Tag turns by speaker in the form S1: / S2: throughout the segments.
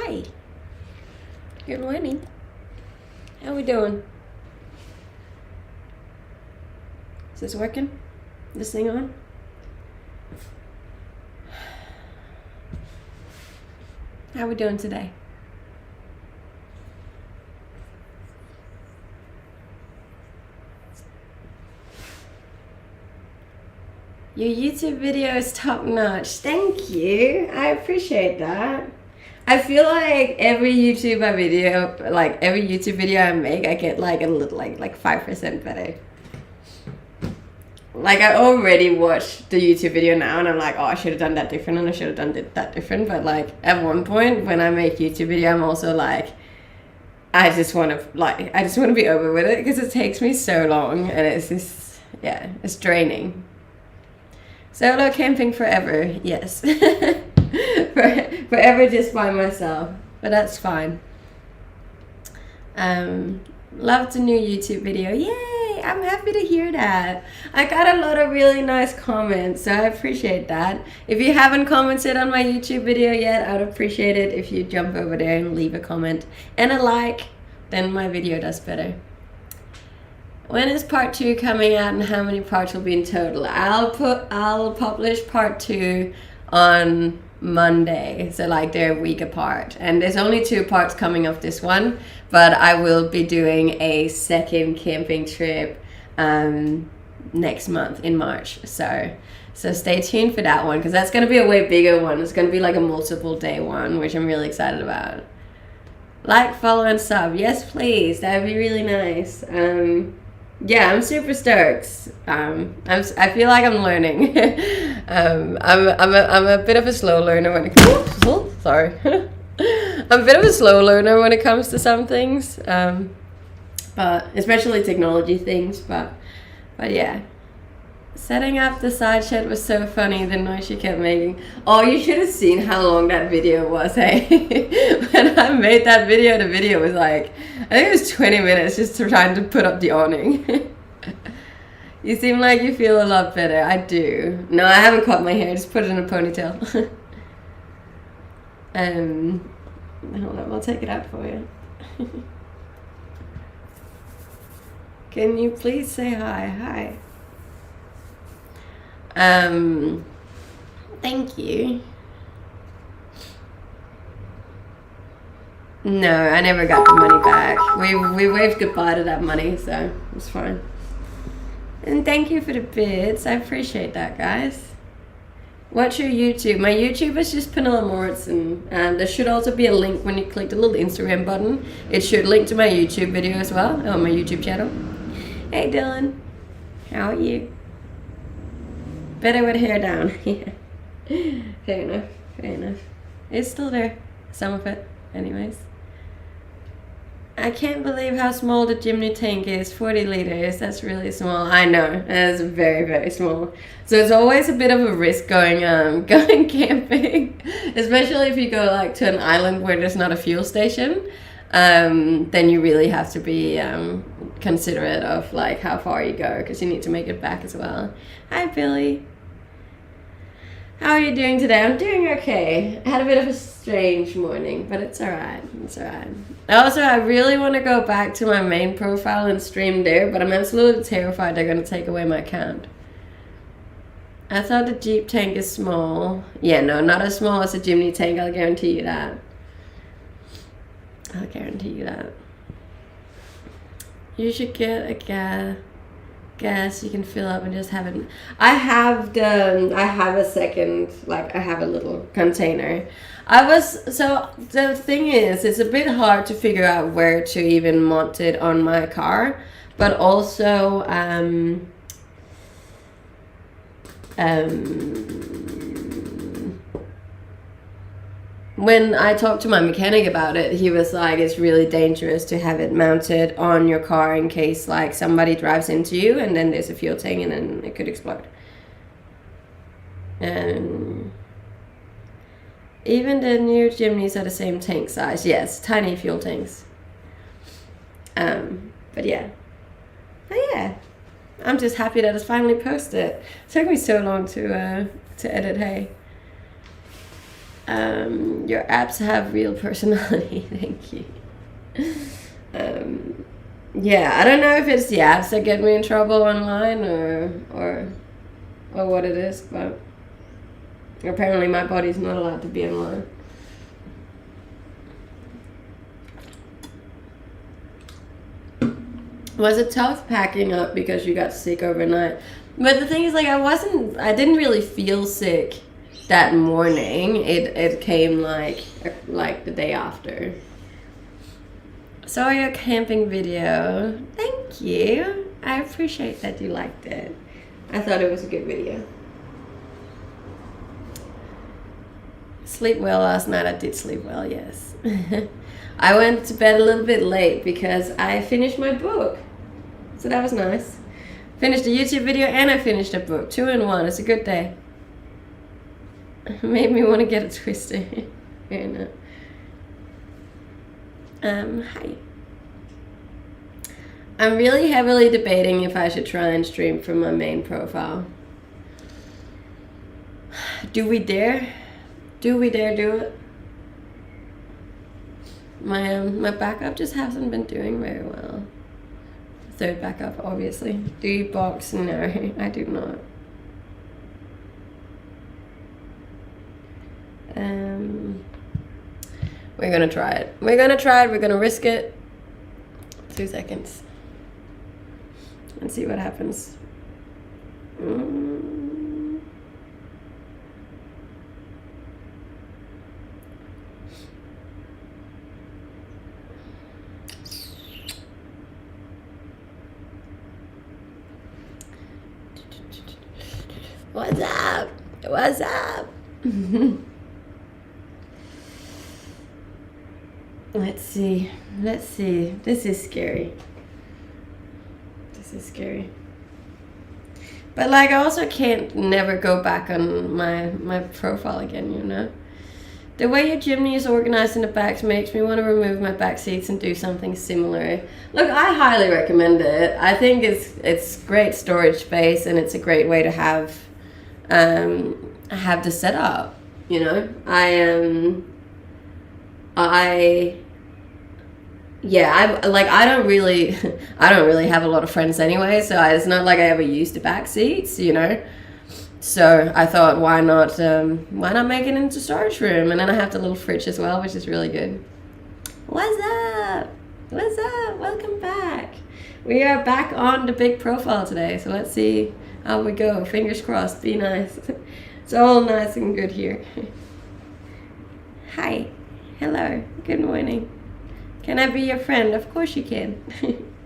S1: Hi. Good morning. How we doing? Is this working? This thing on? How we doing today? Your YouTube video is top notch. Thank you. I appreciate that. I feel like every YouTube video I make, I get like a little like 5% better. Like I already watched the YouTube video now and I'm like, oh, I should have done that different and I should have done that different. But like at one point when I make YouTube video, I'm also like, I just want to be over with it because it takes me so long and it's just, yeah, it's draining. Solo camping forever, yes. Forever just by myself, but that's fine. Loved the new YouTube video. Yay! I'm happy to hear that. I got a lot of really nice comments, so I appreciate that. If you haven't commented on my YouTube video yet, I'd appreciate it if you jump over there and leave a comment and a like, then my video does better. When is part 2 coming out and how many parts will be in total? I'll publish part 2 on Monday, so like they're a week apart, and there's only 2 parts coming of this one, but I will be doing a second camping trip next month in March, so stay tuned for that one because that's going to be a way bigger one. It's going to be like a multiple day one, which I'm really excited about. Like, follow, and sub. Yes, please. That would be really nice. Yeah, I'm super stoked. I feel like I'm learning. I'm a bit of a slow learner when it comes. Sorry, I'm a bit of a slow learner when it comes to some things, but especially technology things. But yeah, setting up the side shed was so funny. The noise she kept making. Oh, you should have seen how long that video was. Hey, when I made that video, the video was like, I think it was 20 minutes just trying to put up the awning. You seem like you feel a lot better. I do. No, I haven't cut my hair. Just put it in a ponytail. Hold on, I'll take it out for you. Can you please say hi? Hi. Thank you. No, I never got the money back. We waved goodbye to that money, so it's fine. And thank you for the bits. I appreciate that, guys. What's your YouTube? My YouTube is just Pernilla Moritzen. There should also be a link when you click the little Instagram button. It should link to my YouTube video as well, on my YouTube channel. Hey Dylan, how are you? Better with hair down. Yeah. Fair enough. It's still there, some of it, anyways. I can't believe how small the chimney tank is. 40 liters. That's really small. I know. That's very, very small. So it's always a bit of a risk going camping, especially if you go like to an island where there's not a fuel station. Then you really have to be considerate of like how far you go because you need to make it back as well. Hi, Billy. How are you doing today? I'm doing okay. I had a bit of a strange morning, but it's alright. I really want to go back to my main profile and stream there, but I'm absolutely terrified they're going to take away my account. I thought the Jeep tank is small. Yeah, no, not as small as a chimney tank, I'll guarantee you that. You should get a gas you can fill up and just have it. I have a second, like I have a little container. So the thing is, it's a bit hard to figure out where to even mount it on my car, but also when I talked to my mechanic about it, he was like, it's really dangerous to have it mounted on your car in case like somebody drives into you and then there's a fuel tank and then it could explode. And even the new chimneys are the same tank size. Yes, tiny fuel tanks. But yeah. I'm just happy that it's finally posted. It took me so long to edit, hey. Your apps have real personality. Thank you. Yeah, I don't know if it's the apps that get me in trouble online or what it is, but apparently my body's not allowed to be online. Was it tough packing up because you got sick overnight? But the thing is, like, I didn't really feel sick that morning. It came like the day after. Saw your camping video. Thank you. I appreciate that you liked it. I thought it was a good video. Sleep well last night. I did sleep well, yes. I went to bed a little bit late because I finished my book. So that was nice. Finished a YouTube video and I finished a book. 2 in 1. It's a good day. Made me want to get a twister. Very nice. Hi. I'm really heavily debating if I should try and stream from my main profile. Do we dare? Do we dare do it? My backup just hasn't been doing very well. Third backup, obviously. Do you box? No, I do not. We're gonna try it. We're gonna risk it. 2 seconds. And see what happens. What's up? What's up? Let's see. This is scary. But like, I also can't never go back on my profile again, you know? The way your chimney is organized in the backs makes me want to remove my back seats and do something similar. Look, I highly recommend it. I think it's great storage space and it's a great way to have the setup, you know? I don't really have a lot of friends anyway, so it's not like I ever used the back seats, you know. So I thought, why not make it into storage room? And then I have the little fridge as well, which is really good. What's up? Welcome back. We are back on the big profile today, so let's see how we go. Fingers crossed. Be nice. It's all nice and good here. Hi. Hello. Good morning. Can I be your friend? Of course you can.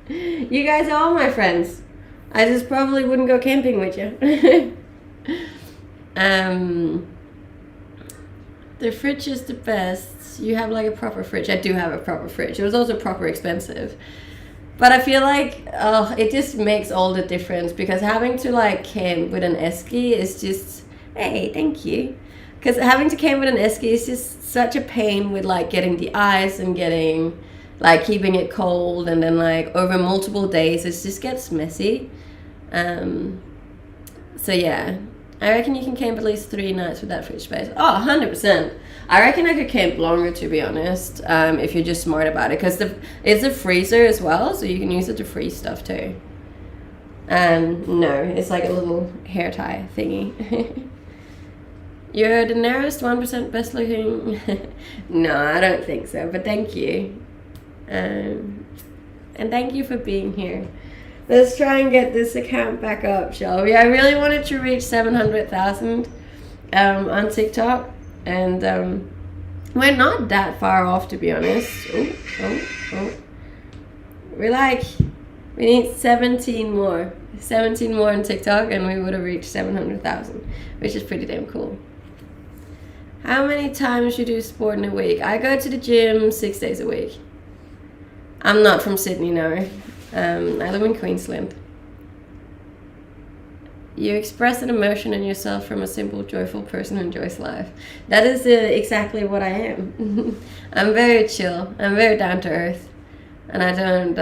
S1: You guys are all my friends. I just probably wouldn't go camping with you. The fridge is the best. You have like a proper fridge. I do have a proper fridge. It was also proper expensive. But I feel like it just makes all the difference, because having to like camp with an esky is just, hey, thank you. Because having to camp with an esky is just such a pain with like getting the ice and getting like keeping it cold, and then like over multiple days it just gets messy. So yeah, I reckon you can camp at least 3 nights with that fridge space. Oh, 100%. I reckon I could camp longer, to be honest, if you're just smart about it, because it's a freezer as well, so you can use it to freeze stuff too. No, it's like a little hair tie thingy. You're the narrowest 1% best looking. No, I don't think so, but thank you. And thank you for being here. Let's try and get this account back up, shall we? I really wanted to reach 700,000 on TikTok, and we're not that far off, to be honest. Oh. We need 17 more on TikTok, and we would have reached 700,000, which is pretty damn cool. How many times you do sport in a week? I go to the gym 6 days a week. I'm not from Sydney, no. I live in Queensland. You express an emotion in yourself from a simple, joyful person who enjoys life. That is exactly what I am. I'm very chill. I'm very down to earth. And I don't...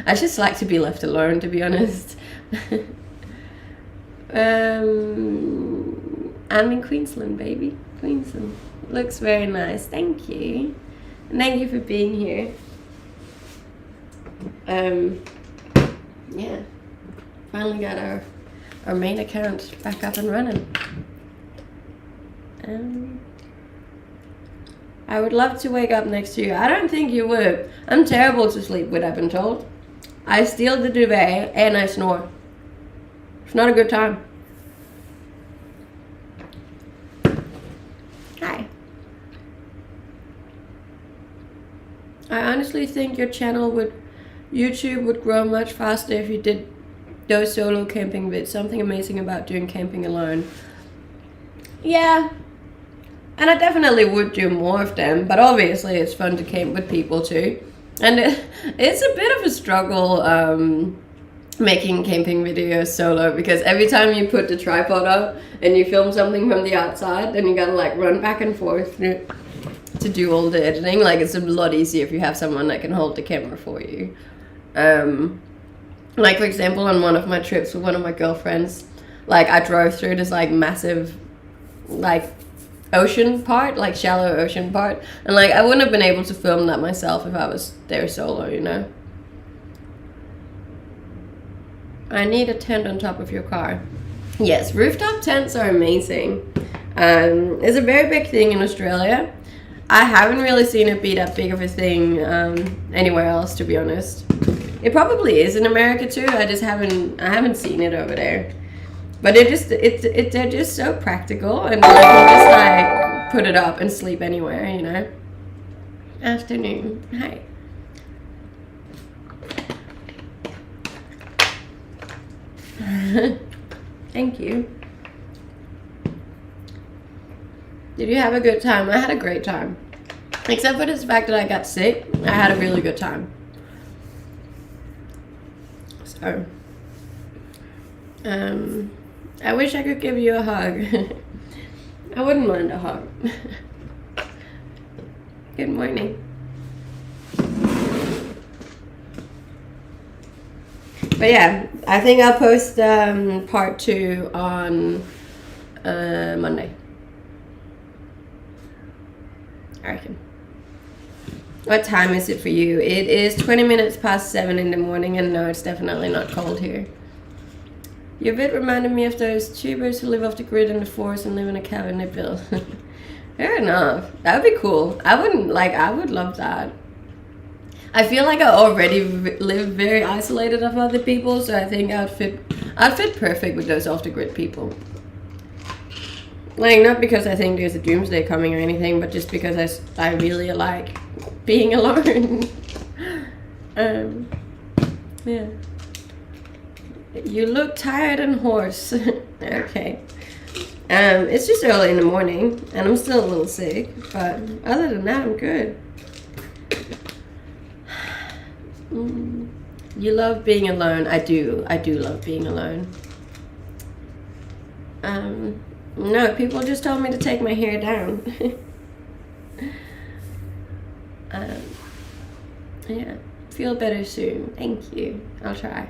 S1: I just like to be left alone, to be honest. I'm in Queensland, baby. Queensland. Looks very nice. Thank you. And thank you for being here. Yeah. Finally got our main account back up and running. I would love to wake up next to you. I don't think you would. I'm terrible to sleep with, I've been told. I steal the duvet and I snore. It's not a good time. Hi. I honestly think your YouTube would grow much faster if you did those solo camping vids. Something amazing about doing camping alone. Yeah. And I definitely would do more of them, but obviously it's fun to camp with people too. And it's a bit of a struggle making camping videos solo, because every time you put the tripod up and you film something from the outside, then you gotta like run back and forth to do all the editing. Like, it's a lot easier if you have someone that can hold the camera for you. Like, for example, on one of my trips with one of my girlfriends, like I drove through this like massive like ocean part, like shallow ocean part, and like I wouldn't have been able to film that myself if I was there solo, you know. I need a tent on top of your car. Yes, rooftop tents are amazing. It's a very big thing in Australia. I haven't really seen it be that big of a thing anywhere else, to be honest. It probably is in America too. I haven't seen it over there. But they're just so practical, and like, you just like put it up and sleep anywhere, you know. Afternoon. Hi. Thank you. Did you have a good time? I had a great time. Except for the fact that I got sick, I had a really good time. So, I wish I could give you a hug. I wouldn't mind a hug. Good morning. But yeah, I think I'll post part 2 on Monday. I reckon. What time is it for you? It is 20 minutes past 7 in the morning, and no, it's definitely not cold here. Your vid reminded me of those tubers who live off the grid in the forest and live in a cabin they built. Fair enough. That would be cool. I would love that. I feel like I already live very isolated of other people, so I think I'd fit perfect with those off the grid people. Like, not because I think there's a doomsday coming or anything, but just because I really like being alone. Yeah. You look tired and hoarse. Okay. It's just early in the morning, and I'm still a little sick, but other than that, I'm good. You love being alone. I do love being alone. No, people just told me to take my hair down. Yeah, feel better soon. Thank you. I'll try.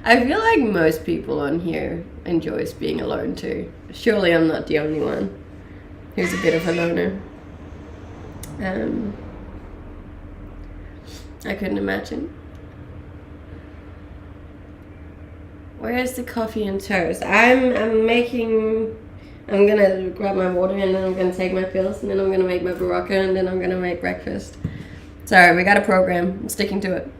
S1: I feel like most people on here enjoys being alone too. Surely I'm not the only one who's a bit of a loner. I couldn't imagine. Where is the coffee and toast? I'm gonna grab my water, and then I'm gonna take my pills, and then I'm gonna make my baraka, and then I'm gonna make breakfast. Sorry, we got a program. I'm sticking to it.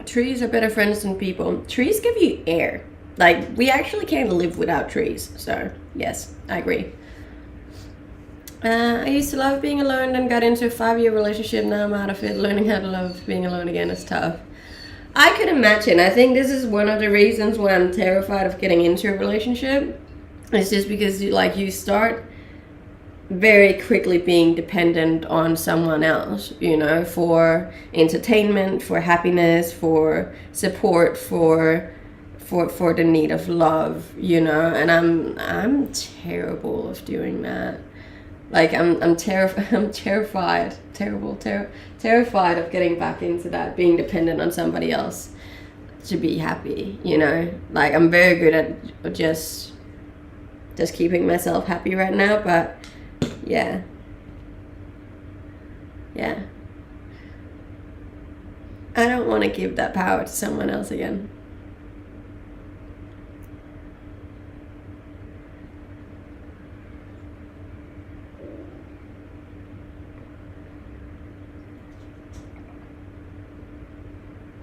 S1: Trees are better friends than people. Trees give you air. Like, we actually can't live without trees. So, yes, I agree. I used to love being alone, then got into a 5-year relationship. Now I'm out of it. Learning how to love being alone again is tough. I could imagine. I think this is one of the reasons why I'm terrified of getting into a relationship. It's just because you start very quickly being dependent on someone else, you know, for entertainment, for happiness, for support, for for the need of love, you know. And I'm terrible of doing that. Like I'm terrified of getting back into that, being dependent on somebody else to be happy, you know. Like I'm very good at just keeping myself happy right now, but yeah. I don't want to give that power to someone else again.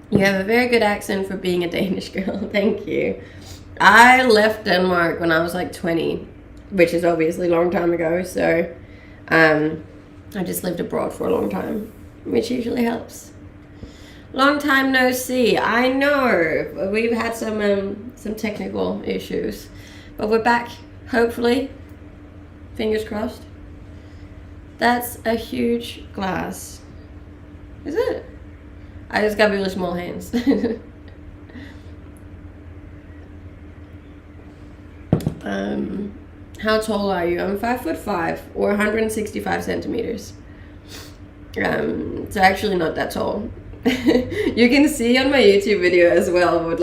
S1: You have a very good accent for being a Danish girl. Thank you. I left Denmark when I was like 20, which is obviously a long time ago. So I just lived abroad for a long time, which usually helps. Long time no see. I know we've had some technical issues, but we're back, hopefully. Fingers crossed. That's a huge glass. Is it? I just got really small hands. How tall are you? I'm 5'5" or 165 centimeters. So actually not that tall. You can see on my YouTube video as well with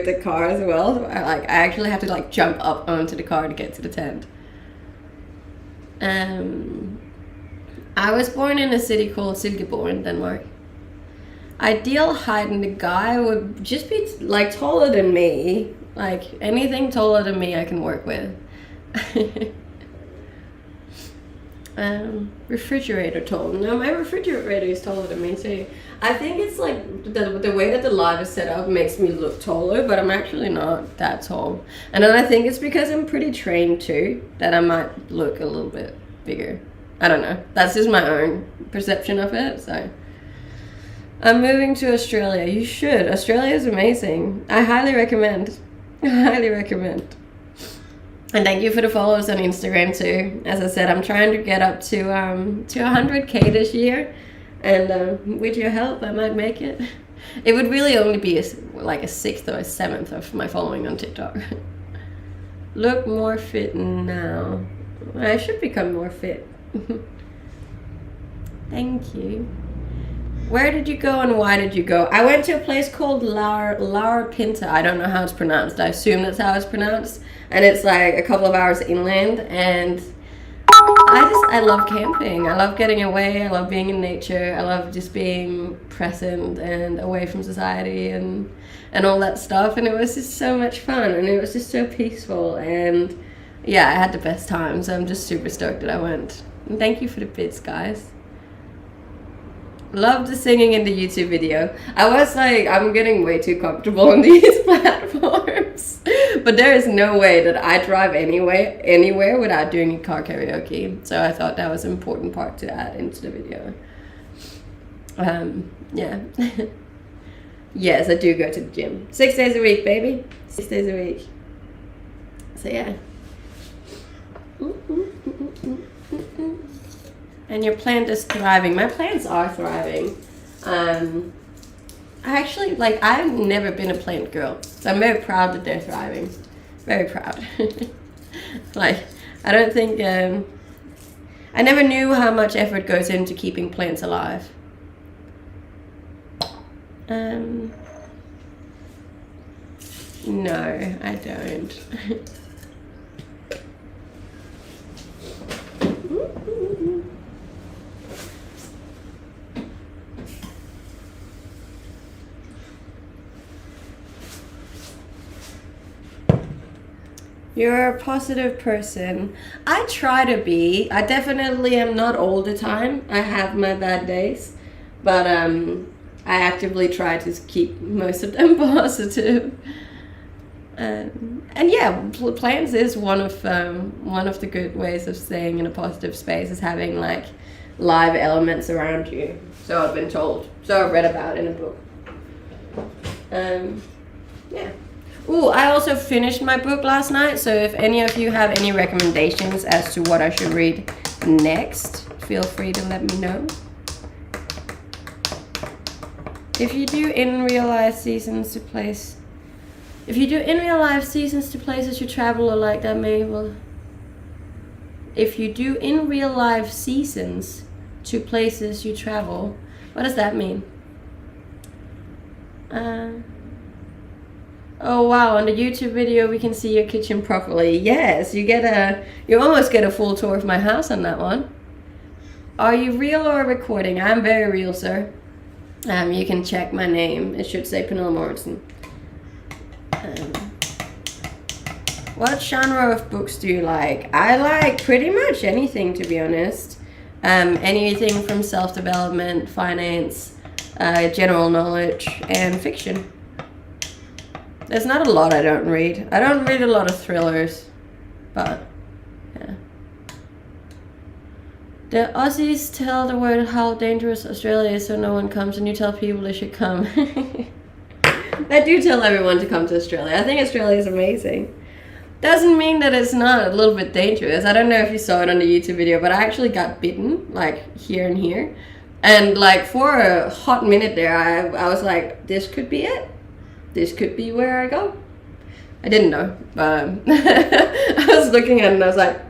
S1: the car as well. I actually have to like jump up onto the car to get to the tent. I was born in a city called Silkeborg in Denmark. Ideal height, and the guy would just be like taller than me. Like anything taller than me I can work with. Refrigerator tall. No, my refrigerator is taller than me too. I think it's like the way that the light is set up makes me look taller, but I'm actually not that tall. And then I think it's because I'm pretty trained too, that I might look a little bit bigger. I don't know. That's just my own perception of it, so. I'm moving to Australia. You should. Australia is amazing. I highly recommend. Highly recommend. And thank you for the follows on Instagram too. As I said, I'm trying to get up to 100K this year, and with your help, I might make it. It would really only be like a 6th or a 7th of my following on TikTok. Look more fit now. I should become more fit. Thank you. Where did you go and why did you go? I went to a place called Laura Pinta. I don't know how it's pronounced. I assume that's how it's pronounced. And it's like a couple of hours inland. And I love camping. I love getting away. I love being in nature. I love just being present and away from society and all that stuff. And it was just so much fun. And it was just so peaceful. And yeah, I had the best time. So I'm just super stoked that I went. And thank you for the bits, guys. Love the singing in the YouTube video. I was like, I'm getting way too comfortable on these platforms. But there is no way that I drive anywhere without doing a car karaoke. So I thought that was an important part to add into the video. Yeah. Yes, I do go to the gym. 6 days a week, baby. 6 days a week. So yeah. And your plant is thriving. My plants are thriving. I actually, like, I've never been a plant girl. So I'm very proud that they're thriving. Very proud. Like, I don't think, I never knew how much effort goes into keeping plants alive. No, I don't. You're a positive person. I try to be. I definitely am not all the time. I have my bad days. But I actively try to keep most of them positive. And yeah, plants is one of the good ways of staying in a positive space, is having like live elements around you. So I've been told. So I've read about in a book. Yeah. Ooh, I also finished my book last night, so if any of you have any recommendations as to what I should read next, feel free to let me know. If you do in real life seasons to place If you do in real life seasons to places you travel or like that may well. If you do in real life seasons to places you travel, what does that mean? Oh wow, on the YouTube video we can see your kitchen properly. Yes, you almost get a full tour of my house on that one. Are you real or recording? I'm very real, sir. You can check my name. It should say Pernille Mortensen. What genre of books do you like? I like pretty much anything, to be honest. Anything from self-development, finance, general knowledge, and fiction. There's not a lot I don't read. I don't read a lot of thrillers, but yeah. The Aussies tell the world how dangerous Australia is so no one comes, and you tell people they should come. I do tell everyone to come to Australia. I think Australia is amazing. Doesn't mean that it's not a little bit dangerous. I don't know if you saw it on the YouTube video, but I actually got bitten, like here and here. And like for a hot minute there, I was like, this could be it. This could be where I go. I didn't know, but I was looking at it and I was like,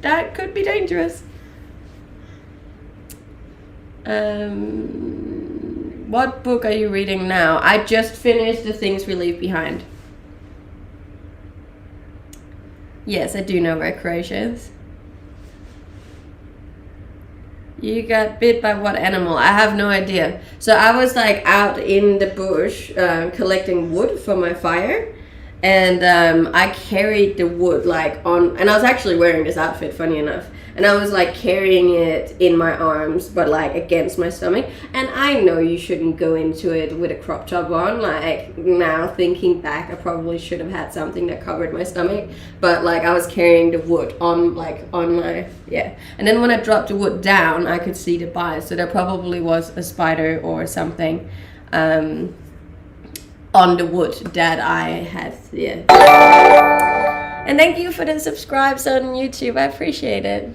S1: that could be dangerous. What book are you reading now? I just finished The Things We Leave Behind. Yes, I do know where Croatia is. You got bit by what animal? I have no idea. So I was like out in the bush collecting wood for my fire, and I carried the wood like on, and I was actually wearing this outfit, funny enough, and I was like carrying it in my arms but like against my stomach. And I know you shouldn't go into it with a crop top on. Like now thinking back, I probably should have had something that covered my stomach, but like I was carrying the wood on my, yeah. And then when I dropped the wood down, I could see the bite, so there probably was a spider or something on the wood that I had, yeah. And thank you for the subscribes on YouTube, I appreciate it.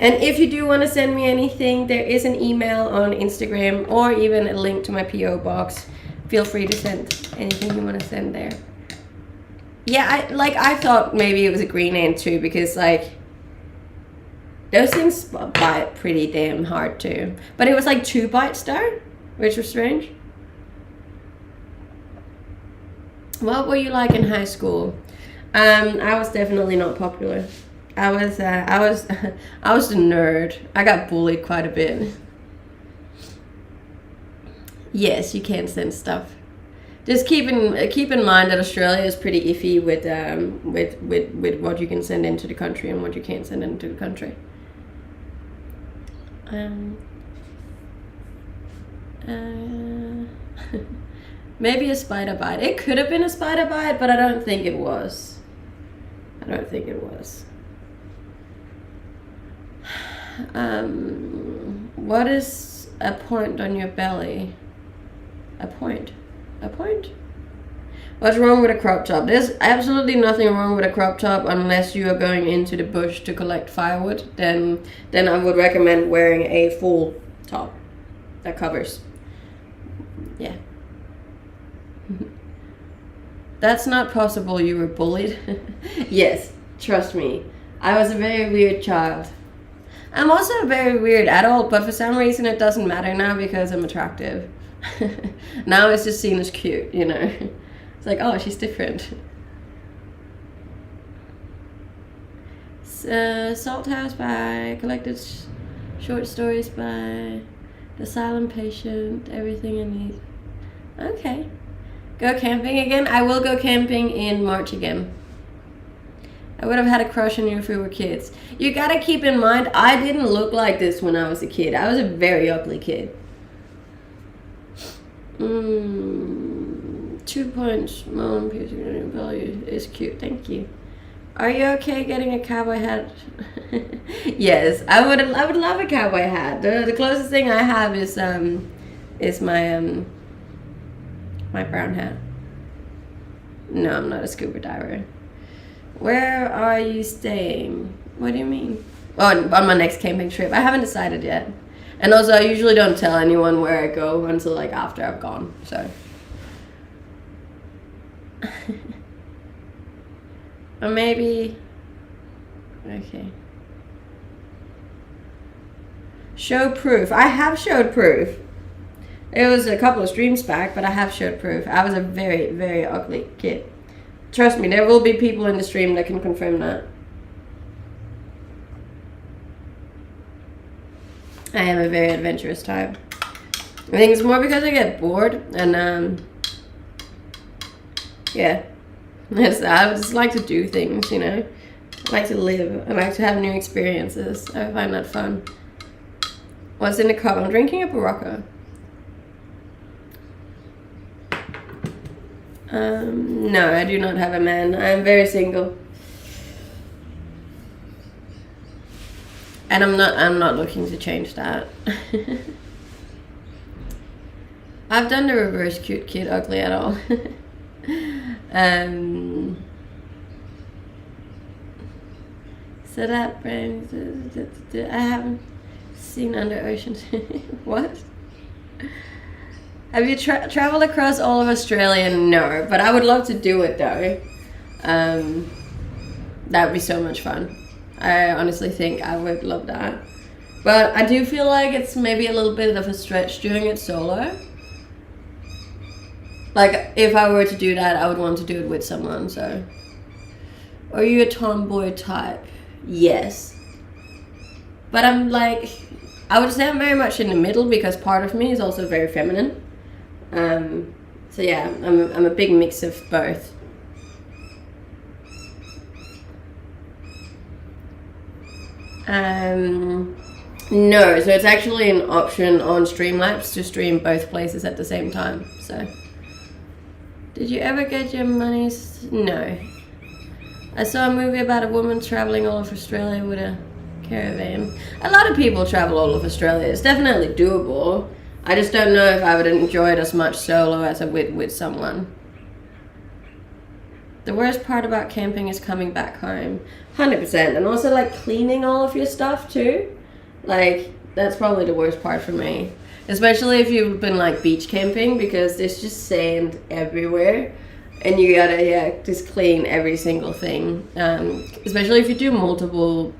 S1: And if you do want to send me anything, there is an email on Instagram or even a link to my PO box. Feel free to send anything you want to send there. Yeah, I thought maybe it was a green ant too, because like those things bite pretty damn hard too. But it was like 2 bites though, which was strange. What were you like in high school? I was definitely not popular. I was the nerd. I got bullied quite a bit. Yes, you can send stuff. Just keep in mind that Australia is pretty iffy with what you can send into the country and what you can't send into the country. Maybe a spider bite. It could have been a spider bite, but I don't think it was. What is a point on your belly? A point? What's wrong with a crop top? There's absolutely nothing wrong with a crop top unless you are going into the bush to collect firewood. Then I would recommend wearing a full top that covers. Yeah. That's not possible. You were bullied. Yes, trust me. I was a very weird child. I'm also a very weird adult, but for some reason it doesn't matter now because I'm attractive. Now it's just seen as cute, you know. It's like, oh, she's different. Salt House by Collected Short Stories by The Silent Patient, Everything I Need. Okay. Go camping again? I will go camping in March again. I would have had a crush on you if we were kids. You gotta keep in mind, I didn't look like this when I was a kid. I was a very ugly kid. 2 points. Mom, piercing value is cute. Thank you. Are you okay getting a cowboy hat? Yes, I would love a cowboy hat. The closest thing I have is my my brown hat. No, I'm not a scuba diver. Where are you staying? What do you mean? Oh, on my next camping trip. I haven't decided yet. And also, I usually don't tell anyone where I go until like after I've gone. So Or maybe, okay. Show proof. I have showed proof. It was a couple of streams back, but I have showed proof. I was a very, very ugly kid. Trust me, there will be people in the stream that can confirm that. I am a very adventurous type. I think it's more because I get bored and yeah. I just like to do things, you know. I like to live. I like to have new experiences. I find that fun. What's in the cup? I'm drinking a Barocca. No, I do not have a man. I am very single. And I'm not looking to change that. I've done the reverse cute kid ugly at all. So that brings I haven't seen under oceans. What? Have you traveled across all of Australia? No, but I would love to do it though. That would be so much fun. I honestly think I would love that. But I do feel like it's maybe a little bit of a stretch doing it solo. Like, if I were to do that, I would want to do it with someone, so. Are you a tomboy type? Yes. But I'm like, I would say I'm very much in the middle because part of me is also very feminine. So yeah, I'm a big mix of both. No, so it's actually an option on Streamlabs to stream both places at the same time, so. Did you ever get your monies? No. I saw a movie about a woman traveling all of Australia with a caravan. A lot of people travel all of Australia. It's definitely doable. I just don't know if I would enjoy it as much solo as I would with someone. The worst part about camping is coming back home. 100%. And also like cleaning all of your stuff too. Like, that's probably the worst part for me. Especially if you've been like beach camping, because there's just sand everywhere. And you gotta, just clean every single thing. Especially if you do multiple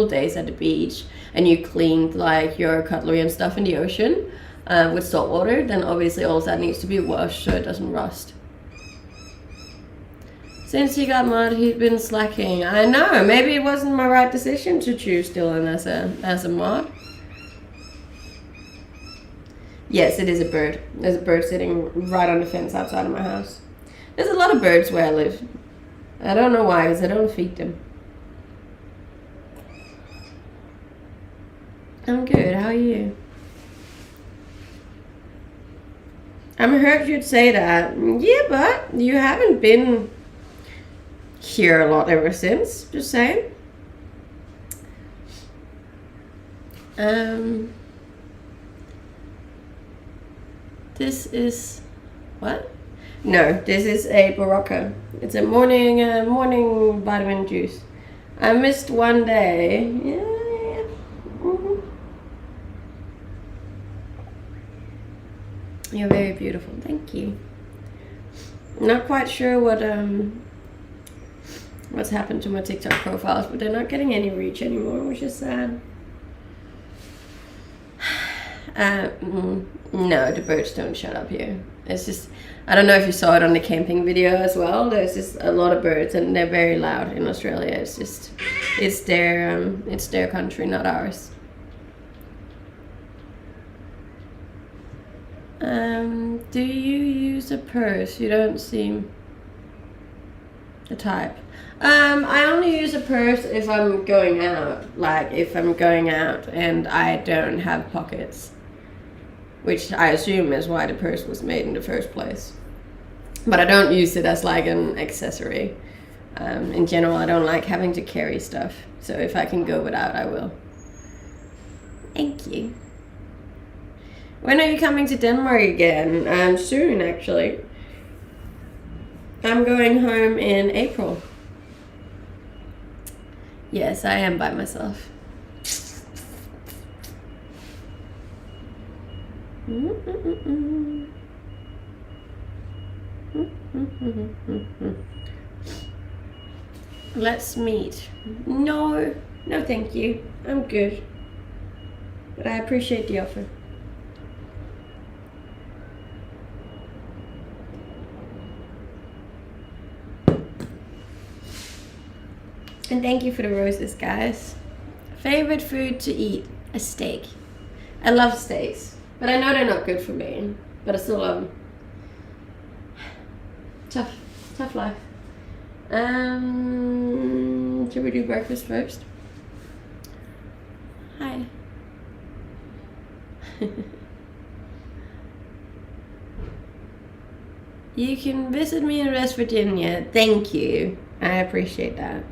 S1: days at the beach and you cleaned like your cutlery and stuff in the ocean with salt water, then obviously all of that needs to be washed so it doesn't rust. Since he got mod, he's been slacking. I know, maybe it wasn't my right decision to choose Dylan as a mod. Yes, it is a bird. There's a bird sitting right on the fence outside of my house. There's a lot of birds where I live. I don't know why, because I don't feed them. I'm good, how are you? I'm hurt you'd say that. Yeah, but you haven't been here a lot ever since, just saying. This is what? No, this is a Barocca. It's a morning vitamin juice. I missed one day. Yeah. Mm-hmm. You're very beautiful. Thank you. Not quite sure what's happened to my TikTok profiles, but they're not getting any reach anymore, which is sad. No, the birds don't shut up here. It's just, I don't know if you saw it on the camping video as well. There's just a lot of birds and they're very loud in Australia. It's just, it's their country, not ours. Do you use a purse? You don't seem the type. I only use a purse if I'm going out. Like if I'm going out and I don't have pockets. Which I assume is why the purse was made in the first place. But I don't use it as like an accessory. In general, I don't like having to carry stuff. So if I can go without, I will. Thank you. When are you coming to Denmark again? Soon, actually. I'm going home in April. Yes, I am by myself. Let's meet. No, no thank you. I'm good. But I appreciate the offer. And thank you for the roses, guys. Favorite food to eat? A steak. I love steaks, but I know they're not good for me, but I still love them. Tough life. Should we do breakfast first? Hi. You can visit me in West Virginia. Thank you. I appreciate that.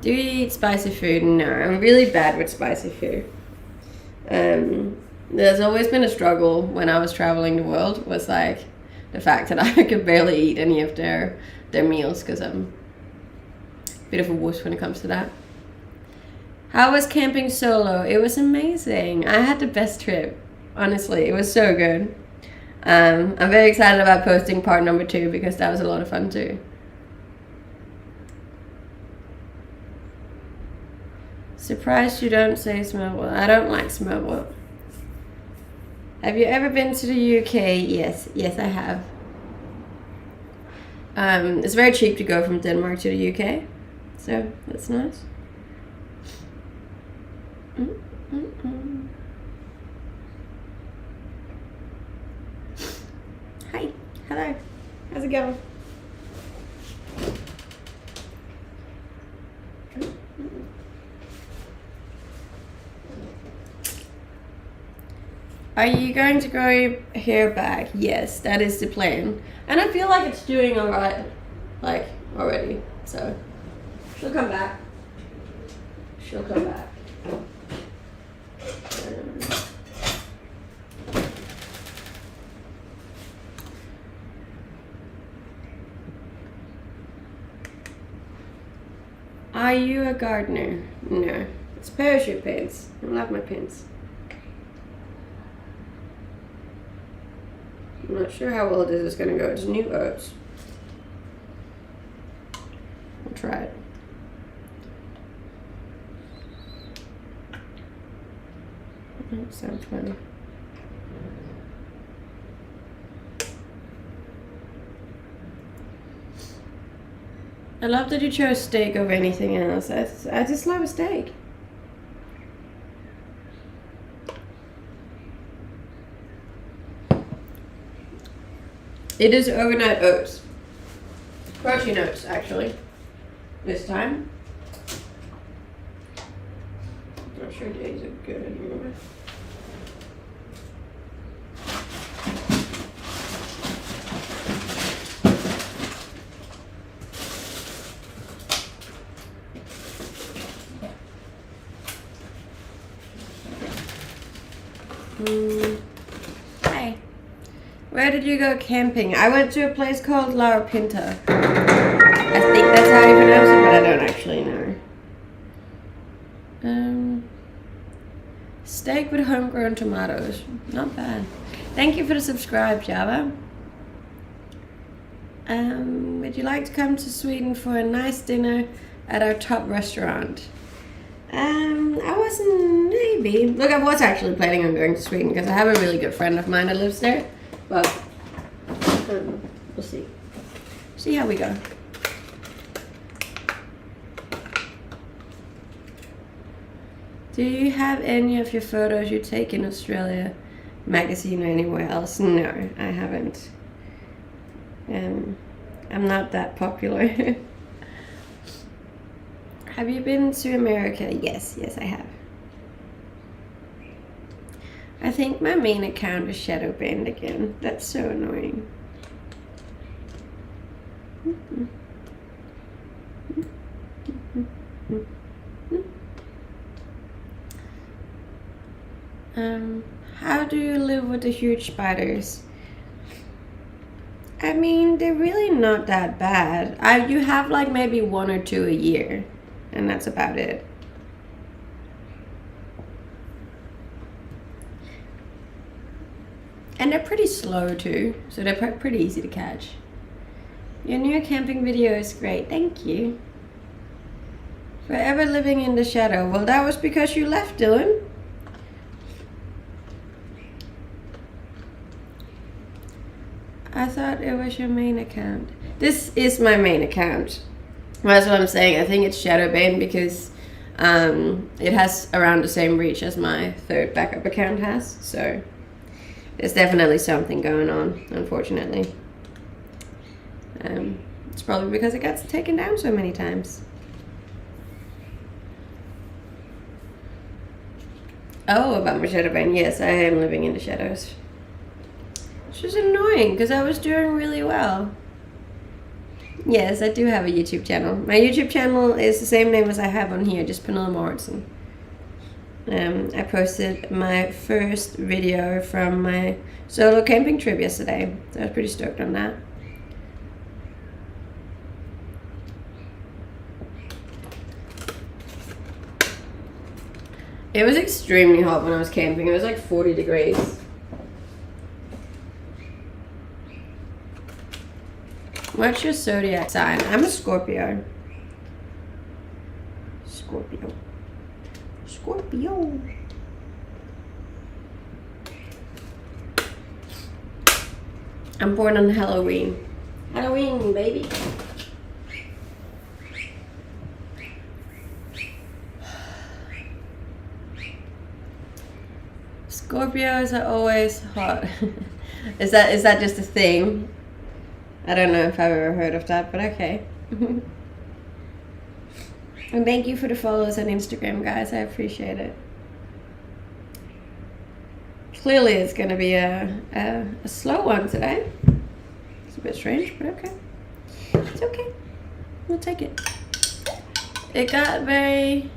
S1: Do you eat spicy food? No, I'm really bad with spicy food. There's always been a struggle when I was traveling the world, was like the fact that I could barely eat any of their meals because I'm a bit of a wuss when it comes to that. How was camping solo? It was amazing. I had the best trip. Honestly, it was so good. I'm very excited about posting part number 2 because that was a lot of fun too. Surprised you don't say smellable. I don't like smellable. Have you ever been to the UK? Yes, I have. It's very cheap to go from Denmark to the UK, so that's nice. Hi, hello. How's it going? Are you going to grow your hair back? Yes, that is the plan. And I feel like it's doing alright, like, already. So, she'll come back. She'll come back. Are you a gardener? No. It's parachute pants. I love my pants. I'm not sure how well this is going to go. It's new oats. I'll try it. That sounds funny. I love that you chose steak over anything else. I just love a steak. It is overnight oats. Protein oats, actually. This time. Not sure days are good anymore. Hi. Where did you go camping? I went to a place called La Pinta. I think that's how you pronounce it, but I don't actually know. Steak with homegrown tomatoes. Not bad. Thank you for the subscribe, Java. Would you like to come to Sweden for a nice dinner at our top restaurant? I wasn't, maybe. Look, I was actually planning on going to Sweden because I have a really good friend of mine that lives there. But, we'll see. See how we go. Do you have any of your photos you take in Australia magazine or anywhere else? No, I haven't. I'm not that popular. Have you been to America? Yes, I have. I think my main account is shadow banned again. That's so annoying. How do you live with the huge spiders? I mean, they're really not that bad. You have like maybe 1 or 2 a year, and that's about it. And they're pretty slow too, so they're pretty easy to catch. Your new camping video is great. Thank you. Forever living in the shadow. Well, that was because you left, Dylan. I thought it was your main account. This is my main account. That's what I'm saying. I think it's shadow banned because it has around the same reach as my third backup account has. So there's definitely something going on, unfortunately. It's probably because it got taken down so many times. Oh, about my shadow ban. Yes, I am living in the shadows. Which is annoying because I was doing really well. Yes, I do have a YouTube channel. My YouTube channel is the same name as I have on here, just Pernilla Morrison. I posted my first video from my solo camping trip yesterday. So I was pretty stoked on that. It was extremely hot when I was camping. It was like 40 degrees. What's your zodiac sign? I'm a Scorpio. Scorpio. Scorpio. I'm born on Halloween. Halloween, baby. Scorpios are always hot. Is that just a thing? I don't know if I've ever heard of that, but okay. And thank you for the follows on Instagram, guys. I appreciate it. Clearly it's gonna be a slow one today. It's a bit strange, but okay. It's okay. We'll take it. It got very...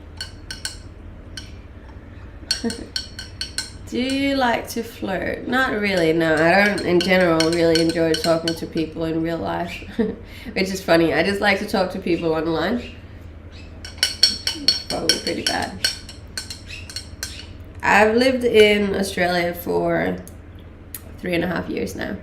S1: Do you like to flirt? Not really, no. I don't, in general, really enjoy talking to people in real life. Which is funny. I just like to talk to people online. It's probably pretty bad. I've lived in Australia for 3.5 years now.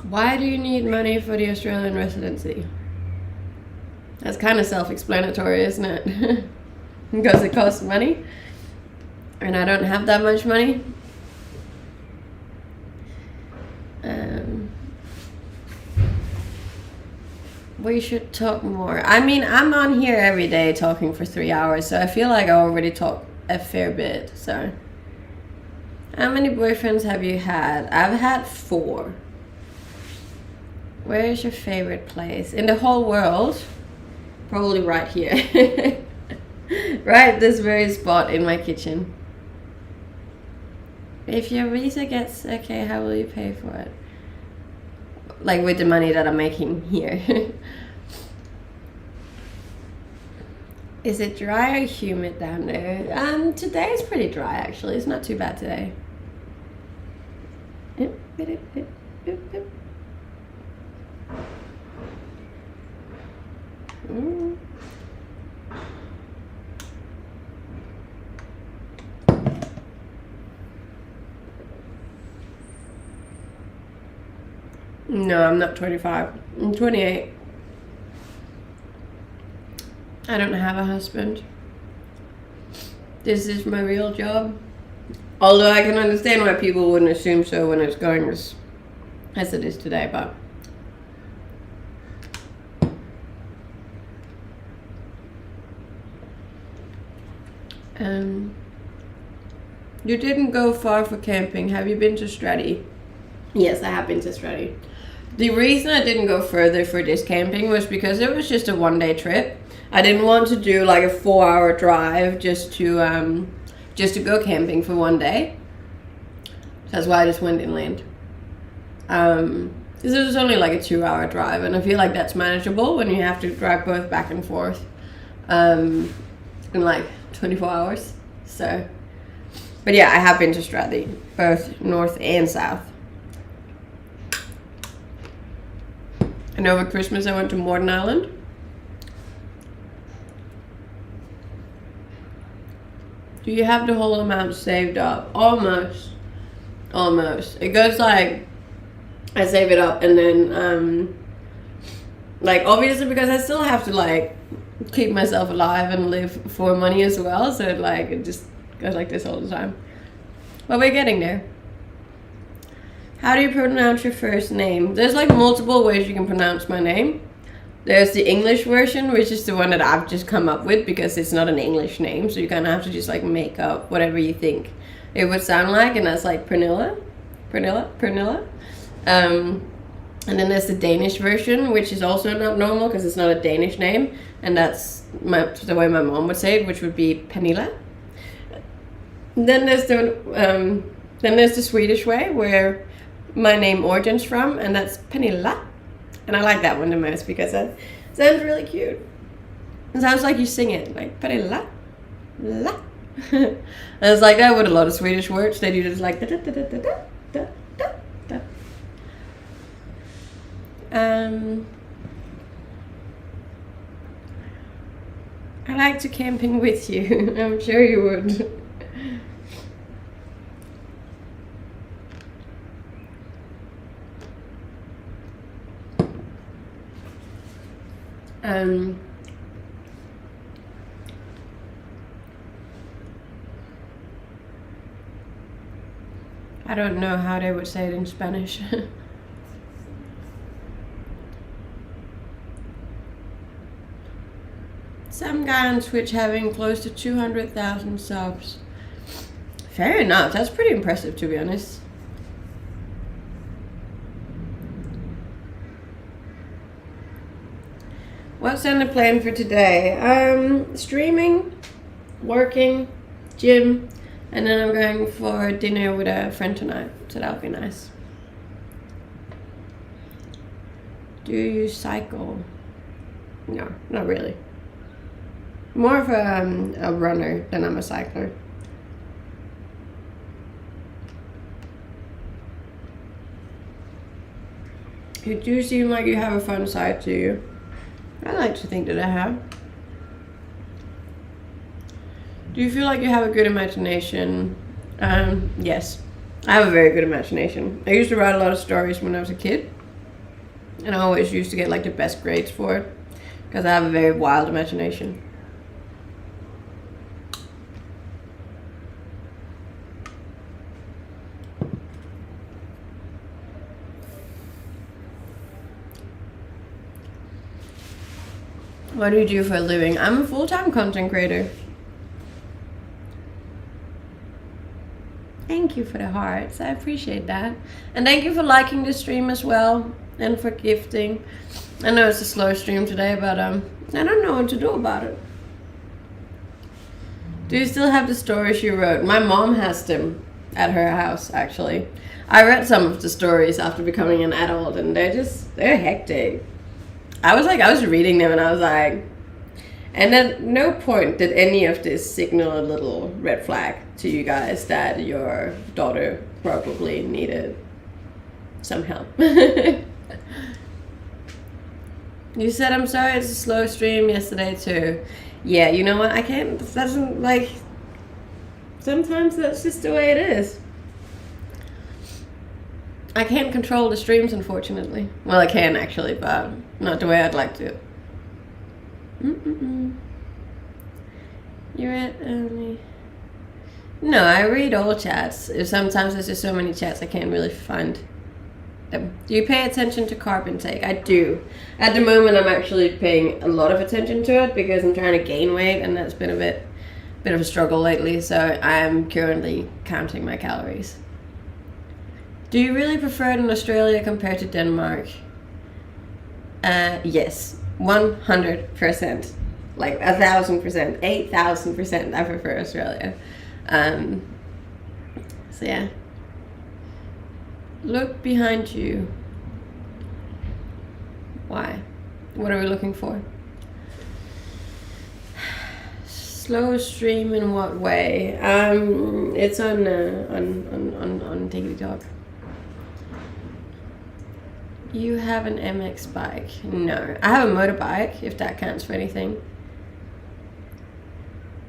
S1: Why do you need money for the Australian residency? That's kind of self-explanatory, isn't it? Because it costs money. And I don't have that much money. We should talk more. I mean, I'm on here every day talking for 3 hours, so I feel like I already talk a fair bit. So, how many boyfriends have you had? I've had 4. Where is your favorite place? In the whole world? Probably right here. Right this very spot in my kitchen. If your visa gets okay, how will you pay for it? Like with the money that I'm making here. Is it dry or humid down there? Today is pretty dry actually. It's not too bad today. No, I'm not 25. I'm 28. I don't have a husband. This is my real job. Although I can understand why people wouldn't assume so when it's going as it is today, but you didn't go far for camping. Have you been to Stratty? Yes, I have been to Stratty. The reason I didn't go further for this camping was because it was just a one-day trip. I didn't want to do like a 4-hour drive just to go camping for one day. That's why I just went inland. Because it was only like a 2-hour drive, and I feel like that's manageable when you have to drive both back and forth in like 24 hours. So, but yeah, I have been to Strathy, both north and south. And over Christmas I went to Morton Island. Do you have the whole amount saved up? Almost. It goes like, I save it up and then, like obviously because I still have to like keep myself alive and live for money as well. So it just goes like this all the time. But we're getting there. How do you pronounce your first name? There's like multiple ways you can pronounce my name. There's the English version, which is the one that I've just come up with because it's not an English name. So you kind of have to just like make up whatever you think it would sound like. And that's like Pernilla. And then there's the Danish version, which is also not normal because it's not a Danish name. And that's the way my mom would say it, which would be Pernilla. Then there's the Swedish way where my name origins from, and that's Pernilla. And I like that one the most because that sounds really cute. It sounds like you sing it, like Pernilla. La. And it's like that with a lot of Swedish words. They do just like da da da da da da da da. I like to camping with you. I'm sure you would. I don't know how they would say it in Spanish. Some guy on Twitch having close to 200,000 subs. Fair enough, that's pretty impressive to be honest. What's on the plan for today? Streaming, working, gym, and then I'm going for dinner with a friend tonight, so that'll be nice. Do you cycle? No, not really. More of a runner than I'm a cycler. You do seem like you have a fun side to you. I like to think that I have. Do you feel like you have a good imagination? Yes, I have a very good imagination. I used to write a lot of stories when I was a kid, and I always used to get like the best grades for it because I have a very wild imagination. What do you do for a living? I'm a full-time content creator. Thank you for the hearts. I appreciate that. And thank you for liking the stream as well and for gifting. I know it's a slow stream today, but I don't know what to do about it. Do you still have the stories you wrote? My mom has them at her house, actually. I read some of the stories after becoming an adult, and they're hectic. I was reading them and I was like, and at no point did any of this signal a little red flag to you guys that your daughter probably needed some help. You said, I'm sorry, it's a slow stream yesterday too. Yeah, you know what, I can't, doesn't like, sometimes that's just the way it is. I can't control the streams, unfortunately. Well, I can actually, but not the way I'd like to. You read only... No, I read all chats. Sometimes there's just so many chats I can't really find them. Do you pay attention to carb intake? I do. At the moment, I'm actually paying a lot of attention to it because I'm trying to gain weight, and that's been a bit of a struggle lately. So I'm currently counting my calories. Do you really prefer it in Australia compared to Denmark? Yes, 100%. Like 1,000%, 8,000%. I prefer Australia. So yeah. Look behind you. Why? What are we looking for? Slow stream in what way? It's on TikTok. You have an MX bike? No, I have a motorbike, if that counts for anything.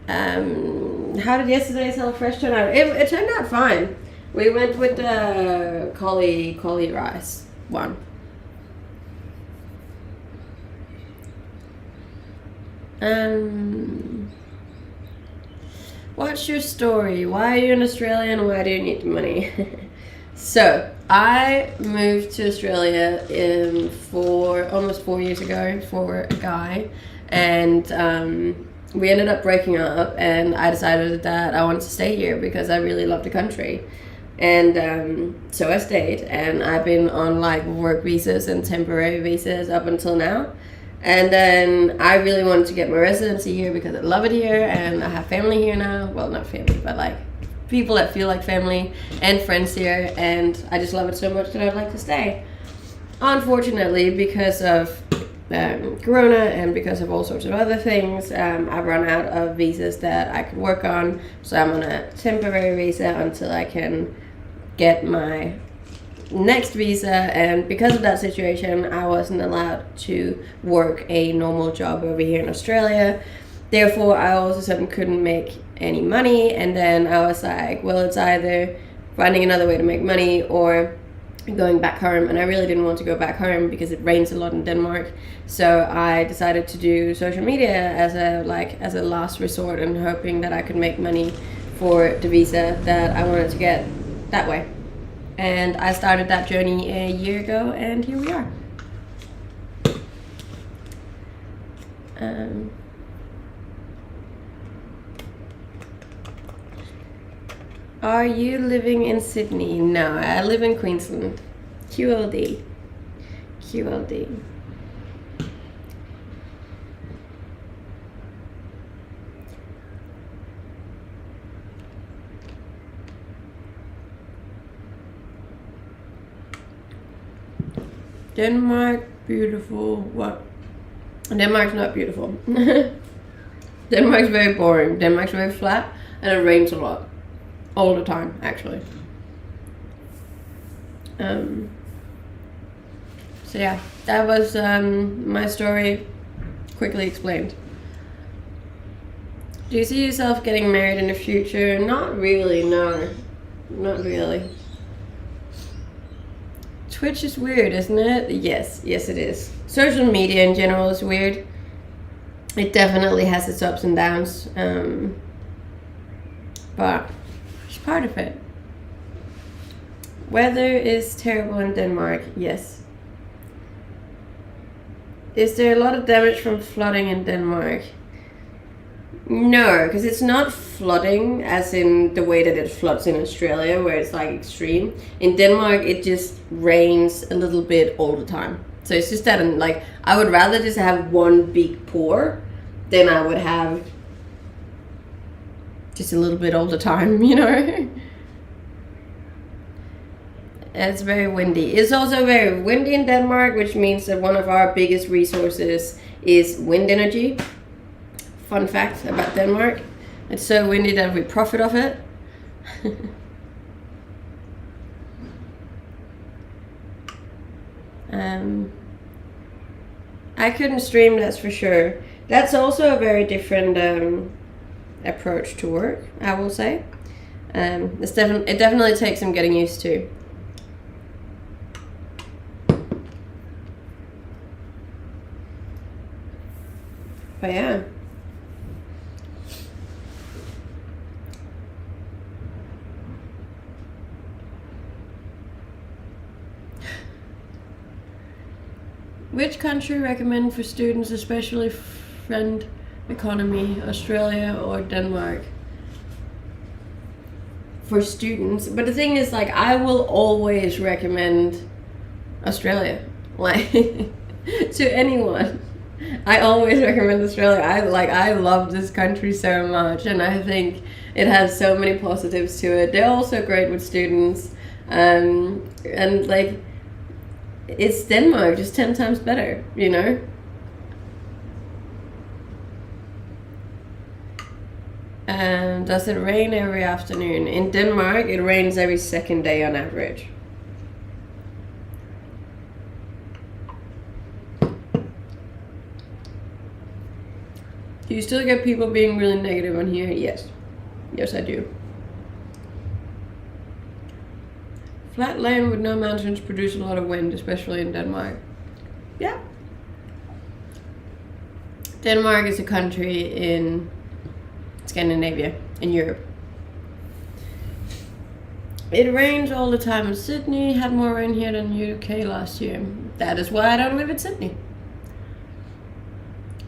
S1: How did yesterday's HelloFresh turn out? It turned out fine. We went with the cauli rice one. What's your story? Why are you in Australia and why do you need the money? So, I moved to Australia for almost 4 years ago for a guy, and we ended up breaking up, and I decided that I wanted to stay here because I really love the country. And so I stayed, and I've been on like work visas and temporary visas up until now. And then I really wanted to get my residency here because I love it here, and I have family here now. Well, not family, but like people that feel like family and friends here, and I just love it so much that I'd like to stay. Unfortunately, because of Corona and because of all sorts of other things, I've run out of visas that I could work on, so I'm on a temporary visa until I can get my next visa. And because of that situation, I wasn't allowed to work a normal job over here in Australia. Therefore, I all of a sudden couldn't make any money, and then I was like, well, it's either finding another way to make money or going back home. And I really didn't want to go back home because it rains a lot in Denmark, so I decided to do social media as a last resort, and hoping that I could make money for the visa that I wanted to get that way. And I started that journey a year ago, and here we are. Are you living in Sydney? No, I live in Queensland. QLD. Denmark, beautiful. What? Denmark's not beautiful. Denmark's very boring. Denmark's very flat, and it rains a lot. All the time, actually. So yeah, that was my story, quickly explained. Do you see yourself getting married in the future? Not really, no. Not really. Twitch is weird, isn't it? Yes it is. Social media in general is weird. It definitely has its ups and downs, but it's part of it. Weather is terrible in Denmark, yes. Is there a lot of damage from flooding in Denmark? No, because it's not flooding as in the way that it floods in Australia, where it's like extreme. In Denmark, it just rains a little bit all the time. So it's just that, like, I would rather just have one big pour than I would have just a little bit all the time, you know? It's very windy. It's also very windy in Denmark, which means that one of our biggest resources is wind energy. Fun fact about Denmark. It's so windy that we profit off it. I couldn't stream, that's for sure. That's also a very different approach to work, I will say. It definitely takes some getting used to. But yeah. Which country recommend for students, especially friend economy, Australia or Denmark? For students, but the thing is, like, I will always recommend Australia, like, to anyone. I always recommend Australia. I love this country so much, and I think it has so many positives to it. They're also great with students, and like, it's Denmark, just 10 times better, you know? Does it rain every afternoon? In Denmark, it rains every second day on average. Do you still get people being really negative on here? Yes. Yes, I do. Flat land with no mountains produce a lot of wind, especially in Denmark. Yeah. Denmark is a country in Scandinavia, in Europe. It rains all the time in Sydney. Had more rain here than UK last year. That is why I don't live in Sydney.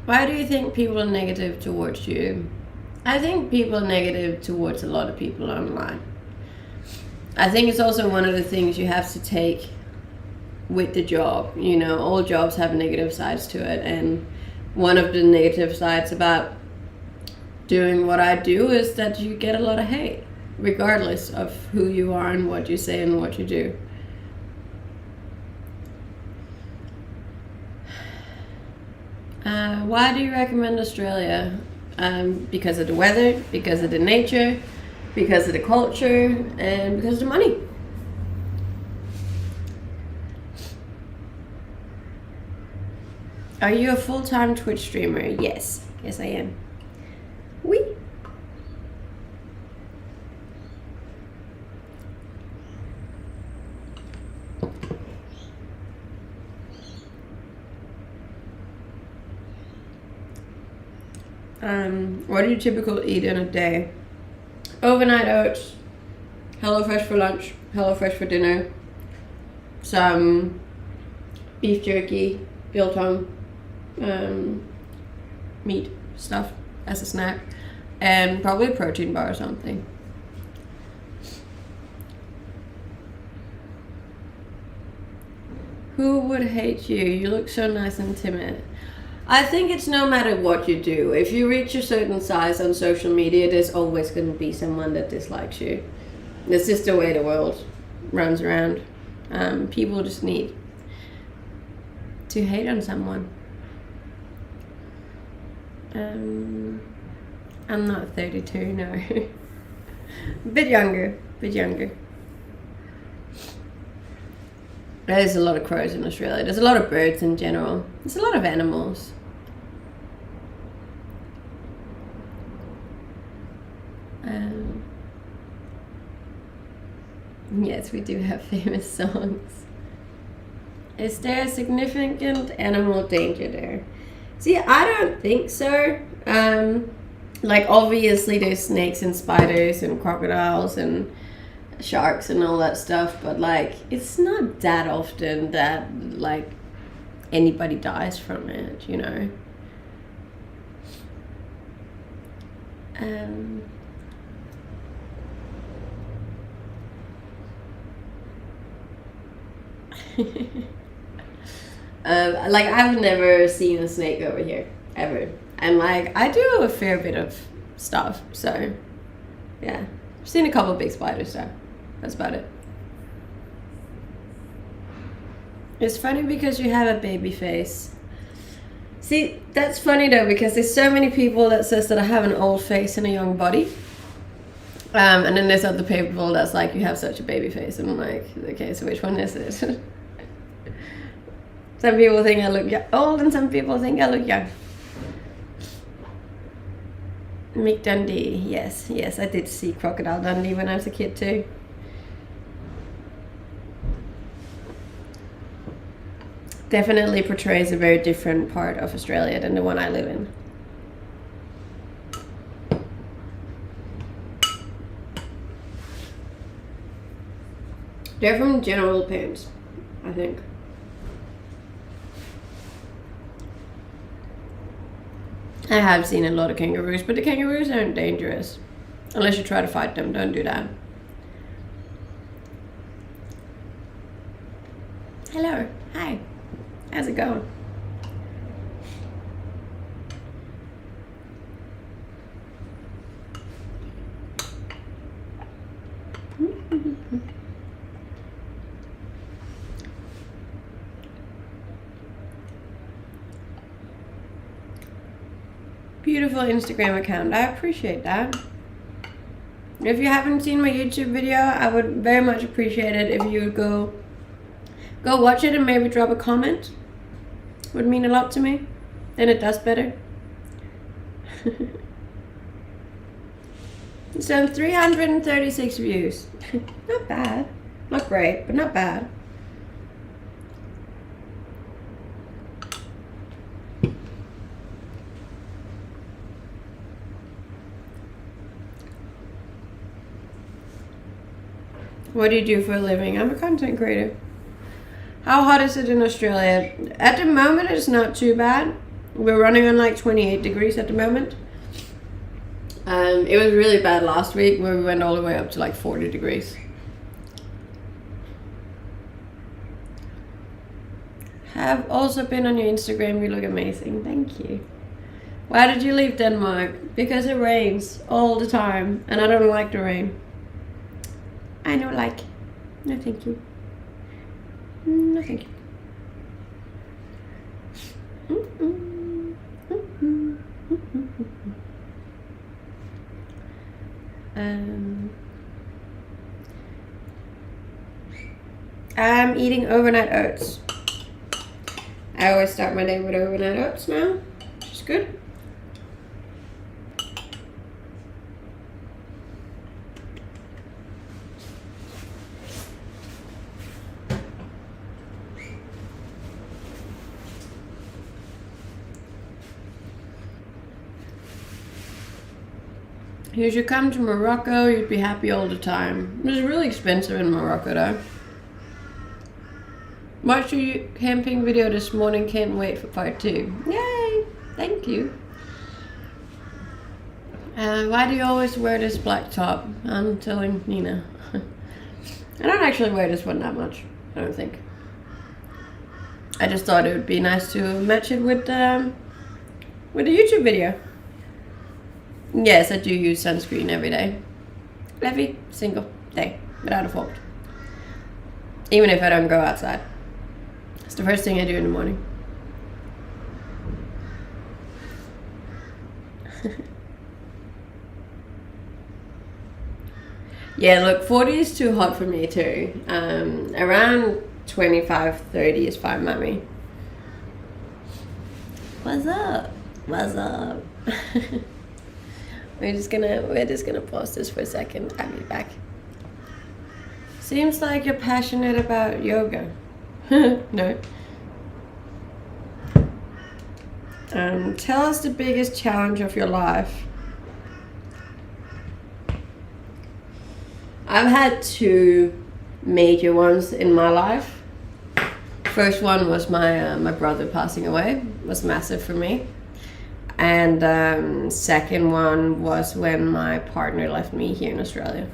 S1: Why do you think people are negative towards you? I think people are negative towards a lot of people online. I think it's also one of the things you have to take with the job. You know, all jobs have negative sides to it, and one of the negative sides about doing what I do is that you get a lot of hate, regardless of who you are and what you say and what you do. Why do you recommend Australia? Because of the weather, because of the nature, because of the culture, and because of the money. Are you a full-time Twitch streamer? Yes. Yes, I am. Oui. What do you typically eat in a day? Overnight oats, HelloFresh for lunch, HelloFresh for dinner, some beef jerky, biltong, meat stuff as a snack, and probably a protein bar or something. Who would hate you? You look so nice and timid. I think it's no matter what you do. If you reach a certain size on social media, there's always going to be someone that dislikes you. That's just the way the world runs around. People just need to hate on someone. I'm not 32, no. A bit younger. There's a lot of crows in Australia. There's a lot of birds in general. There's a lot of animals. Yes, we do have famous songs. Is there a significant animal danger there? See, I don't think so. Like, obviously there's snakes and spiders and crocodiles and sharks and all that stuff, but like, it's not that often that like anybody dies from it, you know. Like, I've never seen a snake over here ever, and like, I do a fair bit of stuff, so yeah, I've seen a couple of big spiders, so that's about it. It's funny because you have a baby face. See, that's funny though, because there's so many people that says that I have an old face and a young body. And then there's other people that's like, you have such a baby face. And I'm like, okay, so which one is it? Some people think I look old and some people think I look young. Mick Dundee, yes, I did see Crocodile Dundee when I was a kid too. Definitely portrays a very different part of Australia than the one I live in. They're from General Pants, I think. I have seen a lot of kangaroos, but the kangaroos aren't dangerous. Unless you try to fight them, don't do that. Hello, hi. How's it going? Beautiful Instagram account. I appreciate that. If you haven't seen my YouTube video, I would very much appreciate it if you would go watch it and maybe drop a comment. Would mean a lot to me. Then it does better. It's done 336 views. Not bad. Not great, but not bad. What do you do for a living? I'm a content creator. How hot is it in Australia? At the moment, it's not too bad. We're running on like 28 degrees at the moment. It was really bad last week where we went all the way up to like 40 degrees. Have also been on your Instagram. You look amazing. Thank you. Why did you leave Denmark? Because it rains all the time and I don't like the rain. I don't like. No, thank you. No, thank you. I'm eating overnight oats. I always start my day with overnight oats now, which is good. You should come to Morocco, you'd be happy all the time. It's really expensive in Morocco though. Watched your camping video this morning, can't wait for part 2. Yay! Thank you. Why do you always wear this black top? I'm telling Nina. I don't actually wear this one that much, I don't think. I just thought it would be nice to match it with the YouTube video. Yes, I do use sunscreen every day. Every single day, without a fault. Even if I don't go outside. It's the first thing I do in the morning. Yeah, look, 40 is too hot for me too. Around 25, 30 is fine by me. What's up? What's up? We're just gonna pause this for a second. I'll be back. Seems like you're passionate about yoga. No. Tell us the biggest challenge of your life. I've had 2 major ones in my life. First one was my brother passing away. It was massive for me. And second one was when my partner left me here in Australia.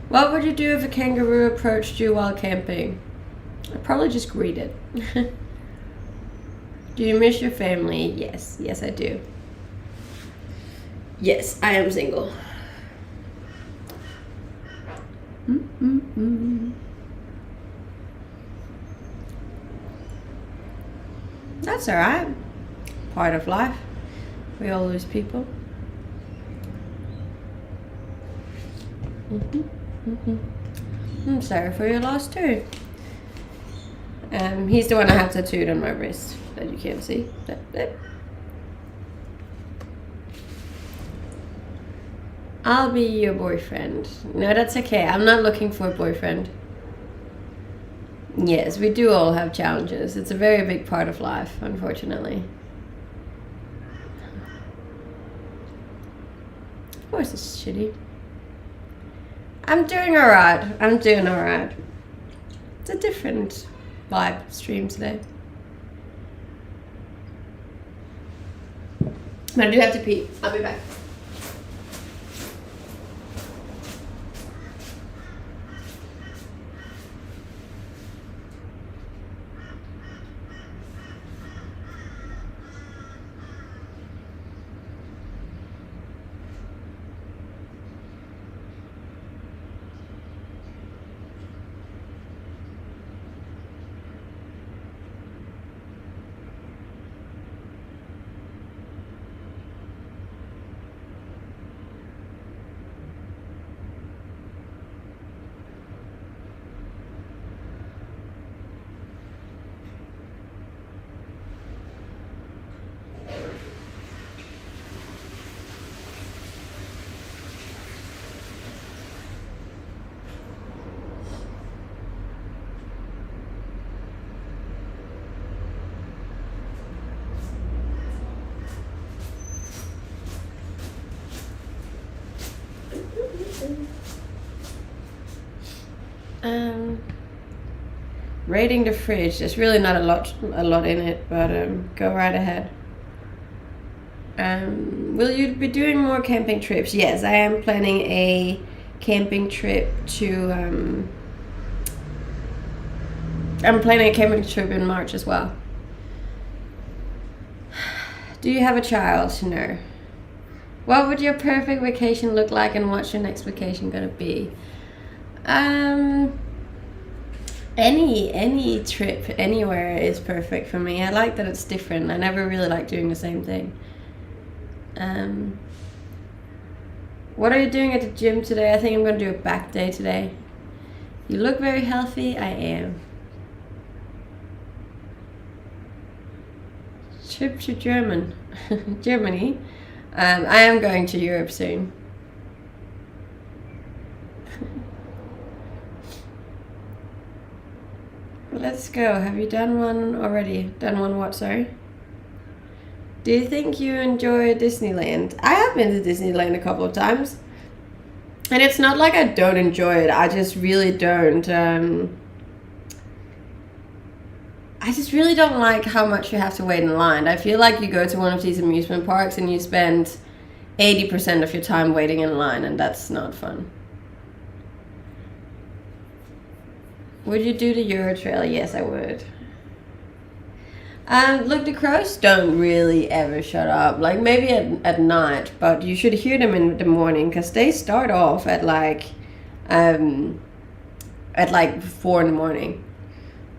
S1: What would you do if a kangaroo approached you while camping? I'd probably just greet it. Do you miss your family? Yes, yes I do. Yes, I am single. That's alright. Part of life. We all lose people. I'm sorry for your loss too. He's the one I have tattooed on my wrist that you can't see. I'll be your boyfriend. No, that's okay. I'm not looking for a boyfriend. Yes, we do all have challenges. It's a very big part of life, unfortunately. Of course it's shitty. I'm doing alright. I'm doing alright. It's a different vibe stream today. But I do have to pee. I'll be back. Rating the fridge. There's really not a lot in it, but go right ahead. Will you be doing more camping trips? Yes, I am planning a camping trip to. I'm planning a camping trip in March as well. Do you have a child? No. What would your perfect vacation look like, and what's your next vacation gonna be? Any trip anywhere is perfect for me. I like that it's different. I never really like doing the same thing. What are you doing at the gym today? I think I'm gonna do a back day today. You look very healthy. I am. Trip to Germany. I am going to Europe soon. Let's go. Have you done one already? Done one what, sorry? Do you think you enjoy Disneyland? I have been to Disneyland a couple of times. And it's not like I don't enjoy it. I just really don't. I just really don't like how much you have to wait in line. I feel like you go to one of these amusement parks and you spend 80% of your time waiting in line, and that's not fun. Would you do the Euro Trail? Yes, I would. Look, the crows don't really ever shut up. Like maybe at night, but you should hear them in the morning because they start off at like 4 in the morning.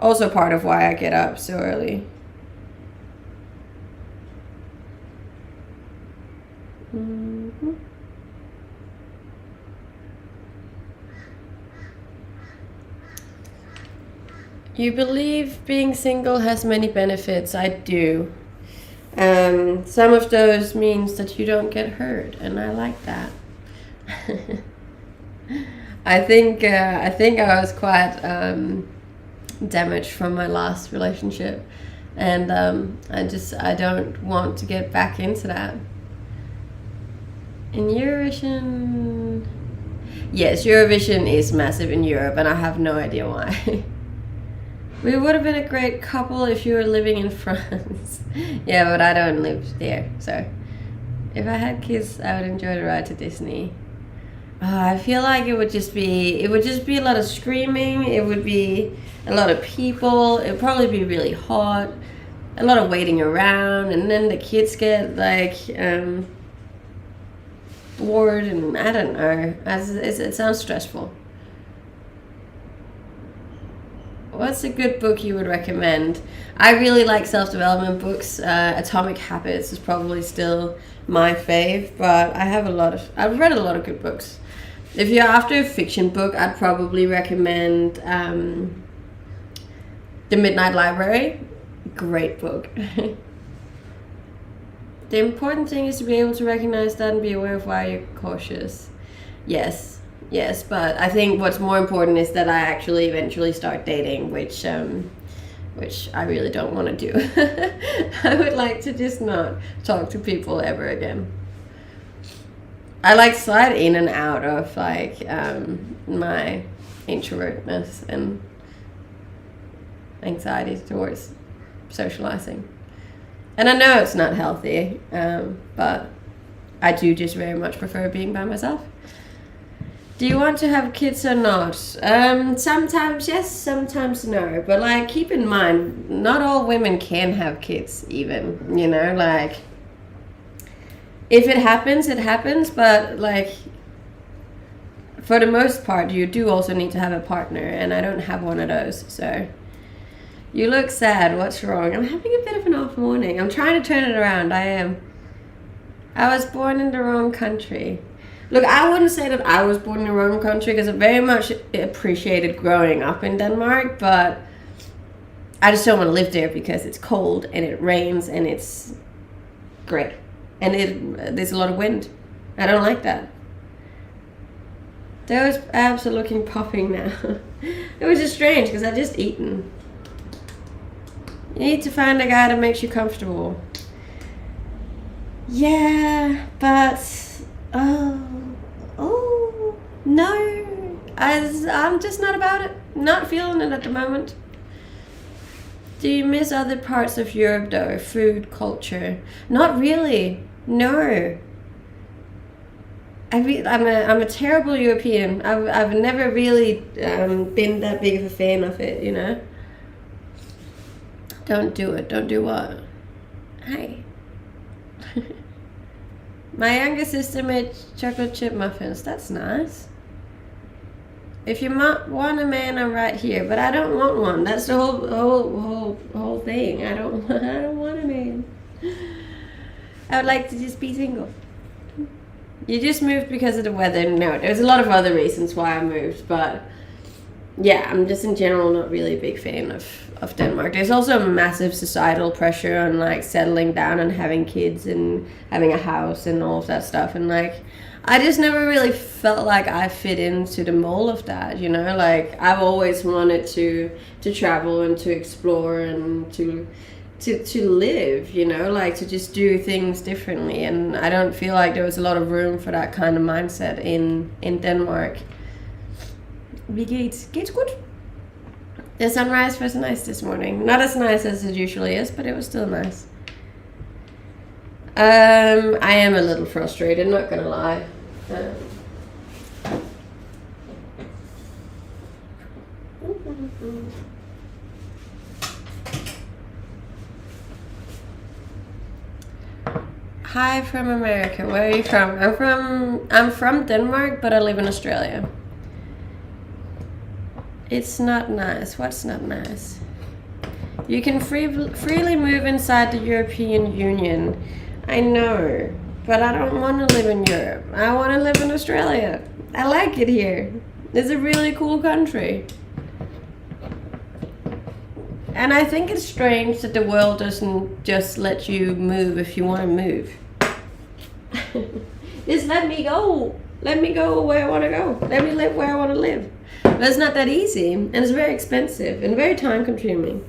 S1: Also part of why I get up so early. Mm-hmm. You believe being single has many benefits. I do. Some of those means that you don't get hurt, and I like that. I think I was quite damaged from my last relationship, and I don't want to get back into that. In Eurovision, yes, Eurovision is massive in Europe, and I have no idea why. We would have been a great couple if you were living in France. Yeah, but I don't live there, so if I had kids, I would enjoy the ride to Disney. I feel like it would just be a lot of screaming. It would be a lot of people. It would probably be really hot. A lot of waiting around, and then the kids get like bored, and I don't know. It sounds stressful. What's a good book you would recommend? I really like self-development books. Atomic Habits is probably still my fave, but I've read a lot of good books. If you're after a fiction book, I'd probably recommend The Midnight Library. Great book. The important thing is to be able to recognize that and be aware of why you're cautious. Yes, but I think what's more important is that I actually eventually start dating, which I really don't want to do. I would like to just not talk to people ever again. I like slide in and out of like my introvertness and anxiety towards socializing. And I know it's not healthy, but I do just very much prefer being by myself. Do you want to have kids or not? Sometimes yes, sometimes no. But like, keep in mind, not all women can have kids even, you know, like, if it happens, it happens, but like, for the most part, you do also need to have a partner, and I don't have one of those, so. You look sad, what's wrong? I'm having a bit of an off morning. I'm trying to turn it around, I am. I was born in the wrong country. Look, I wouldn't say that I was born in the wrong country, because I very much appreciated growing up in Denmark, but I just don't want to live there because it's cold and it rains and it's great. And there's a lot of wind. I don't like that. Those abs are looking popping now. It was just strange because I'd just eaten. You need to find a guy that makes you comfortable. Yeah, but... Oh, No, I'm just not about it. Not feeling it at the moment. Do you miss other parts of Europe though? Food, culture? Not really. No. I'm a terrible European. I've never really been that big of a fan of it, you know. Don't do it. Don't do what? Hey. My younger sister made chocolate chip muffins. That's nice. If you want a man, I'm right here. But I don't want one. That's the whole thing. I don't want a man. I would like to just be single. You just moved because of the weather? No, there's a lot of other reasons why I moved, but yeah, I'm just in general not really a big fan of Denmark. There's also a massive societal pressure on like settling down and having kids and having a house and all of that stuff, and like I just never really felt like I fit into the mold of that, you know. Like I've always wanted to travel and to explore and to live, you know, like to just do things differently, and I don't feel like there was a lot of room for that kind of mindset in Denmark. Wie geht's? Geht's gut? The sunrise was nice this morning. Not as nice as it usually is, but it was still nice. I am a little frustrated, not gonna lie. Hi from America. Where are you from? I'm from Denmark, but I live in Australia. It's not nice. What's not nice? You can freely move inside the European Union. I know, but I don't want to live in Europe. I want to live in Australia. I like it here. It's a really cool country. And I think it's strange that the world doesn't just let you move if you want to move. Just let me go. Let me go where I want to go. Let me live where I want to live. But it's not that easy, and it's very expensive and very time consuming.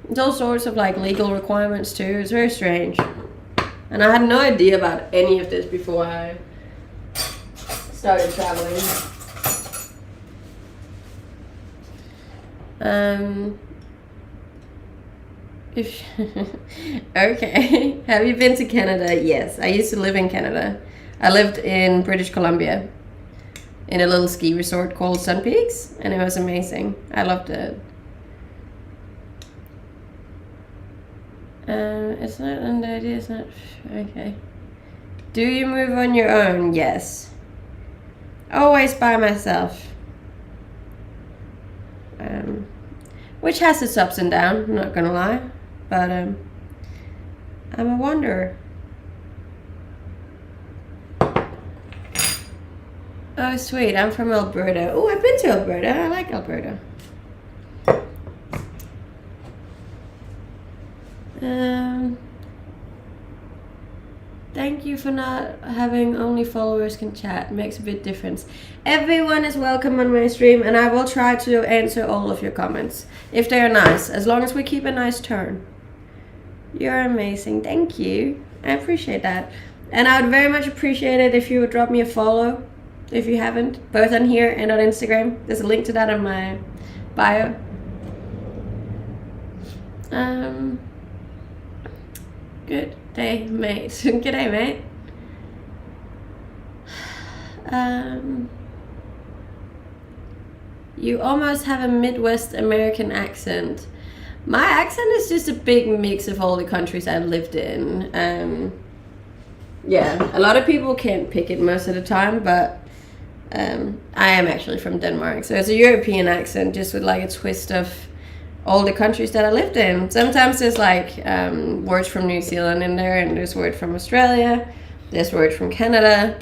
S1: There's all sorts of like legal requirements too. It's very strange. And I had no idea about any of this before I started traveling. Okay. Have you been to Canada? Yes. I used to live in Canada. I lived in British Columbia in a little ski resort called Sun Peaks, and it was amazing. I loved it. It's not an idea, it's not... Okay. Do you move on your own? Yes. Always by myself. Which has its ups and downs, I'm not gonna lie. But, I'm a wanderer. Oh, sweet. I'm from Alberta. Oh, I've been to Alberta. I like Alberta. Thank you for not having only followers can chat. Makes a big difference. Everyone is welcome on my stream, and I will try to answer all of your comments if they are nice, as long as we keep a nice tone. You're amazing. Thank you. I appreciate that. And I would very much appreciate it if you would drop me a follow if you haven't, both on here and on Instagram. There's a link to that in my bio. Good day, mate. Good day, mate. You almost have a Midwest American accent. My accent is just a big mix of all the countries I've lived in. Yeah, a lot of people can't pick it most of the time, but I am actually from Denmark, so it's a European accent just with like a twist of all the countries that I lived in. Sometimes there's like words from New Zealand in there, and there's words from Australia, there's words from Canada.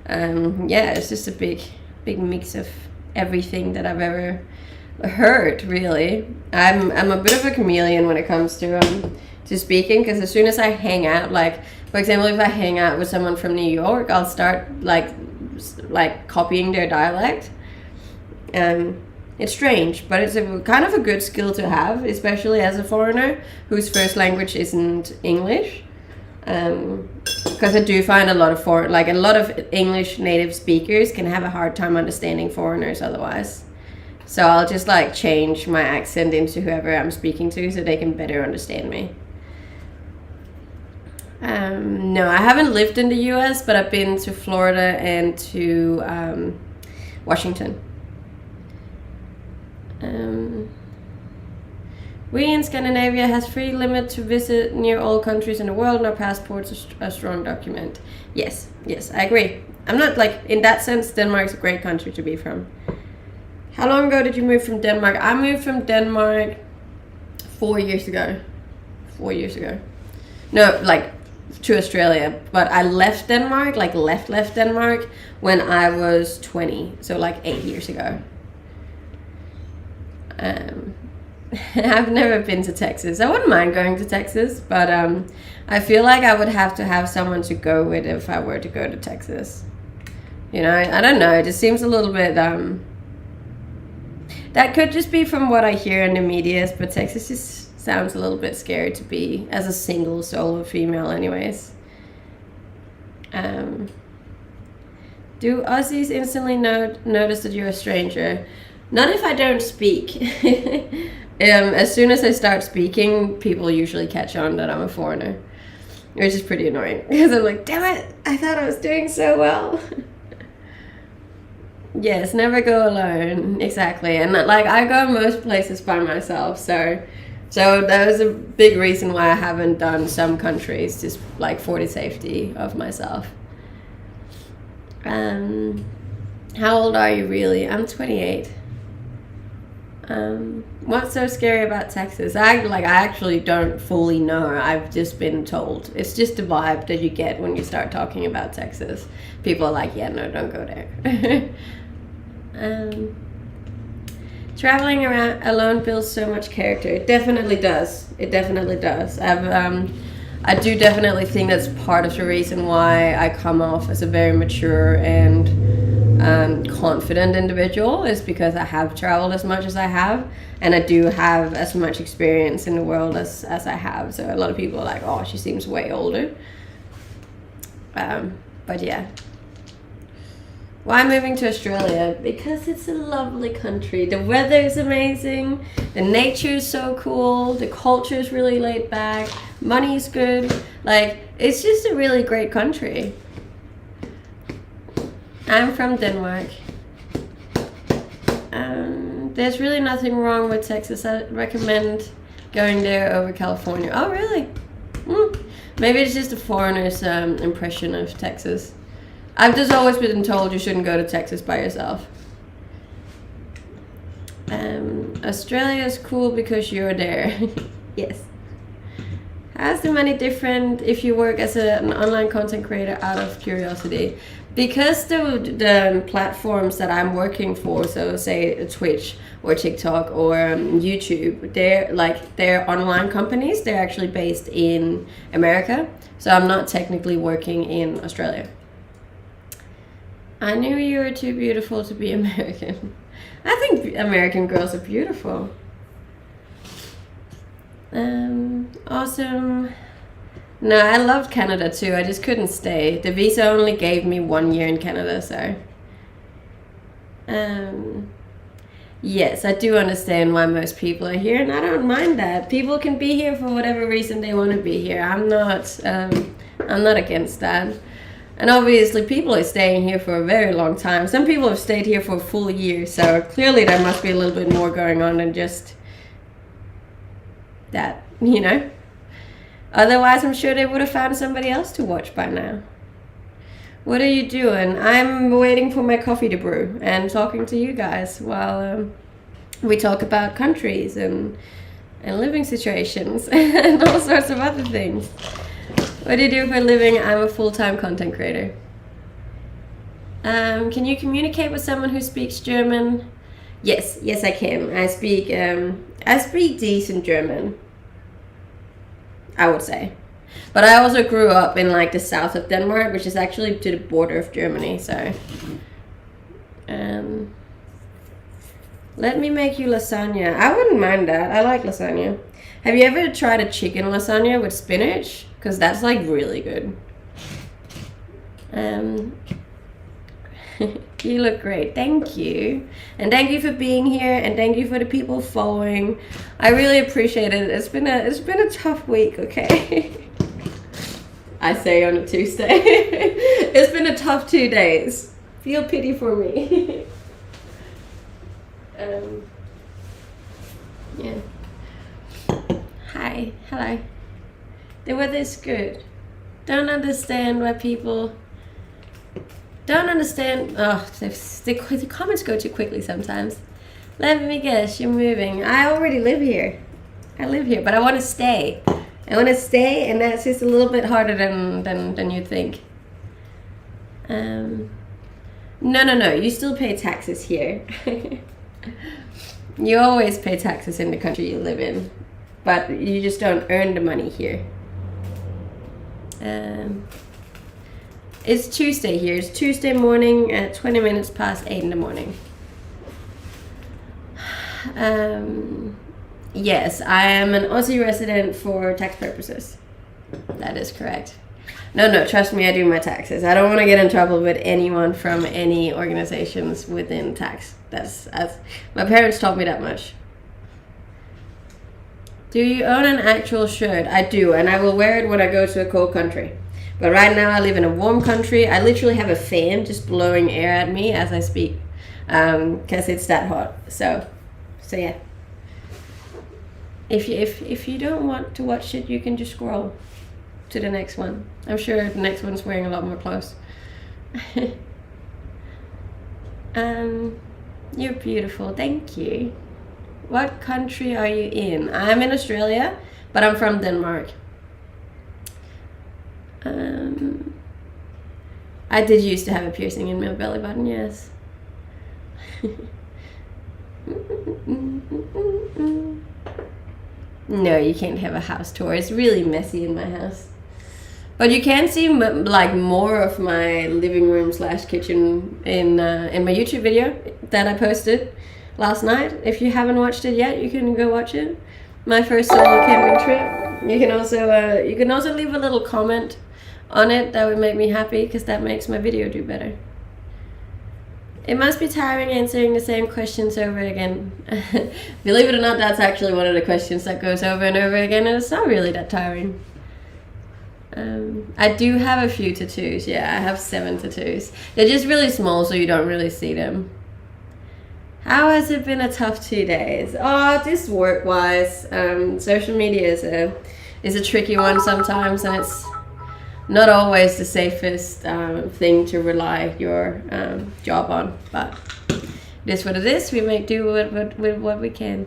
S1: Yeah, it's just a big mix of everything that I've ever heard, really. I'm a bit of a chameleon when it comes to speaking, because as soon as I hang out, like for example, if I hang out with someone from New York, I'll start like copying their dialect. It's strange, but it's a kind of a good skill to have, especially as a foreigner whose first language isn't English. Because I do find a lot of a lot of English native speakers can have a hard time understanding foreigners otherwise. So I'll just like change my accent into whoever I'm speaking to so they can better understand me. No, I haven't lived in the US, but I've been to Florida and to Washington. We in Scandinavia has free limit to visit near all countries in the world. No passports a strong document. Yes, I agree. I'm not like, in that sense, Denmark's a great country to be from. How long ago did you move from Denmark? I moved from Denmark 4 years ago. 4 years ago. No, like to Australia. But I left Denmark, like left Denmark when I was 20. So like 8 years ago. I've never been to Texas. I wouldn't mind going to Texas, but I feel like I would have to have someone to go with if I were to go to Texas. You know, I don't know. It just seems a little bit... that could just be from what I hear in the media, but Texas just sounds a little bit scary to be as a single solo female anyways. Do Aussies instantly notice that you're a stranger? Not if I don't speak. As soon as I start speaking, people usually catch on that I'm a foreigner, which is pretty annoying because I'm like, damn it, I thought I was doing so well. Yes, never go alone. Exactly. And like I go most places by myself, so that was a big reason why I haven't done some countries, just like for the safety of myself. How old are you really? I'm 28. What's so scary about Texas? I actually don't fully know. I've just been told. It's just the vibe that you get when you start talking about Texas. People are like, yeah, no, don't go there. Traveling around alone builds so much character. It definitely does. I do definitely think that's part of the reason why I come off as a very mature and confident individual, is because I have traveled as much as I have, and I do have as much experience in the world as I have. So a lot of people are like, oh, she seems way older. But yeah. Why moving to Australia? Because it's a lovely country. The weather is amazing. The nature is so cool. The culture is really laid back. Money is good. Like, it's just a really great country. I'm from Denmark. There's really nothing wrong with Texas. I recommend going there over California. Oh, really? Maybe it's just a foreigner's impression of Texas. I've just always been told you shouldn't go to Texas by yourself. Australia is cool because you're there. Yes. Has the money different if you work as an online content creator, out of curiosity? Because the platforms that I'm working for, so say Twitch or TikTok or YouTube, they're online companies. They're actually based in America. So I'm not technically working in Australia. I knew you were too beautiful to be American. I think American girls are beautiful. Awesome. No, I loved Canada too. I just couldn't stay. The visa only gave me 1 year in Canada, so. Yes, I do understand why most people are here, and I don't mind that. People can be here for whatever reason they want to be here. I'm not against that. And obviously people are staying here for a very long time. Some people have stayed here for a full year, so clearly there must be a little bit more going on than just that, you know? Otherwise, I'm sure they would have found somebody else to watch by now. What are you doing? I'm waiting for my coffee to brew and talking to you guys while we talk about countries and living situations and all sorts of other things. What do you do for a living? I'm a full-time content creator. Can you communicate with someone who speaks German? Yes, I can. I speak decent German, I would say. But I also grew up in like the south of Denmark, which is actually to the border of Germany, so. Let me make you lasagna. I wouldn't mind that. I like lasagna. Have you ever tried a chicken lasagna with spinach? Because that's like really good. You look great. Thank you. And thank you for being here, and thank you for the people following. I really appreciate it. It's been a tough week, okay? I say on a Tuesday. It's been a tough 2 days. Feel pity for me. Yeah. Hi. Hello. The weather's good. Don't understand why people don't understand. Oh, the comments go too quickly sometimes. Let me guess, you're moving. I already live here. I live here, but I want to stay. I want to stay, and that's just a little bit harder than you think. No. You still pay taxes here. You always pay taxes in the country you live in, but you just don't earn the money here. It's Tuesday here. It's Tuesday morning at 20 minutes past 8 in the morning. Yes, I am an Aussie resident for tax purposes. That is correct. No, trust me, I do my taxes. I don't want to get in trouble with anyone from any organizations within tax. That's my parents taught me that much. Do you own an actual shirt? I do, and I will wear it when I go to a cold country. But right now I live in a warm country. I literally have a fan just blowing air at me as I speak, because it's that hot. So yeah. If you don't want to watch it, you can just scroll to the next one. I'm sure the next one's wearing a lot more clothes. You're beautiful. Thank you. What country are you in? I'm in Australia, but I'm from Denmark. I did used to have a piercing in my belly button, yes. No, you can't have a house tour. It's really messy in my house. But you can see like more of my living room / kitchen in my YouTube video that I posted last night. If you haven't watched it yet, you can go watch it. My first solo camping trip. You can also leave a little comment on it. That would make me happy, because that makes my video do better. It must be tiring answering the same questions over again. Believe it or not, that's actually one of the questions that goes over and over again, and it's not really that tiring. I do have a few tattoos. Yeah, I have 7 tattoos. They're just really small, so you don't really see them. How has it been a tough 2 days? Oh, just work-wise. Social media is a tricky one sometimes, and it's not always the safest thing to rely your job on. But it is what it is. We make do with what we can.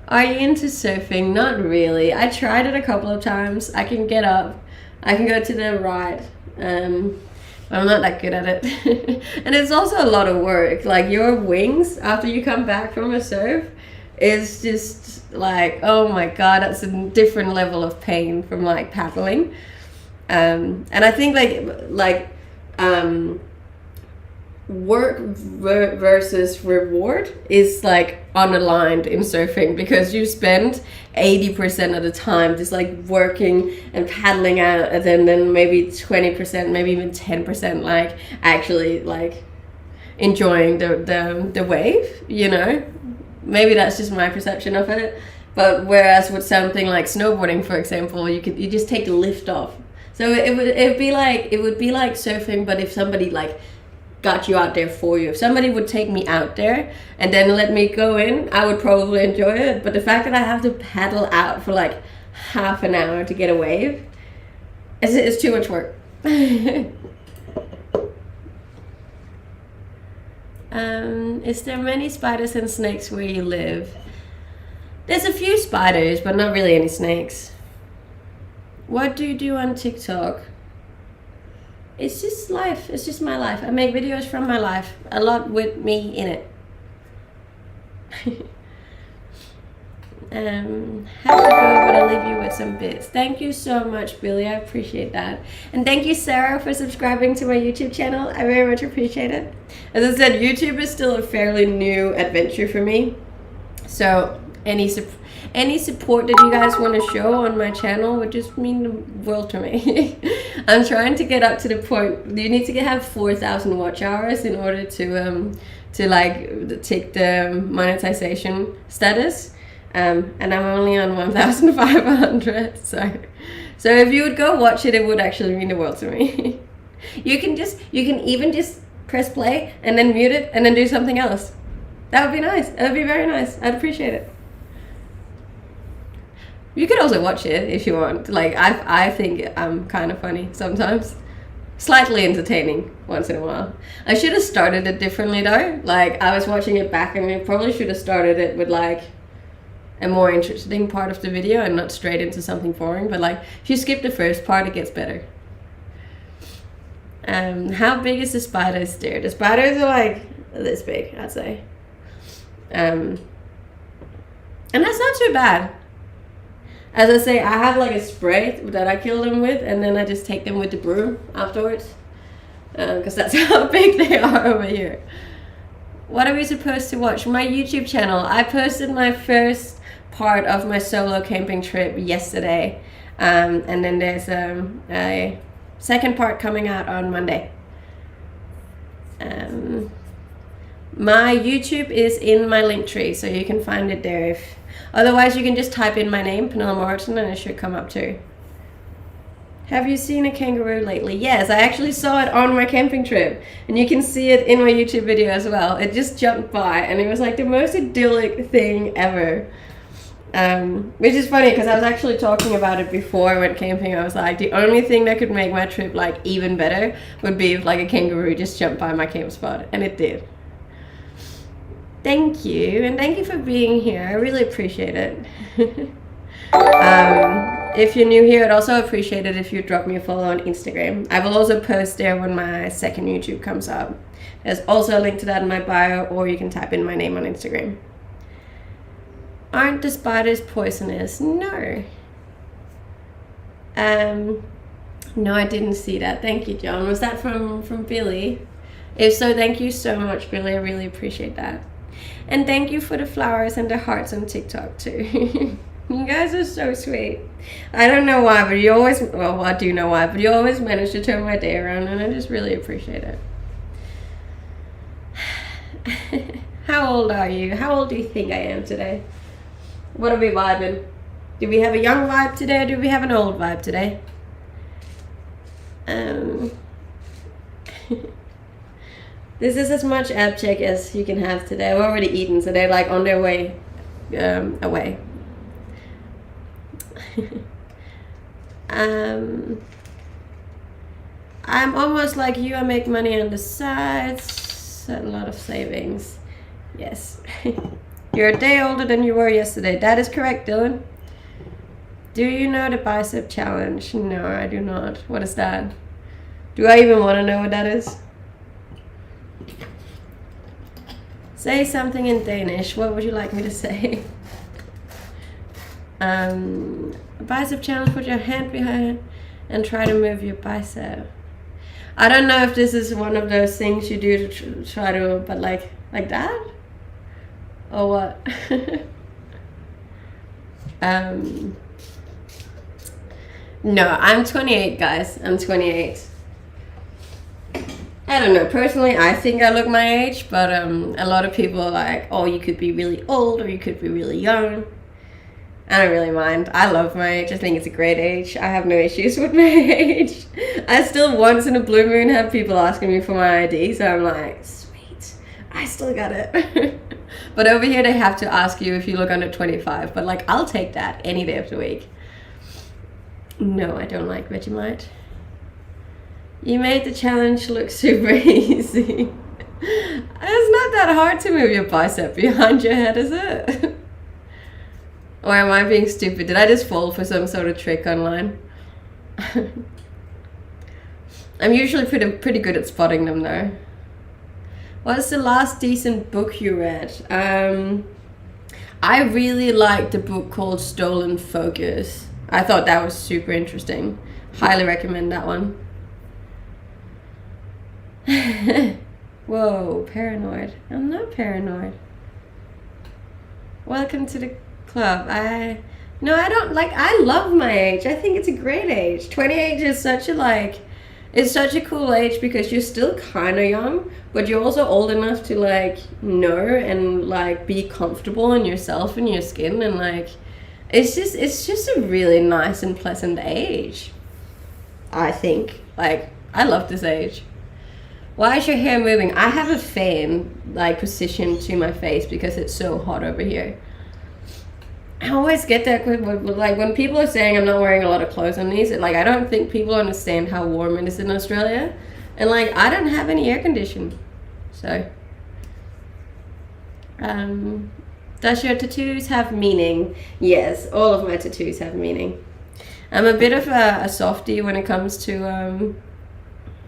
S1: Are you into surfing? Not really. I tried it a couple of times. I can get up. I can go to the right. But I'm not that good at it. And it's also a lot of work. Like, your wings after you come back from a surf is just like, oh my god, that's a different level of pain from like paddling. And I think like work versus reward is like unaligned in surfing, because you spend 80% of the time just like working and paddling out, and then maybe 20%, maybe even 10% like actually like enjoying the wave, you know. Maybe that's just my perception of it. But whereas with something like snowboarding, for example, you just take the lift off. So it would be like surfing, but if somebody like got you out there for you. If somebody would take me out there and then let me go in, I would probably enjoy it. But the fact that I have to paddle out for like half an hour to get a wave, it's too much work. Is there many spiders and snakes where you live? There's a few spiders, but not really any snakes. What do you do on TikTok? It's just life. It's just my life. I make videos from my life. A lot with me in it. Have to go, but I'll leave you with some bits. Thank you so much, Billy. I appreciate that. And thank you, Sarah, for subscribing to my YouTube channel. I very much appreciate it. As I said, YouTube is still a fairly new adventure for me. So Any any support that you guys want to show on my channel would just mean the world to me. I'm trying to get up to the point. You need to have 4,000 watch hours in order to like take the monetization status, and I'm only on 1,500. So if you would go watch it, it would actually mean the world to me. You can even just press play and then mute it and then do something else. That would be nice. That would be very nice. I'd appreciate it. You could also watch it if you want. Like, I think I'm kind of funny sometimes. Slightly entertaining once in a while. I should have started it differently though. Like, I was watching it back and we probably should have started it with like a more interesting part of the video and not straight into something boring. But like, if you skip the first part, it gets better. How big is the spiders there? The spiders are like this big, I'd say. And that's not too bad. As I say, I have like a spray that I kill them with, and then I just take them with the broom afterwards, because that's how big they are over here. What are we supposed to watch? My YouTube channel. I posted my first part of my solo camping trip yesterday, and then there's a second part coming out on Monday. My YouTube is in my link tree, so you can find it there. Otherwise, you can just type in my name, Pernille Mortensen, and it should come up too. Have you seen a kangaroo lately? Yes, I actually saw it on my camping trip, and you can see it in my YouTube video as well. It just jumped by, and it was like the most idyllic thing ever. Which is funny because I was actually talking about it before I went camping. I was like, the only thing that could make my trip like even better would be if like a kangaroo just jumped by my camp spot, and it did. Thank you, and thank you for being here. I really appreciate it. If you're new here, I'd also appreciate it if you drop me a follow on Instagram. I will also post there when my second YouTube comes up. There's also a link to that in my bio, or you can type in my name on Instagram. Aren't the spiders poisonous? No. No, I didn't see that. Thank you, John. Was that from Billy? If so, thank you so much, Billy. I really appreciate that. And thank you for the flowers and the hearts on TikTok too. You guys are so sweet. I don't know why, but you always, well, I do know why, but you always manage to turn my day around, and I just really appreciate it. How old are you? How old do you think I am today? What are we vibing? Do we have a young vibe today, or do we have an old vibe today? This is as much ab check as you can have today. I've already eaten, so they're like on their way away. I'm almost like you. I make money on the sides, a lot of savings. Yes. You're a day older than you were yesterday. That is correct, Dylan. Do you know the bicep challenge? No, I do not. What is that? Do I even want to know what that is? Say something in Danish. What would you like me to say? Bicep challenge, put your hand behind and try to move your bicep. I don't know if this is one of those things you do to try to, but like that? Or what? No, I'm 28, guys. I'm 28. I don't know. Personally, I think I look my age, but a lot of people are like, oh, you could be really old or you could be really young. I don't really mind. I love my age. I think it's a great age. I have no issues with my age. I still once in a blue moon have people asking me for my ID, so I'm like, sweet, I still got it. But over here they have to ask you if you look under 25, but like, I'll take that any day of the week. No, I don't like Vegemite. You made the challenge look super easy. It's not that hard to move your bicep behind your head, is it? Or am I being stupid? Did I just fall for some sort of trick online? I'm usually pretty good at spotting them though. What's the last decent book you read? I really liked the book called Stolen Focus. I thought that was super interesting. Highly recommend that one. Whoa, paranoid. I'm not paranoid. Welcome to the club. No, I don't like. I love my age. I think it's a great age. 28 is such a like. It's such a cool age because you're still kind of young, but you're also old enough to like know and like be comfortable in yourself and your skin, and like it's just a really nice and pleasant age. I think. Like, I love this age. Why is your hair moving? I have a fan like positioned to my face because it's so hot over here. I always get that with like when people are saying I'm not wearing a lot of clothes on these, like I don't think people understand how warm it is in Australia. And like I don't have any air conditioning. So does your tattoos have meaning? Yes, all of my tattoos have meaning. I'm a bit of a softie when it comes to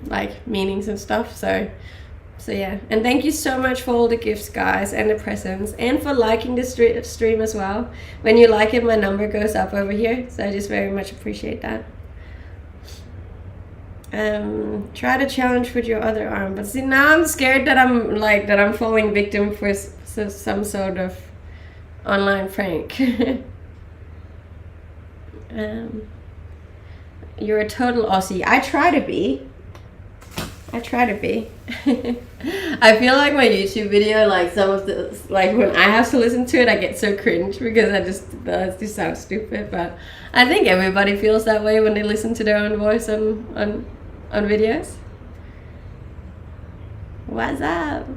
S1: like meanings and stuff, so yeah. And thank you so much for all the gifts, guys, and the presents, and for liking the stream as well. When you like it, my number goes up over here, so I just very much appreciate that. Try to challenge with your other arm, but see, now I'm scared that I'm falling victim for some sort of online prank. You're a total Aussie. I try to be. I feel like my YouTube video, like some of the, like when I have to listen to it, I get so cringe because that just sounds stupid. But I think everybody feels that way when they listen to their own voice on videos. What's up?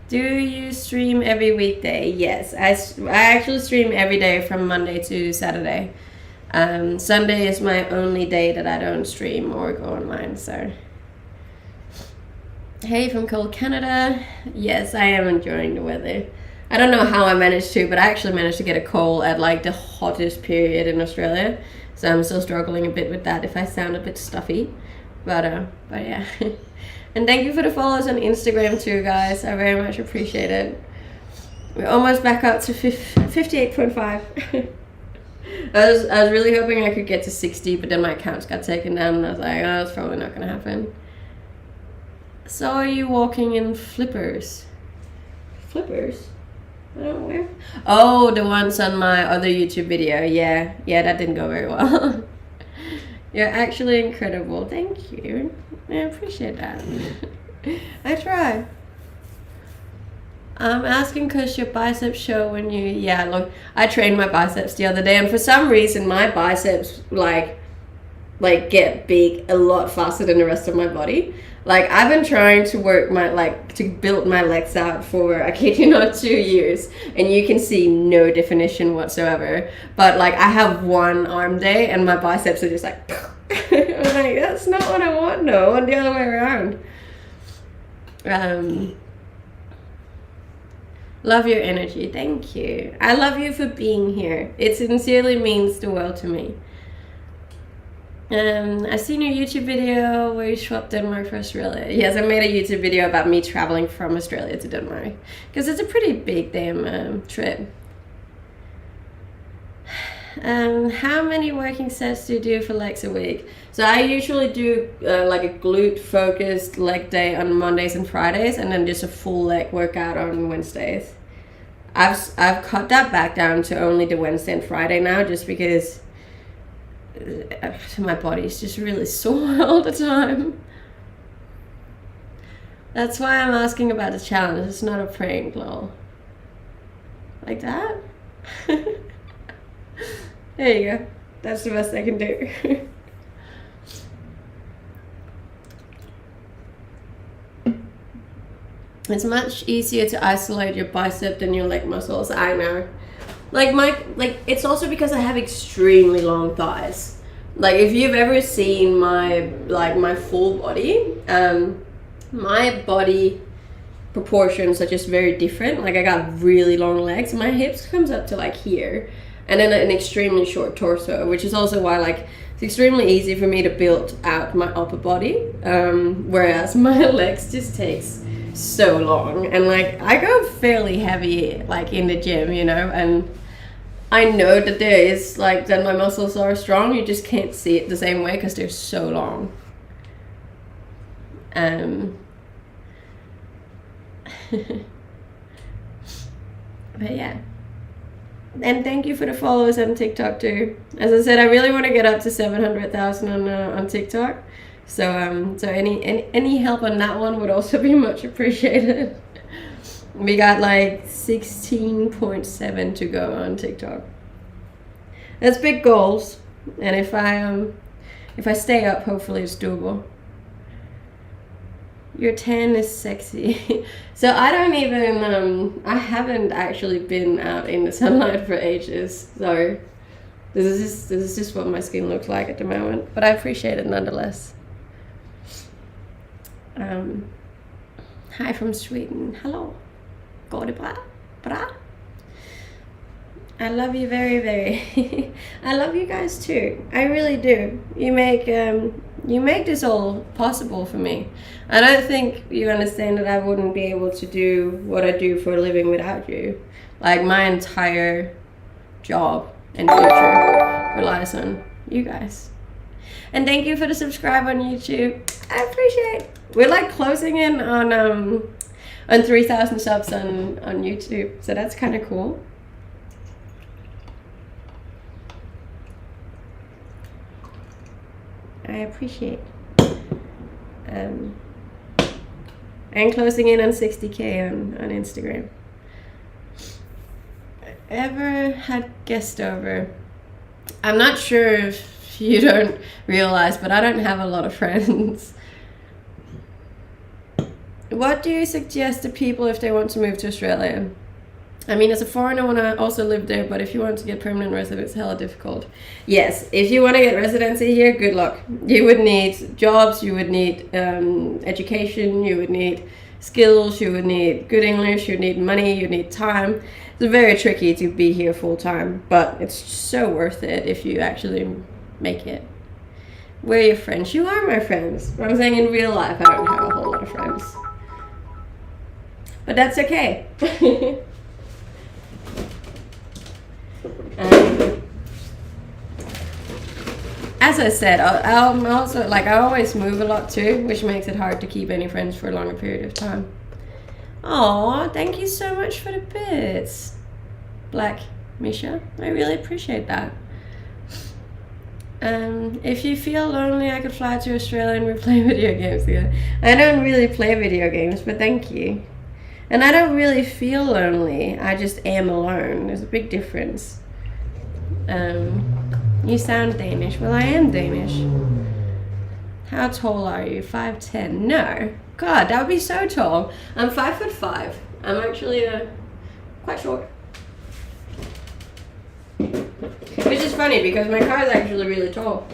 S1: Do you stream every weekday? Yes, I actually stream every day from Monday to Saturday. Sunday is my only day that I don't stream or go online, so. Hey, from cold Canada. Yes, I am enjoying the weather. I don't know how I managed to, but I actually managed to get a cold at like the hottest period in Australia. So I'm still struggling a bit with that if I sound a bit stuffy. But yeah. And thank you for the follows on Instagram too, guys. I very much appreciate it. We're almost back up to 58.5. I was really hoping I could get to 60, but then my accounts got taken down, and I was like, oh, that's probably not gonna happen. So are you walking in flippers? Flippers? I don't know where. Oh, the ones on my other YouTube video. Yeah, that didn't go very well. You're actually incredible. Thank you. I appreciate that. I try. I'm asking because your biceps show when you... Yeah, look, I trained my biceps the other day, and for some reason my biceps like get big a lot faster than the rest of my body. Like, I've been trying to work to build my legs out for, I kid you not, 2 years, and you can see no definition whatsoever. But like, I have one arm day and my biceps are just like... I'm like, that's not what I want, no. I want the other way around. Love your energy. Thank you. I love you for being here. It sincerely means the world to me. I've seen your YouTube video where you swapped Denmark for Australia. Yes, I made a YouTube video about me traveling from Australia to Denmark because it's a pretty big damn trip. How many working sets do you do for legs a week? So I usually do like a glute focused leg day on Mondays and Fridays, and then just a full leg workout on Wednesdays. I've cut that back down to only the Wednesday and Friday now, just because my body's just really sore all the time. That's why I'm asking about the challenge. It's not a prank, lol. Like that? There you go. That's the best I can do. It's much easier to isolate your bicep than your leg muscles. I know. It's also because I have extremely long thighs. Like, if you've ever seen my full body, my body proportions are just very different. Like, I got really long legs. My hips comes up to like here, and then an extremely short torso, which is also why like it's extremely easy for me to build out my upper body, whereas my legs just takes so long. And like, I go fairly heavy like in the gym, you know, and I know that there is like that my muscles are strong. You just can't see it the same way because they're so long. But yeah, And thank you for the followers on TikTok too. As I said, I really want to get up to 700,000 on TikTok. So so any help on that one would also be much appreciated. We got like 16.7 to go on TikTok. That's big goals, and if I stay up, hopefully it's doable. Your tan is sexy. So I don't even I haven't actually been out in the sunlight for ages. So this is just what my skin looks like at the moment. But I appreciate it nonetheless. Hi from Sweden. Hello. Går det bra? Bra? I love you very, very. I love you guys too. I really do. You make this all possible for me. I don't think you understand that I wouldn't be able to do what I do for a living without you. Like my entire job and future relies on you guys. And thank you for the subscribe on YouTube. I appreciate it. We're like closing in on 3,000 subs on YouTube, so that's kind of cool. I appreciate. And closing in on 60K on Instagram. Ever had guest over? I'm not sure if you don't realize, but I don't have a lot of friends. What do you suggest to people if they want to move to Australia? I mean, as a foreigner, I want to also live there, but if you want to get permanent residence, it's hella difficult. Yes, if you want to get residency here, good luck. You would need jobs, you would need education, you would need skills, you would need good English, you need money, you need time. It's very tricky to be here full time, but it's so worth it if you actually make it. Where are your friends? You are my friends. But I'm saying in real life, I don't have a whole lot of friends. But that's okay. As I said, I'm also like I always move a lot too, which makes it hard to keep any friends for a longer period of time. Aw, thank you so much for the bits, Black Misha. I really appreciate that. If you feel lonely, I could fly to Australia and we play video games together. I don't really play video games, but thank you. And I don't really feel lonely. I just am alone. There's a big difference. You sound Danish. Well, I am Danish. How tall are you? 5'10"? No. God, that would be so tall. I'm 5'5". I'm actually quite short. Which is funny because my car is actually really tall.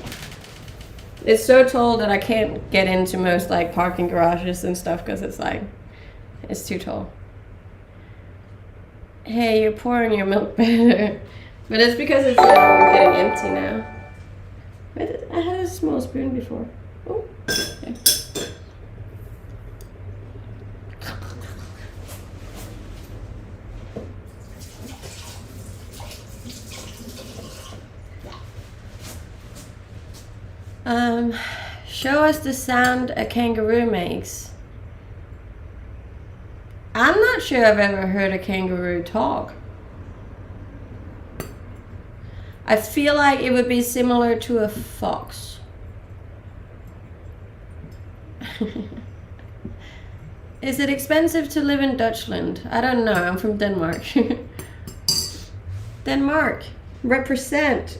S1: It's so tall that I can't get into most like parking garages and stuff because it's too tall. Hey, you're pouring your milk better. But it's because it's getting empty now. But I had a small spoon before. Oh, okay. Show us the sound a kangaroo makes. I'm not sure I've ever heard a kangaroo talk. I feel like it would be similar to a fox. Is it expensive to live in Dutchland? I don't know, I'm from Denmark. Denmark, represent.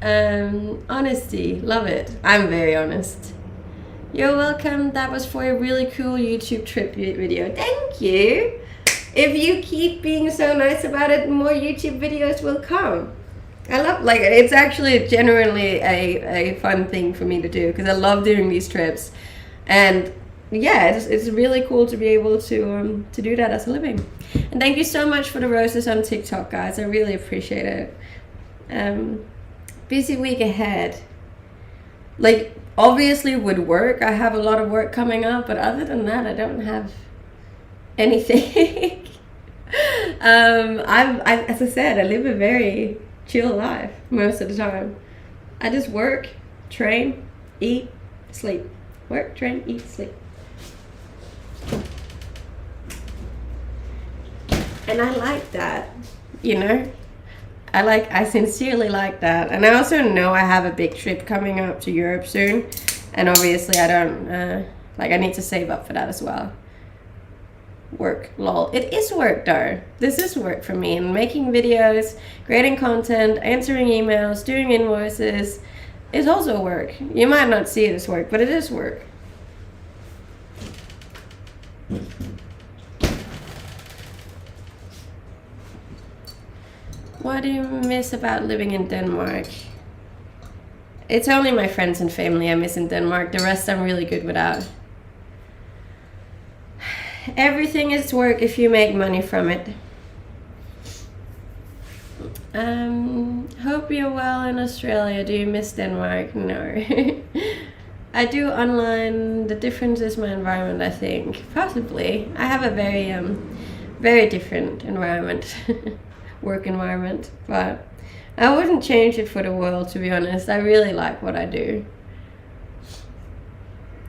S1: Honesty, love it. I'm very honest. You're welcome. That was for a really cool YouTube trip video. Thank you. If you keep being so nice about it, more YouTube videos will come. I love, like, it's actually genuinely a fun thing for me to do because I love doing these trips. And yeah, it's really cool to be able to do that as a living. And thank you so much for the roses on TikTok, guys. I really appreciate it. Busy week ahead. Like, obviously with work, I have a lot of work coming up, but other than that, I don't have anything. As I said, I live a very chill life most of the time. I just work, train, eat, sleep. Work, train, eat, sleep. And I like that. you know, I sincerely like that. And I also know I have a big trip coming up to Europe soon, and obviously I don't I need to save up for that as well. Work, lol. It is work though. This is work for me, and making videos, creating content, answering emails, doing invoices is also work. You might not see it as work, but it is work. What do you miss about living in Denmark? It's only my friends and family I miss in Denmark. The rest I'm really good without. Everything is work if you make money from it. Hope you're well in Australia. Do you miss Denmark? No. I do online. The difference is my environment, I think. Possibly. I have a very different environment. Work environment. But I wouldn't change it for the world, to be honest. I really like what I do.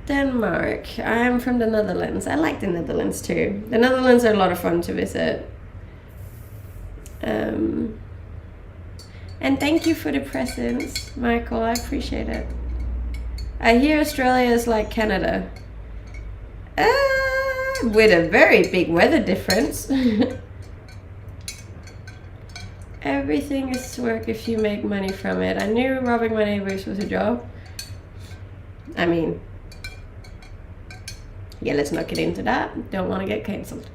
S1: Denmark. I'm from the Netherlands. I like the Netherlands too. The Netherlands are a lot of fun to visit. And thank you for the presents, Michael. I appreciate it. I hear Australia is like Canada. With a very big weather difference. Everything is work if you make money from it. I knew robbing my neighbors was a job. I mean, yeah, let's not get into that. Don't want to get cancelled.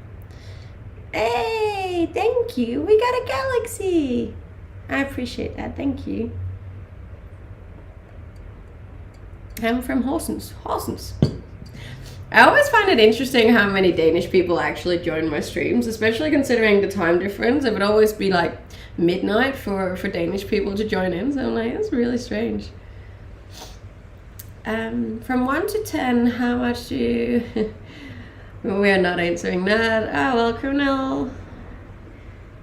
S1: Hey, thank you. We got a galaxy. I appreciate that. Thank you. I'm from Horsens. Horsens. I always find it interesting how many Danish people actually join my streams, especially considering the time difference. It would always be like midnight for Danish people to join in. So I'm like, that's really strange. From 1 to 10, how much do you... We are not answering that. Oh, well, Criminal.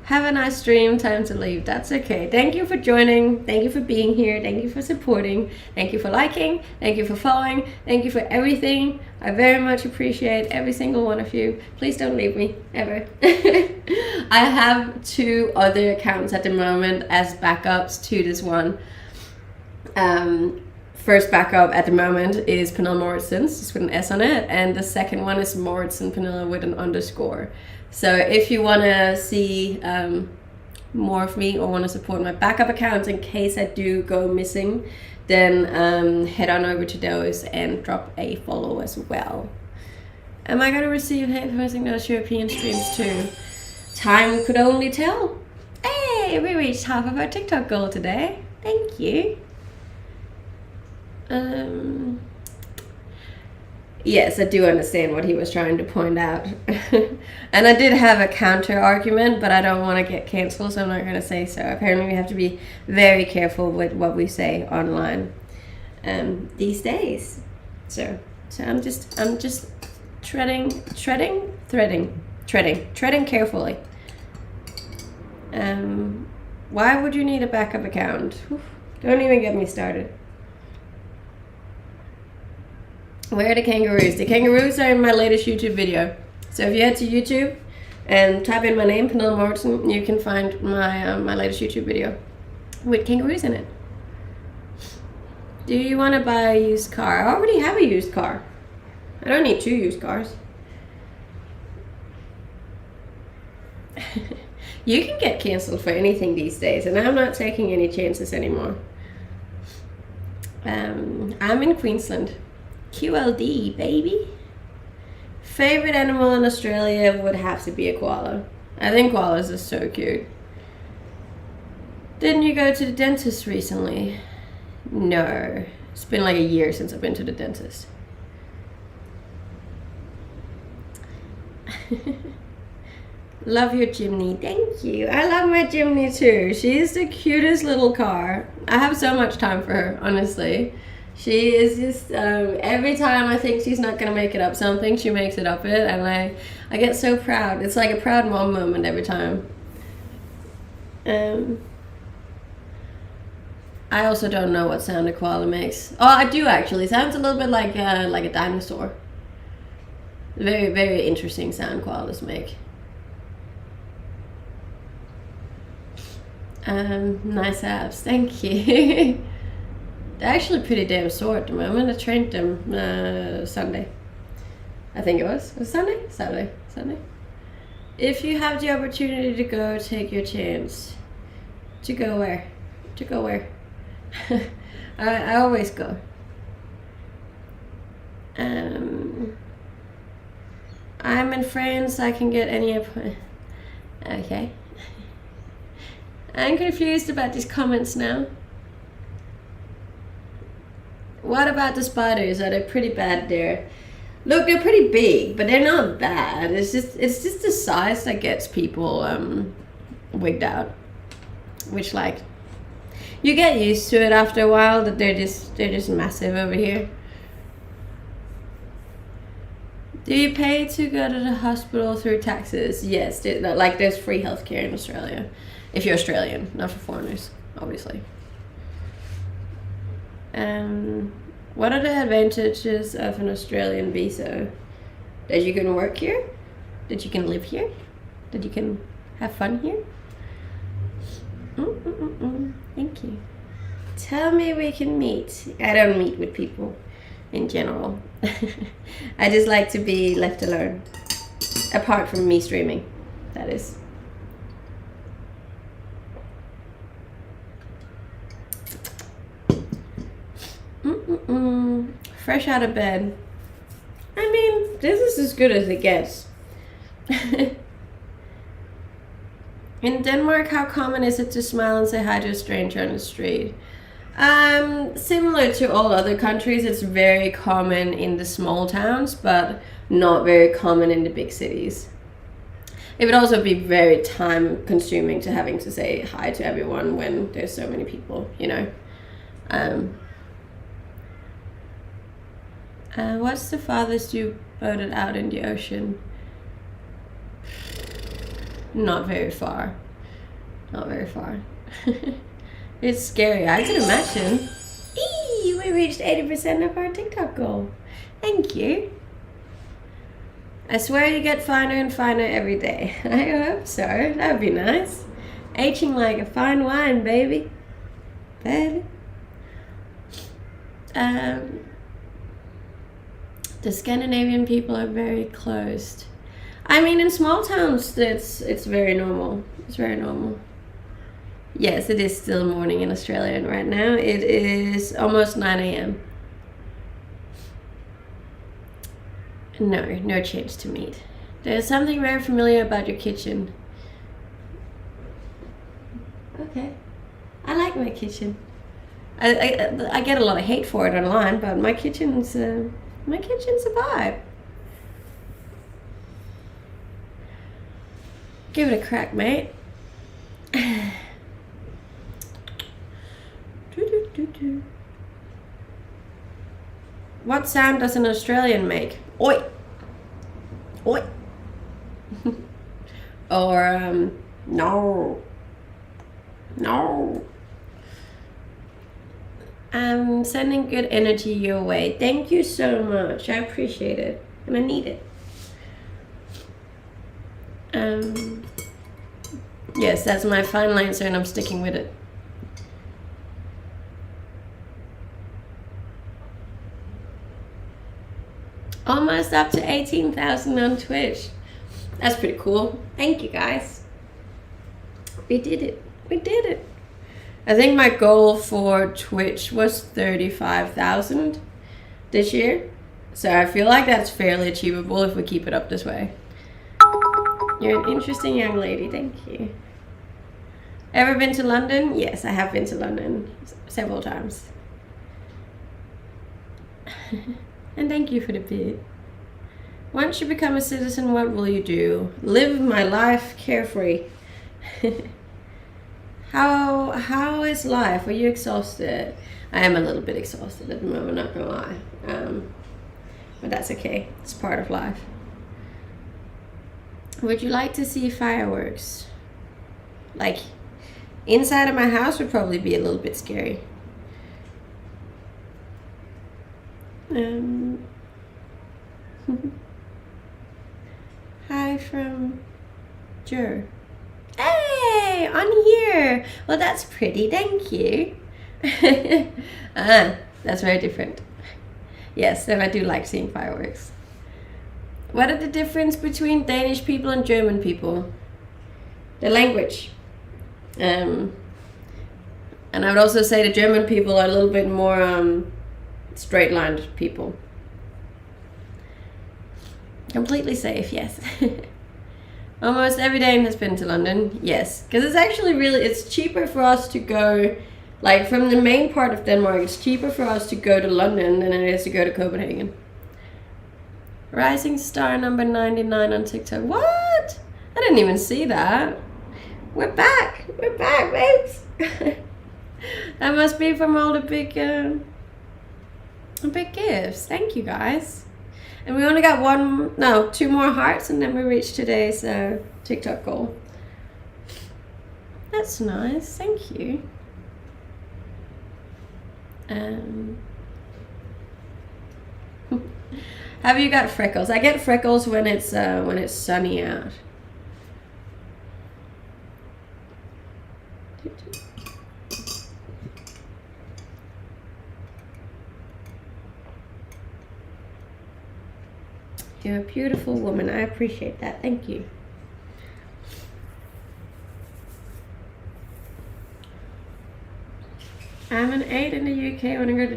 S1: Have a nice stream. Time to leave. That's okay. Thank you for joining. Thank you for being here. Thank you for supporting. Thank you for liking. Thank you for following. Thank you for everything. I very much appreciate every single one of you. Please don't leave me, ever. I have 2 other accounts at the moment as backups to this one. First backup at the moment is Pernille Morrison's, just with an S on it, and the second one is Morrison Pernille with an underscore. So if you want to see more of me or want to support my backup accounts in case I do go missing, then head on over to those and drop a follow as well. Am I going to receive hate for missing those European streams too? Time could only tell. Hey, we reached half of our TikTok goal today. Thank you. Yes, I do understand what he was trying to point out. And I did have a counter argument, but I don't want to get cancelled, so I'm not going to say so. Apparently we have to be very careful with what we say online these days. So I'm just treading carefully. Why would you need a backup account? Don't even get me started. Where are the kangaroos? The kangaroos are in my latest YouTube video. So if you head to YouTube and type in my name, Pernille Mortensen, you can find my latest YouTube video with kangaroos in it. Do you want to buy a used car? I already have a used car. I don't need 2 used cars. You can get cancelled for anything these days, and I'm not taking any chances anymore. I'm in Queensland. QLD, baby. Favorite animal in Australia would have to be a koala. I think koalas are so cute. Didn't you go to the dentist recently? No. It's been like a year since I've been to the dentist. Love your Jimny. Thank you. I love my Jimny too. She's the cutest little car. I have so much time for her, honestly. She is just, every time I think she's not going to make it up something, she makes it up it, and I get so proud. It's like a proud mom moment every time. I also don't know what sound a koala makes. Oh, I do actually. It sounds a little bit like a dinosaur. Very, very interesting sound koalas make. Nice abs, thank you. They're actually pretty damn sore at the moment. I trained them Sunday. I think it was Sunday? Sunday. If you have the opportunity to go, take your chance. To go where? To go where? I always go. I'm in France, I can get any appointment. Okay. I'm confused about these comments now. What about the spiders? Are they pretty bad there? Look, they're pretty big, but they're not bad. It's just the size that gets people wigged out. Which, like, you get used to it after a while, that they're just massive over here. Do you pay to go to the hospital through taxes? Yes, like there's free healthcare in Australia. If you're Australian, not for foreigners, obviously. What are the advantages of an Australian visa? That you can work here? That you can live here? That you can have fun here? Thank you. Tell me we can meet. I don't meet with people in general. I just like to be left alone. Apart from me streaming, that is. Fresh out of bed. I mean, this is as good as it gets. In Denmark, how common is it to smile and say hi to a stranger on the street? Similar to all other countries, it's very common in the small towns, but not very common in the big cities. It would also be very time consuming to having to say hi to everyone when there's so many people, you know. What's the farthest you boated out in the ocean? Not very far. Not very far. It's scary. I can imagine. Eee, we reached 80% of our TikTok goal. Thank you. I swear you get finer and finer every day. I hope so. That would be nice. Aging like a fine wine, baby. Baby. The Scandinavian people are very closed. I mean, in small towns, it's very normal. It's very normal. Yes, it is still morning in Australia right now. It is almost 9 a.m. No change to meet. There's something very familiar about your kitchen. Okay. I like my kitchen. I get a lot of hate for it online, but my kitchen's a vibe. Give it a crack, mate. What sound does an Australian make? Oi! Oi! Or, no. No. I'm sending good energy your way. Thank you so much. I appreciate it. And I need it. Yes, that's my final answer and I'm sticking with it. Almost up to 18,000 on Twitch. That's pretty cool. Thank you guys. We did it. We did it. I think my goal for Twitch was 35,000 this year. So I feel like that's fairly achievable if we keep it up this way. You're an interesting young lady. Thank you. Ever been to London? Yes, I have been to London several times. And thank you for the bid. Once you become a citizen, what will you do? Live my life carefree. How is life? Are you exhausted? I am a little bit exhausted at the moment, not gonna lie. But that's okay. It's part of life. Would you like to see fireworks? Like, inside of my house would probably be a little bit scary. Hi from Jer. Hey! Yay, on here. Well, that's pretty. Thank you. That's very different. Yes, and I do like seeing fireworks. What are the difference between Danish people and German people? The language. And I would also say the German people are a little bit more straight-lined people. Completely safe, yes. Almost every Dane has been to London, yes. Because it's actually it's cheaper for us to go, like from the main part of Denmark, it's cheaper for us to go to London than it is to go to Copenhagen. Rising star number 99 on TikTok. What? I didn't even see that. We're back, babes. That must be from all the big gifts. Thank you, guys. And we only got 2 more hearts, and then we reach today's TikTok goal. That's nice. Thank you. Have you got freckles? I get freckles when it's sunny out. You're a beautiful woman. I appreciate that. Thank you. I'm an 8 in the UK. When I go to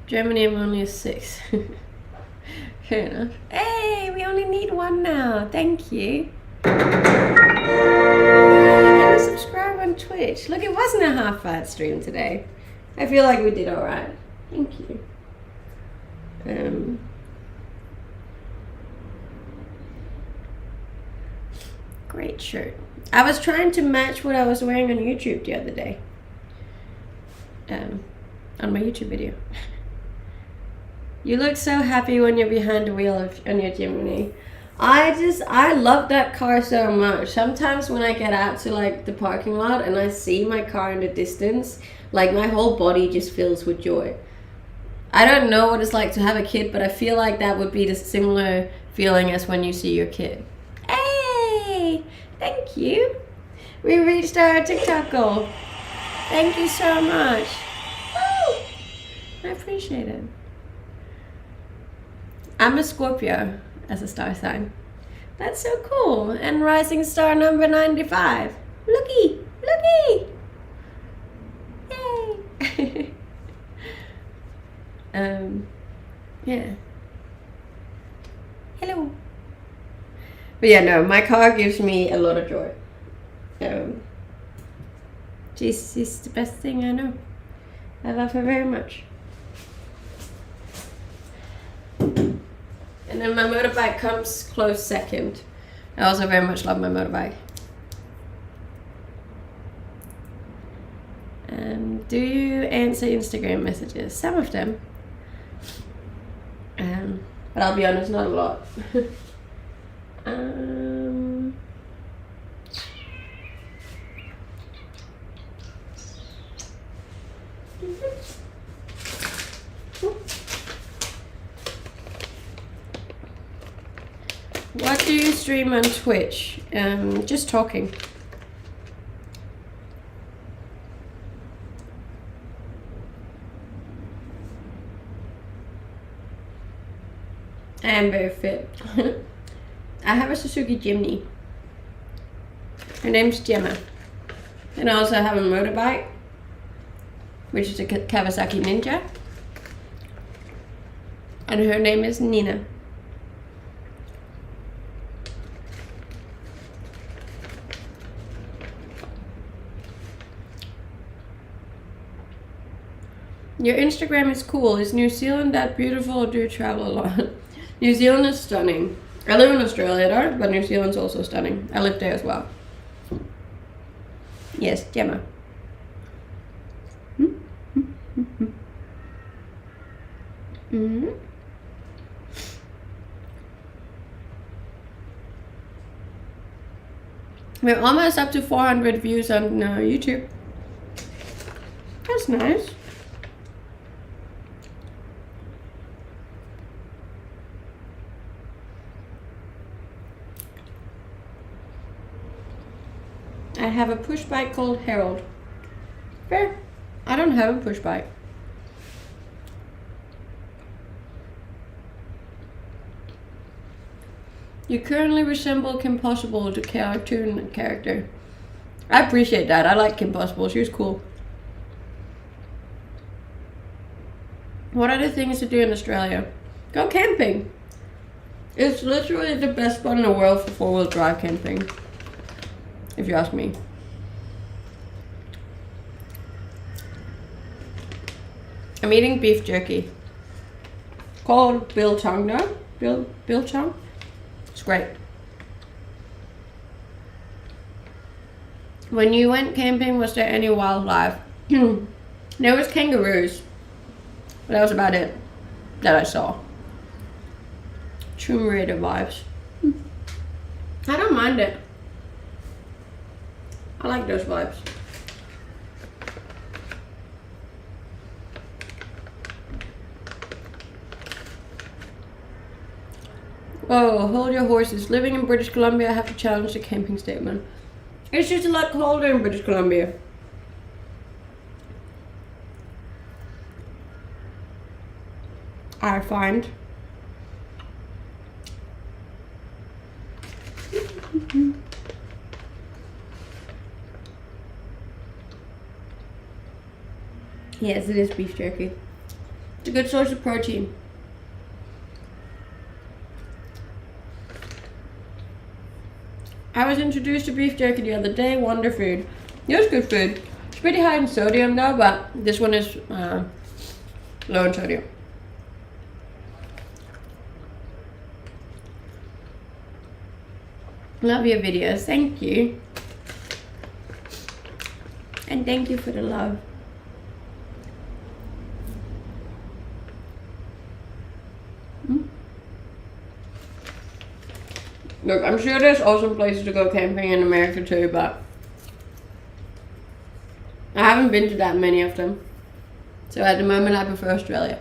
S1: Germany, I'm only a 6. Fair enough. Hey, we only need 1 now. Thank you. Can you subscribe on Twitch? Look, it wasn't a half-bad stream today. I feel like we did alright. Thank you. Great shirt. I was trying to match what I was wearing on YouTube the other day. On my YouTube video. You look so happy when you're behind the wheel on your Jimny. I love that car so much. Sometimes when I get out to like the parking lot and I see my car in the distance, like my whole body just fills with joy. I don't know what it's like to have a kid, but I feel like that would be the similar feeling as when you see your kid. Hey, thank you. We reached our TikTok goal. Thank you so much. Woo! I appreciate it. I'm a Scorpio as a star sign. That's so cool. And rising star number 95. Looky, looky. Yay. Yeah. Hello. But yeah, no, my car gives me a lot of joy. This is the best thing I know. I love her very much. And then my motorbike comes close second. I also very much love my motorbike. Do you answer Instagram messages? Some of them. But I'll be honest, not a lot. What do you stream on Twitch? Just talking. I am very fit. I have a Suzuki Jimny. Her name's Gemma. And I also have a motorbike, which is a Kawasaki Ninja. And her name is Nina. Your Instagram is cool. Is New Zealand that beautiful, or do you travel a lot? New Zealand is stunning. I live in Australia though, but New Zealand's also stunning. I live there as well. Yes, Gemma. We're almost up to 400 views on YouTube. That's nice. I have a push bike called Harold. Fair. I don't have a push bike. You currently resemble Kim Possible, the cartoon character. I appreciate that. I like Kim Possible. She was cool. What are the things to do in Australia? Go camping. It's literally the best spot in the world for four-wheel drive camping, if you ask me. I'm eating beef jerky called biltong, no? Biltong? It's great. When you went camping, was there any wildlife? There was kangaroos, but that was about it that I saw. Tomb Raider vibes. I don't mind it. I like those vibes. Oh, hold your horses. Living in British Columbia, I have to challenge the camping statement. It's just a lot colder in British Columbia. I find. Yes, it is beef jerky. It's a good source of protein. I was introduced to beef jerky the other day. Wonder food. It was good food. It's pretty high in sodium though, but this one is low in sodium. Love your videos. Thank you. And thank you for the love. Look, I'm sure there's awesome places to go camping in America too, but I haven't been to that many of them. So at the moment I prefer Australia.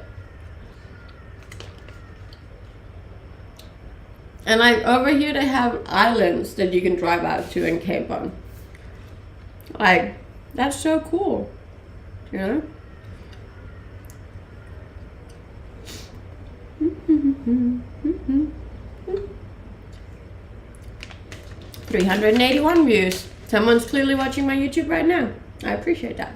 S1: And like over here they have islands that you can drive out to and camp on. Like, that's so cool, you know? 381 views. Someone's clearly watching my YouTube right now. I appreciate that.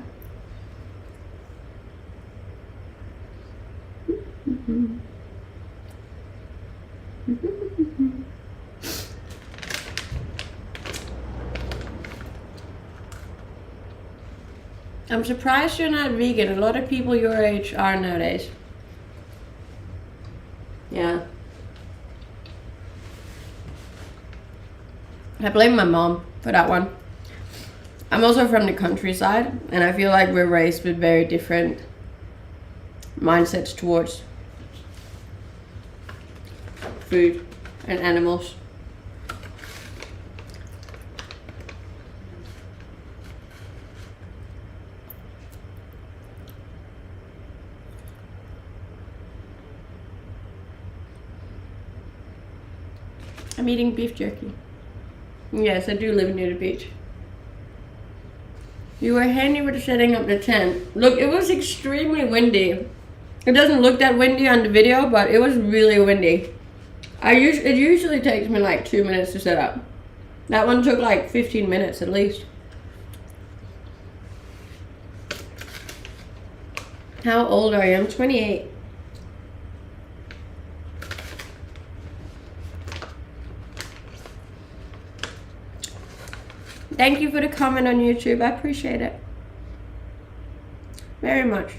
S1: I'm surprised you're not vegan. A lot of people your age are nowadays. Yeah. I blame my mom for that one. I'm also from the countryside, and I feel like we're raised with very different mindsets towards food and animals. I'm eating beef jerky. Yes, I do live near the beach. You were handy with setting up the tent. Look, it was extremely windy. It doesn't look that windy on the video, but it was really windy. It usually takes me like 2 minutes to set up. That one took like 15 minutes at least. How old are you? I'm 28. Thank you for the comment on YouTube. I appreciate it very much.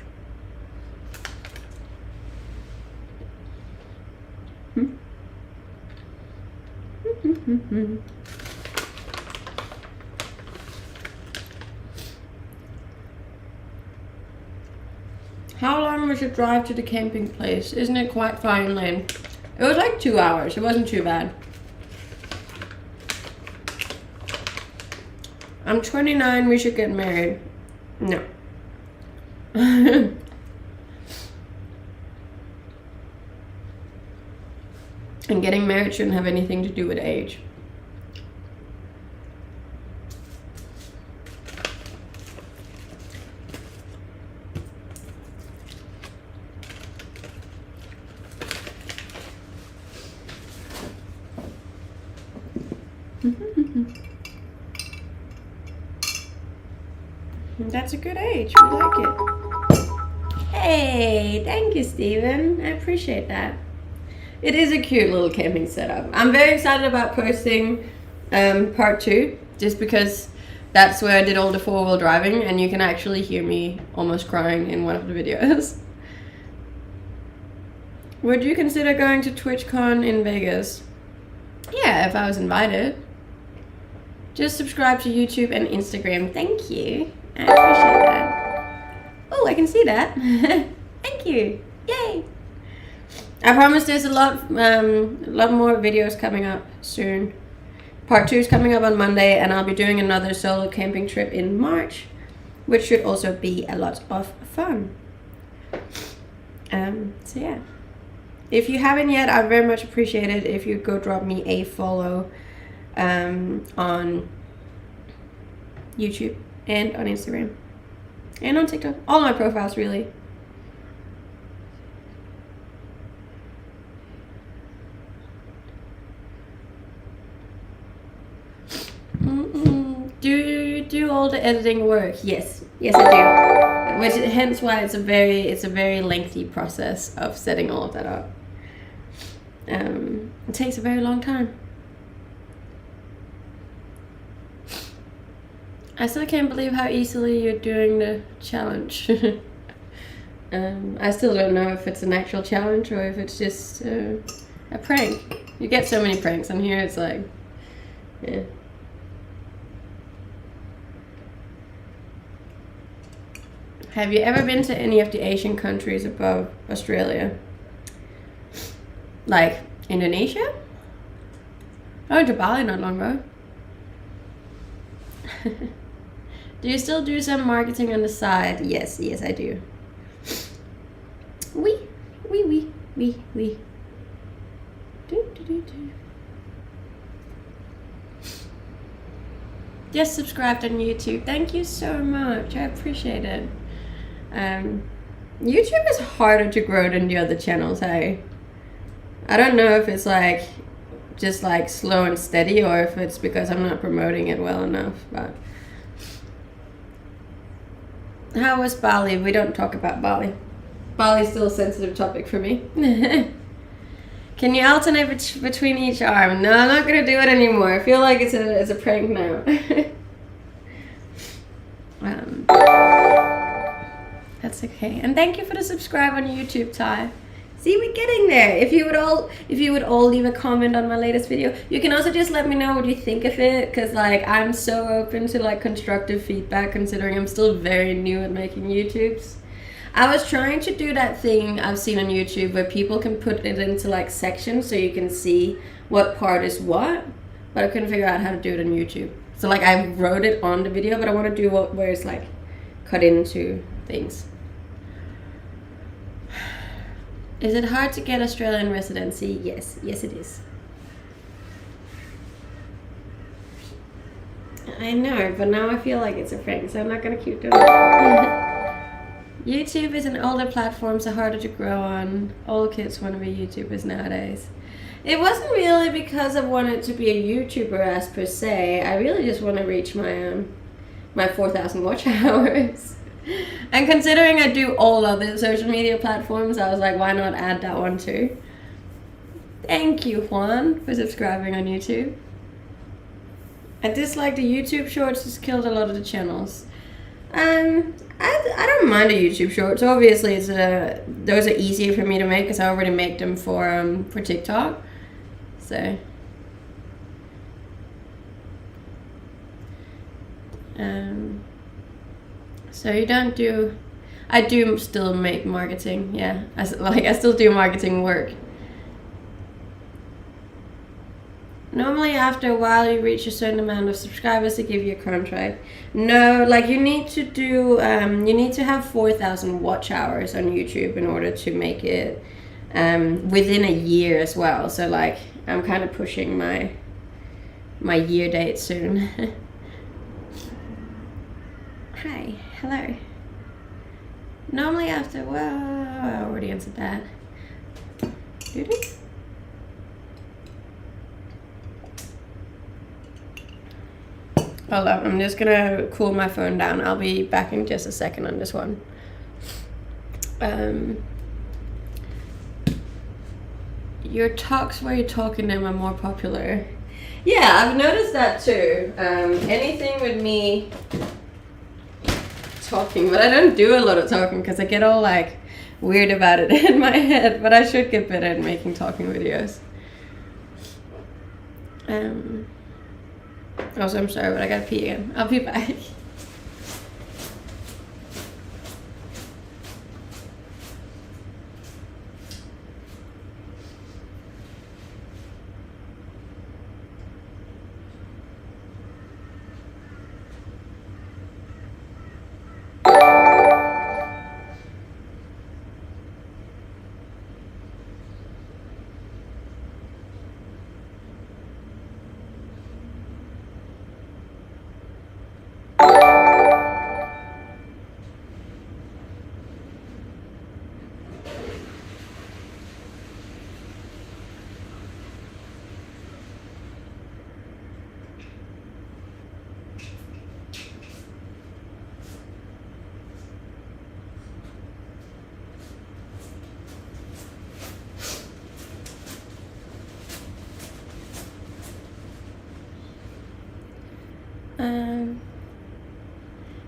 S1: How long was your drive to the camping place? Isn't it quite far inland? It was like 2 hours. It wasn't too bad. I'm 29, we should get married. No. And getting married shouldn't have anything to do with age. That's a good age. We like it. Hey, thank you, Steven. I appreciate that. It is a cute little camping setup. I'm very excited about posting part 2, just because that's where I did all the 4-wheel driving, and you can actually hear me almost crying in one of the videos. Would you consider going to TwitchCon in Vegas? Yeah, if I was invited. Just subscribe to YouTube and Instagram. Thank you. I appreciate that. Oh, I can see that. Thank you. Yay. I promise there's a lot more videos coming up soon. Part 2 is coming up on Monday, and I'll be doing another solo camping trip in March, which should also be a lot of fun. So yeah. If you haven't yet, I'd very much appreciate it if you go drop me a follow on YouTube and on Instagram and on TikTok. All my profiles, really. Do all the editing work? Yes, I do. Which hence why it's a very lengthy process of setting all of that up. It takes a very long time. I still can't believe how easily you're doing the challenge. I still don't know if it's an actual challenge or if it's just a prank. You get so many pranks on here, it's like, yeah. Have you ever been to any of the Asian countries above Australia? Like Indonesia? I went to Bali not long ago. Do you still do some marketing on the side? Yes, I do. Oui. Just subscribed on YouTube. Thank you so much. I appreciate it. YouTube is harder to grow than the other channels, hey? I don't know if it's like just like slow and steady or if it's because I'm not promoting it well enough, but how was Bali? We don't talk about Bali. Bali's still a sensitive topic for me. Can you alternate between each arm? No, I'm not gonna do it anymore. I feel like it's a prank now. That's okay. And thank you for the subscribe on YouTube, Ty. See, we're getting there. If you would all leave a comment on my latest video. You can also just let me know what you think of it, because like I'm so open to like constructive feedback, considering I'm still very new at making YouTubes. I was trying to do that thing I've seen on YouTube where people can put it into like sections so you can see what part is what, but I couldn't figure out how to do it on YouTube. So like I wrote it on the video, but I want to do where it's like cut into things. Is it hard to get Australian residency? Yes it is. I know, but now I feel like it's a prank, so I'm not gonna keep doing it. YouTube is an older platform, so harder to grow on. All kids want to be YouTubers nowadays. It wasn't really because I wanted to be a YouTuber as per se. I really just want to reach my 4,000 watch hours. And considering I do all other social media platforms, I was like, why not add that one too? Thank you, Juan, for subscribing on YouTube. I dislike the YouTube shorts, just killed a lot of the channels. I don't mind the YouTube shorts. Obviously, those are easier for me to make because I already make them for TikTok. So, so you don't do. I do still make marketing. Yeah, I still do marketing work. Normally after a while you reach a certain amount of subscribers to give you a contract. No, like you need to do, you need to have 4,000 watch hours on YouTube in order to make it within a year as well. So like I'm kind of pushing my year date soon. Hi, hello. Normally after, well, I already answered that. Hold up, I'm just gonna cool my phone down. I'll be back in just a second on this one. Your talks where you're talking them are more popular. Yeah, I've noticed that too. Anything with me talking, but I don't do a lot of talking because I get all like weird about it in my head, but I should get better at making talking videos. Also, I'm sorry, but I gotta pee again. I'll be back.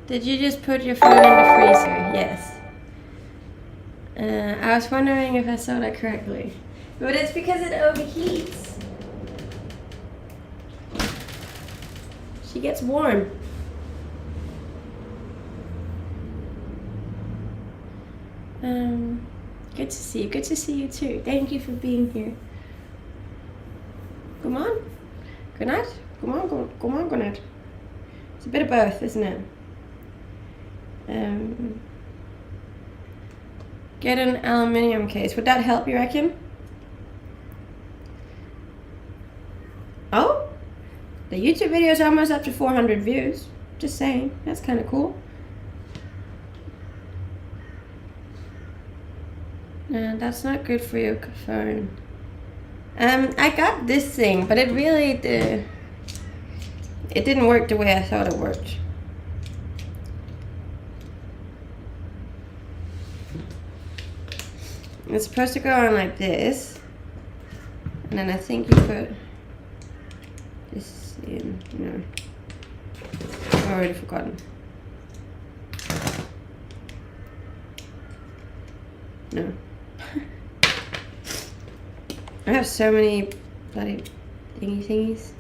S1: Did you just put your phone in the freezer? Yes. I was wondering if I saw that correctly. But it's because it overheats. She gets warm. Good to see you. Good to see you too. Thank you for being here. Come on. Good night. Come on, good night. It's a bit of both, isn't it? Get an aluminium case. Would that help, you reckon? Oh, the YouTube video is almost up to 400 views. Just saying, that's kind of cool. No, that's not good for your phone. I got this thing, but it really it didn't work the way I thought it worked. It's supposed to go on like this, and then I think you put this in. No, I've already forgotten. No. I have so many bloody thingies.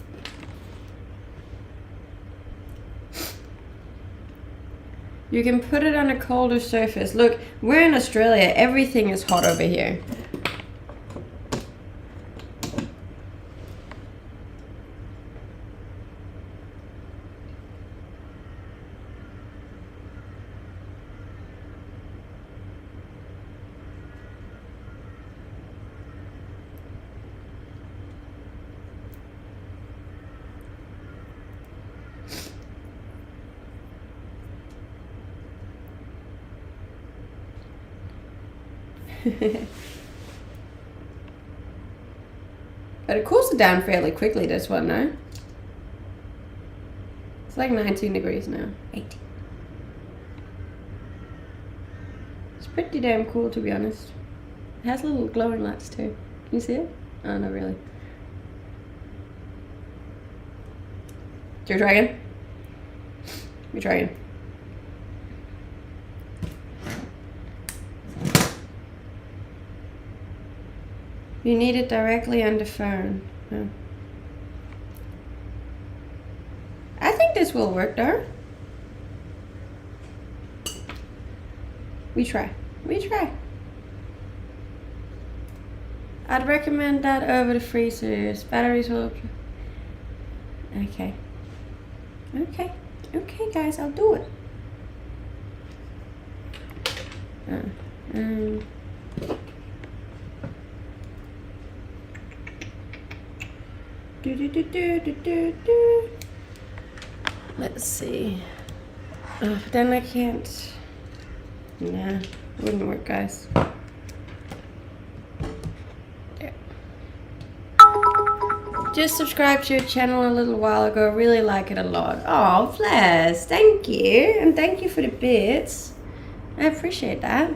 S1: You can put it on a colder surface. Look, we're in Australia. Everything is hot over here. But it cools it down fairly quickly, this one, no? It's like 19 degrees now. 18. It's pretty damn cool, to be honest. It has little glowing lights too. Can you see it? Oh, not really. Do you try again? You try again. You need it directly on the phone. Oh. I think this will work though. We try. I'd recommend that over the freezers. Batteries will... Okay. Okay guys, I'll do it. Let's see. Oh, but then I can't. Nah, wouldn't work, guys. There. just subscribed to your channel a little while ago. Really like it a lot. Oh, bless. Thank you. And thank you for the bits. I appreciate that.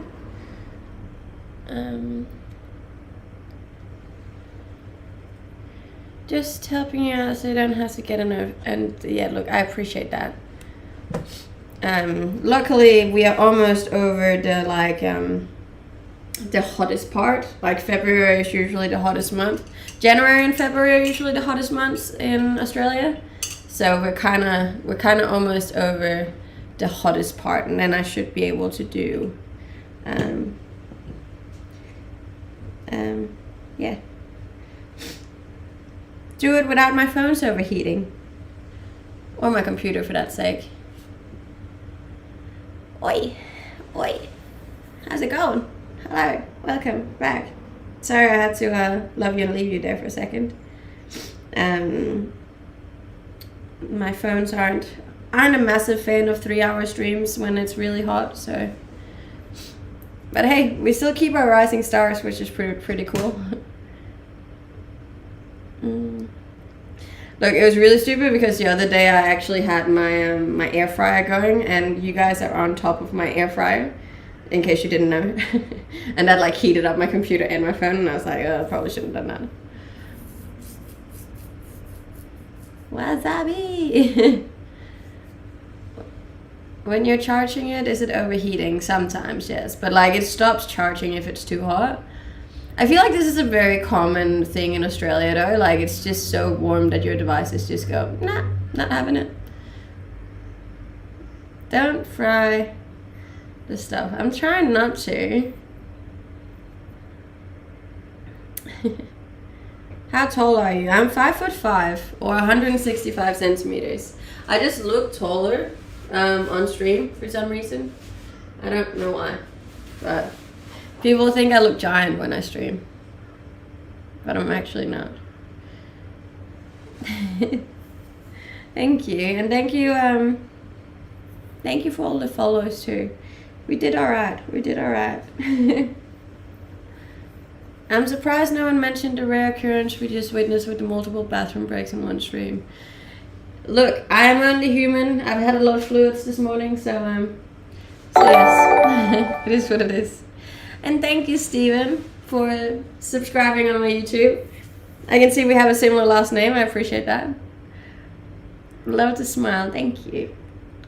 S1: Just helping you out so you don't have to get enough. And yeah, look, I appreciate that. Luckily, we are almost over the hottest part. Like February is usually the hottest month. January and February are usually the hottest months in Australia. So we're kind of almost over the hottest part, and then I should be able to do yeah, do it without my phone's overheating, or my computer for that sake. Oi, how's it going? Hello, welcome back. Sorry I had to love you and leave you there for a second. My phones aren't a massive fan of 3-hour streams when it's really hot, so. But hey, we still keep our rising stars, which is pretty cool. Look, it was really stupid because the other day I actually had my my air fryer going, and you guys are on top of my air fryer, in case you didn't know. And that like heated up my computer and my phone, and I was like, oh, I probably shouldn't have done that. Wasabi! When you're charging it, is it overheating? Sometimes, yes. But like it stops charging if it's too hot. I feel like this is a very common thing in Australia though. Like it's just so warm that your devices just go, nah, not having it. Don't fry the stuff. I'm trying not to. How tall are you? I'm 5'5" or 165 centimeters. I just look taller on stream for some reason. I don't know why, but people think I look giant when I stream, but I'm actually not. Thank you, and thank you for all the follows too. We did alright. I'm surprised no one mentioned the rare occurrence we just witnessed with the multiple bathroom breaks in one stream. Look, I am only human. I've had a lot of fluids this morning, so yes, it is what it is. And thank you, Steven, for subscribing on my YouTube. I can see we have a similar last name. I appreciate that. Love to smile. Thank you.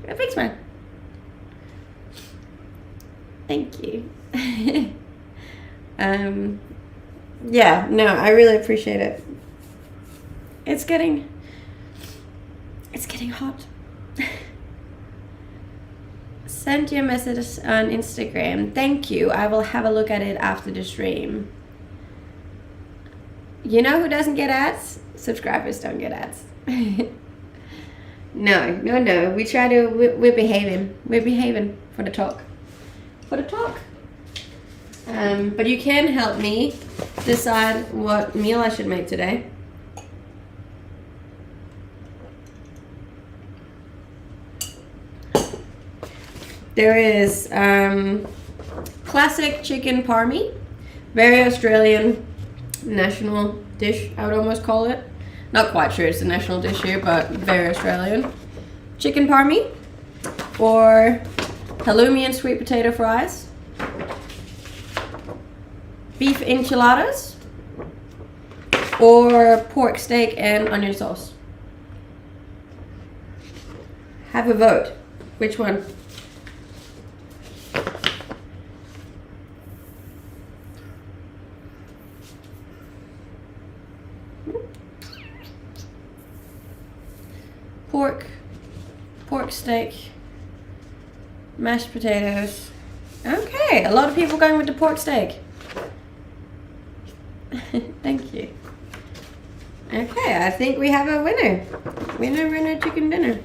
S1: A big smile. Thank you. Yeah, no, I really appreciate it. It's getting hot. Send your messages on Instagram. Thank you. I will have a look at it after the stream. You know who doesn't get ads? Subscribers don't get ads. No. We try to. We're behaving. We're behaving for the talk. But you can help me decide what meal I should make today. There is classic chicken parmy, very Australian national dish, I would almost call it. Not quite sure it's a national dish here, but very Australian. Chicken parmy, or halloumi and sweet potato fries, beef enchiladas, or pork steak and onion sauce. Have a vote. Which one? Pork steak, mashed potatoes. Okay, a lot of people going with the pork steak. Thank you. Okay, I think we have a winner. Winner, chicken dinner.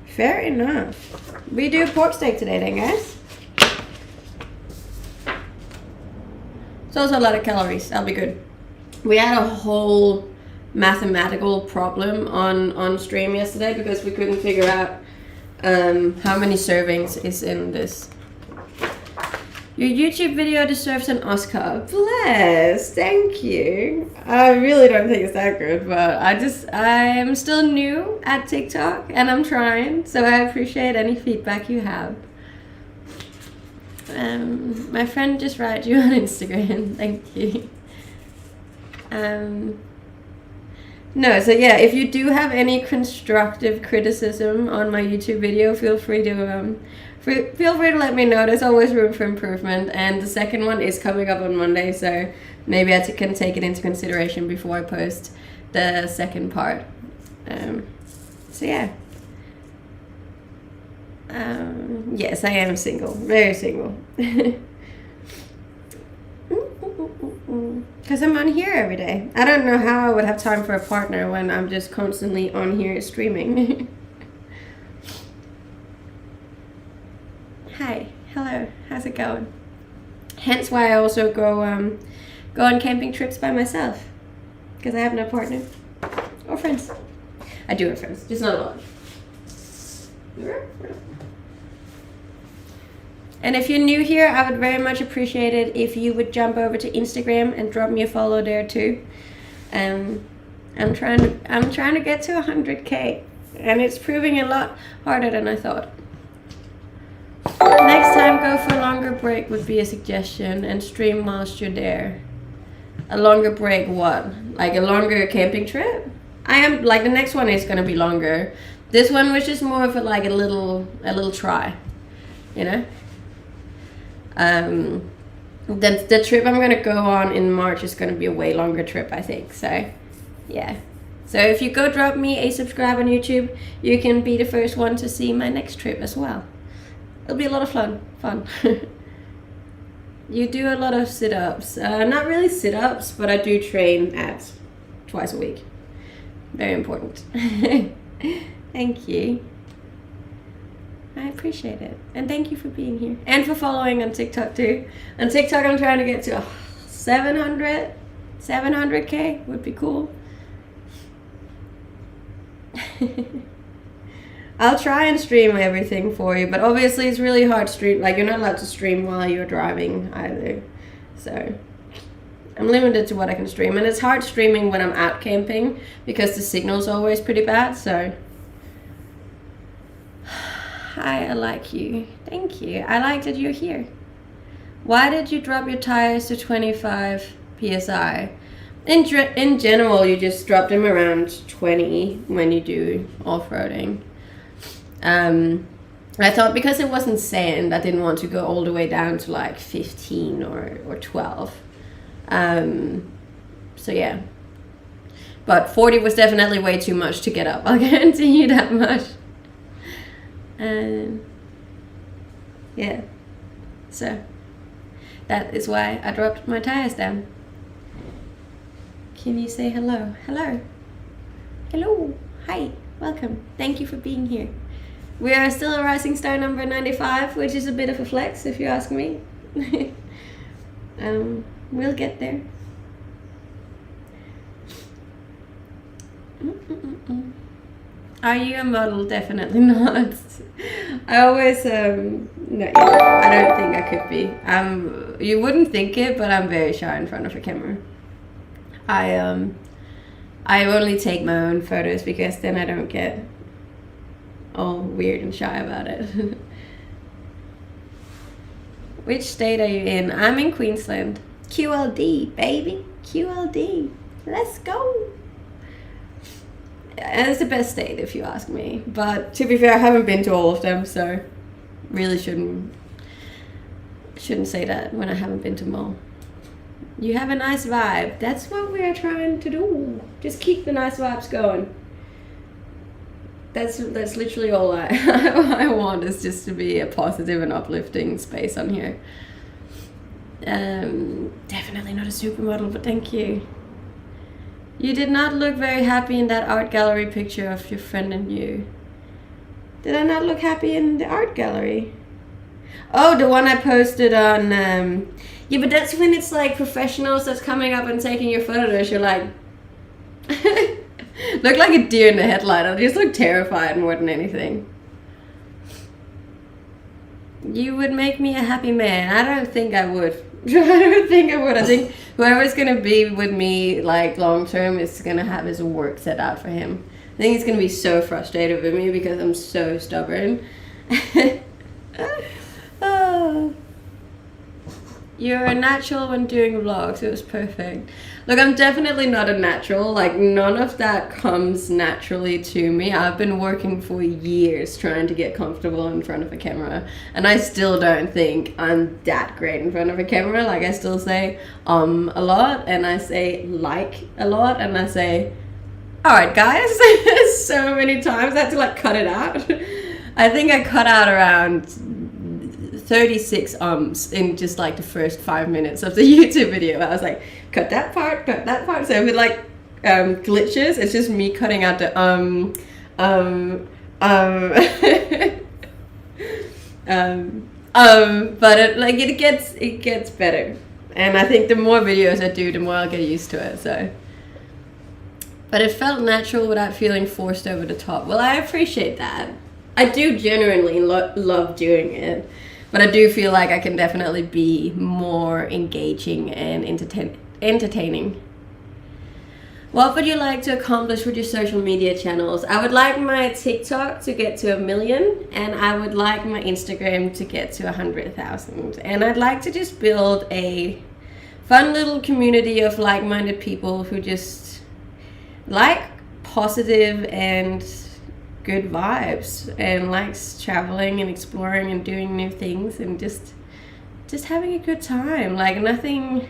S1: Fair enough. We do pork steak today then, guys. It's also a lot of calories. That'll be good. We had a whole mathematical problem on stream yesterday because we couldn't figure out how many servings is in this. Your YouTube video deserves an Oscar. Bless, thank you. I really don't think it's that good, but I am still new at TikTok and I'm trying, so I appreciate any feedback you have. My friend just wrote you on Instagram. Thank you. No, so yeah, if you do have any constructive criticism on my YouTube video, feel free to let me know. There's always room for improvement, and the second one is coming up on Monday, so maybe I can take it into consideration before I post the second part. So yeah. Yes, I am single, very single. Because I'm on here every day. I don't know how I would have time for a partner when I'm just constantly on here streaming. Hi, hello, how's it going? Hence why I also go on camping trips by myself. Because I have no partner. Or friends. I do have friends, just not a lot. And if you're new here, I would very much appreciate it if you would jump over to Instagram and drop me a follow there too. I'm trying to get to 100K, and it's proving a lot harder than I thought. Next time, go for a longer break would be a suggestion, and stream whilst you're there. A longer break, what? Like a longer camping trip? The next one is gonna be longer. This one was just more of a little try, you know. The trip I'm gonna go on in March is gonna be a way longer trip, I think. So, yeah. So if you go drop me a subscribe on YouTube, you can be the first one to see my next trip as well. It'll be a lot of fun. You do a lot of sit-ups. Not really sit-ups, but I do train abs twice a week. Very important. Thank you. I appreciate it. And thank you for being here. And for following on TikTok too. On TikTok I'm trying to get to 700K would be cool. I'll try and stream everything for you, but obviously it's really hard to stream. Like, you're not allowed to stream while you're driving either. So I'm limited to what I can stream. And it's hard streaming when I'm out camping because the signal's always pretty bad, so. Hi, I like you. Thank you. I like that you're here. Why did you drop your tires to 25 psi? In general, you just drop them around 20 when you do off-roading. I thought because it wasn't sand, I didn't want to go all the way down to like 15 or 12. So yeah. But 40 was definitely way too much to get up. I'll guarantee you that much. Yeah. So that is why I dropped my tires down. Can you say hello? Hello. Hello. Hi. Welcome. Thank you for being here. We are still a rising star number 95, which is a bit of a flex if you ask me. We'll get there. Are you a model? Definitely not. I always, no, I don't think I could be. You wouldn't think it, but I'm very shy in front of a camera. I only take my own photos because then I don't get all weird and shy about it. Which state are you in? I'm in Queensland. QLD, baby. QLD. Let's go. And it's the best state if you ask me. But to be fair, I haven't been to all of them, so really shouldn't say that when I haven't been to them all. You have a nice vibe. That's what we are trying to do. Just keep the nice vibes going. That's literally all I want, is just to be a positive and uplifting space on here. Definitely not a supermodel, but thank you. You did not look very happy in that art gallery picture of your friend and you. Did I not look happy in the art gallery? Oh, the one I posted on... yeah, but that's when it's like professionals that's coming up and taking your photos. You're like... Look like a deer in the headlight. I just look terrified more than anything. You would make me a happy man. I don't think I would. I don't think I would. I think whoever's gonna be with me like long term is gonna have his work set out for him. I think he's gonna be so frustrated with me because I'm so stubborn. Oh. You're a natural when doing vlogs. It was perfect. Look, I'm definitely not a natural. Like, none of that comes naturally to me. I've been working for years trying to get comfortable in front of a camera, and I still don't think I'm that great in front of a camera. Like, I still say a lot, and I say like a lot, and I say, all right, guys, so many times. I had to like cut it out. I think I cut out around 36 in just like the first 5 minutes of the YouTube video. I was like, cut that part. So if it like glitches, it's just me cutting out the but it gets better, and I think the more videos I do, the more I'll get used to it. So, but it felt natural without feeling forced over the top. Well, I appreciate that. I do genuinely love doing it. But I do feel like I can definitely be more engaging and entertaining. What would you like to accomplish with your social media channels? I would like my TikTok to get to 1 million, and I would like my Instagram to get to 100,000. And I'd like to just build a fun little community of like-minded people who just like positive and good vibes and likes traveling and exploring and doing new things and just having a good time. Like nothing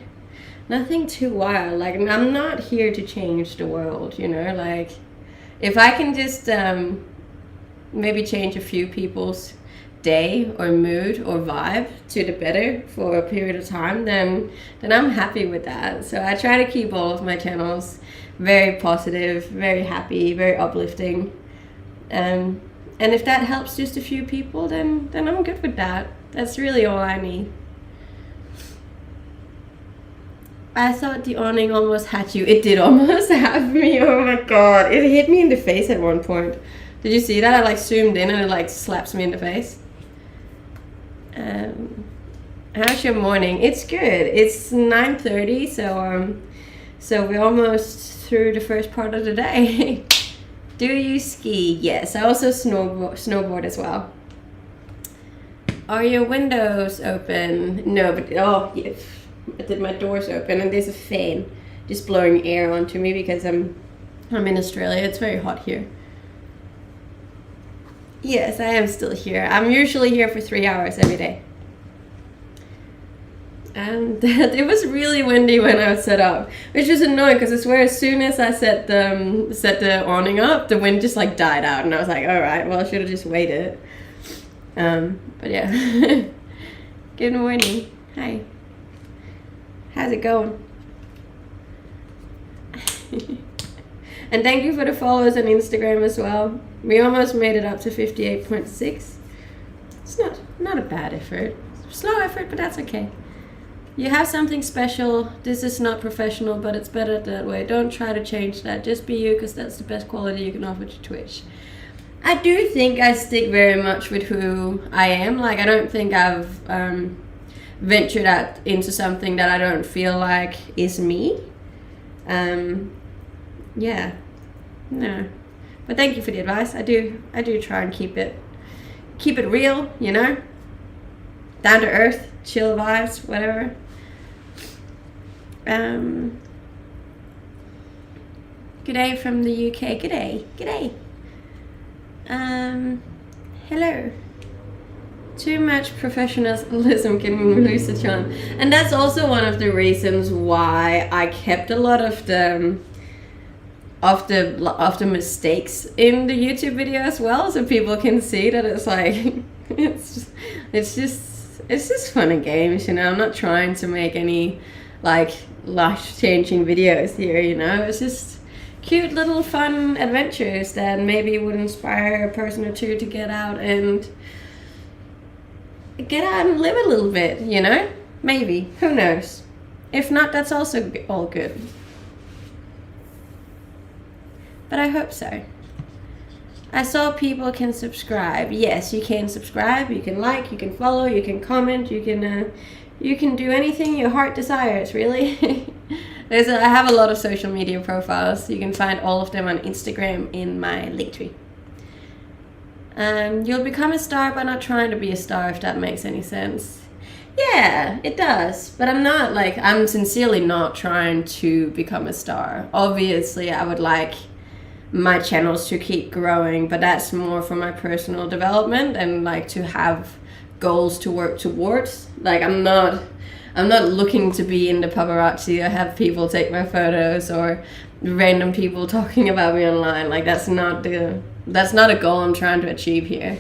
S1: too wild. Like, I'm not here to change the world, you know. Like, if I can just maybe change a few people's day or mood or vibe to the better for a period of time, then I'm happy with that. So I try to keep all of my channels very positive, very happy, very uplifting. And if that helps just a few people, then I'm good with that. That's really all I need. I thought the awning almost had you. It did almost have me. Oh my god. It hit me in the face at one point. Did you see that? I like zoomed in and it like slaps me in the face. How's your morning? It's good. It's 9:30, so we're almost through the first part of the day. Do you ski? Yes, I also snowboard as well. Are your windows open? No, but oh, yeah, my door's open and there's a fan just blowing air onto me because I'm in Australia. It's very hot here. Yes, I am still here. I'm usually here for 3 hours every day. And it was really windy when I was set up, which was annoying because I swear as soon as I set the awning up, the wind just like died out, and I was like, all right, well, I should have just waited. But yeah. Good morning. Hi. How's it going? And thank you for the followers on Instagram as well. We almost made it up to 58.6. It's not a bad effort. Slow effort, but that's okay. You have something special. This is not professional, but it's better that way. Don't try to change that. Just be you, because that's the best quality you can offer to Twitch. I do think I stick very much with who I am. Like, I don't think I've ventured out into something that I don't feel like is me. Yeah. No. But thank you for the advice. I do try and keep it real, you know? Down to earth, chill vibes, whatever. G'day from the UK. G'day. Hello. Too much professionalism can lose the charm. And that's also one of the reasons why I kept a lot of the mistakes in the YouTube video as well, so people can see that it's like it's just fun and games, you know. I'm not trying to make any like life-changing videos here, you know. It's just cute little fun adventures that maybe would inspire a person or two to get out and live a little bit, you know. Maybe, who knows. If not, that's also all good. But I hope so. I saw people can subscribe. Yes, you can subscribe, you can like, you can follow, you can comment, you can do anything your heart desires, really. I have a lot of social media profiles. You can find all of them on Instagram in my link tree. You'll become a star by not trying to be a star, if that makes any sense. Yeah, it does. But I'm sincerely not trying to become a star. Obviously, I would like my channels to keep growing, but that's more for my personal development and like to have goals to work towards. Like I'm not looking to be in the paparazzi or have people take my photos or random people talking about me online. Like that's not a goal I'm trying to achieve here.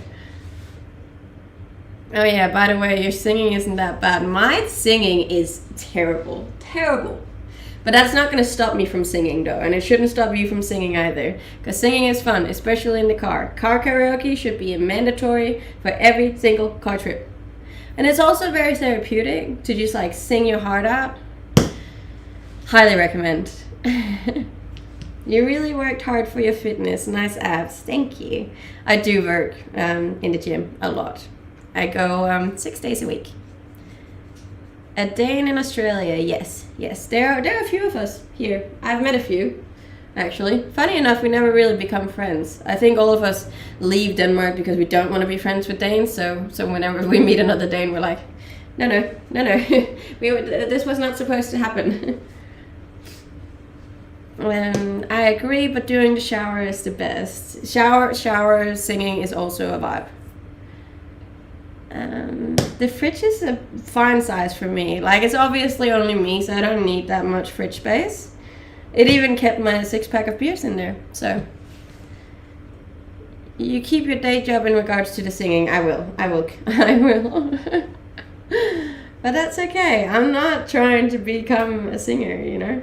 S1: Oh yeah, by the way, your singing isn't that bad. My singing is terrible. But that's not going to stop me from singing though, and it shouldn't stop you from singing either, because singing is fun, especially in the car. Car karaoke should be mandatory for every single car trip. And it's also very therapeutic to just like sing your heart out. Highly recommend. You really worked hard for your fitness. Nice abs. Thank you. I do work in the gym a lot. I go 6 days a week. A Dane in Australia, yes. There are a few of us here. I've met a few, actually. Funny enough, we never really become friends. I think all of us leave Denmark because we don't want to be friends with Danes. So whenever we meet another Dane, we're like, no. This was not supposed to happen. I agree, but doing the shower is the best. Shower singing is also a vibe. The fridge is a fine size for me. Like, it's obviously only me, so I don't need that much fridge space. It even kept my 6-pack of beers in there. So you keep your day job in regards to the singing. I will. But that's okay. I'm not trying to become a singer, you know.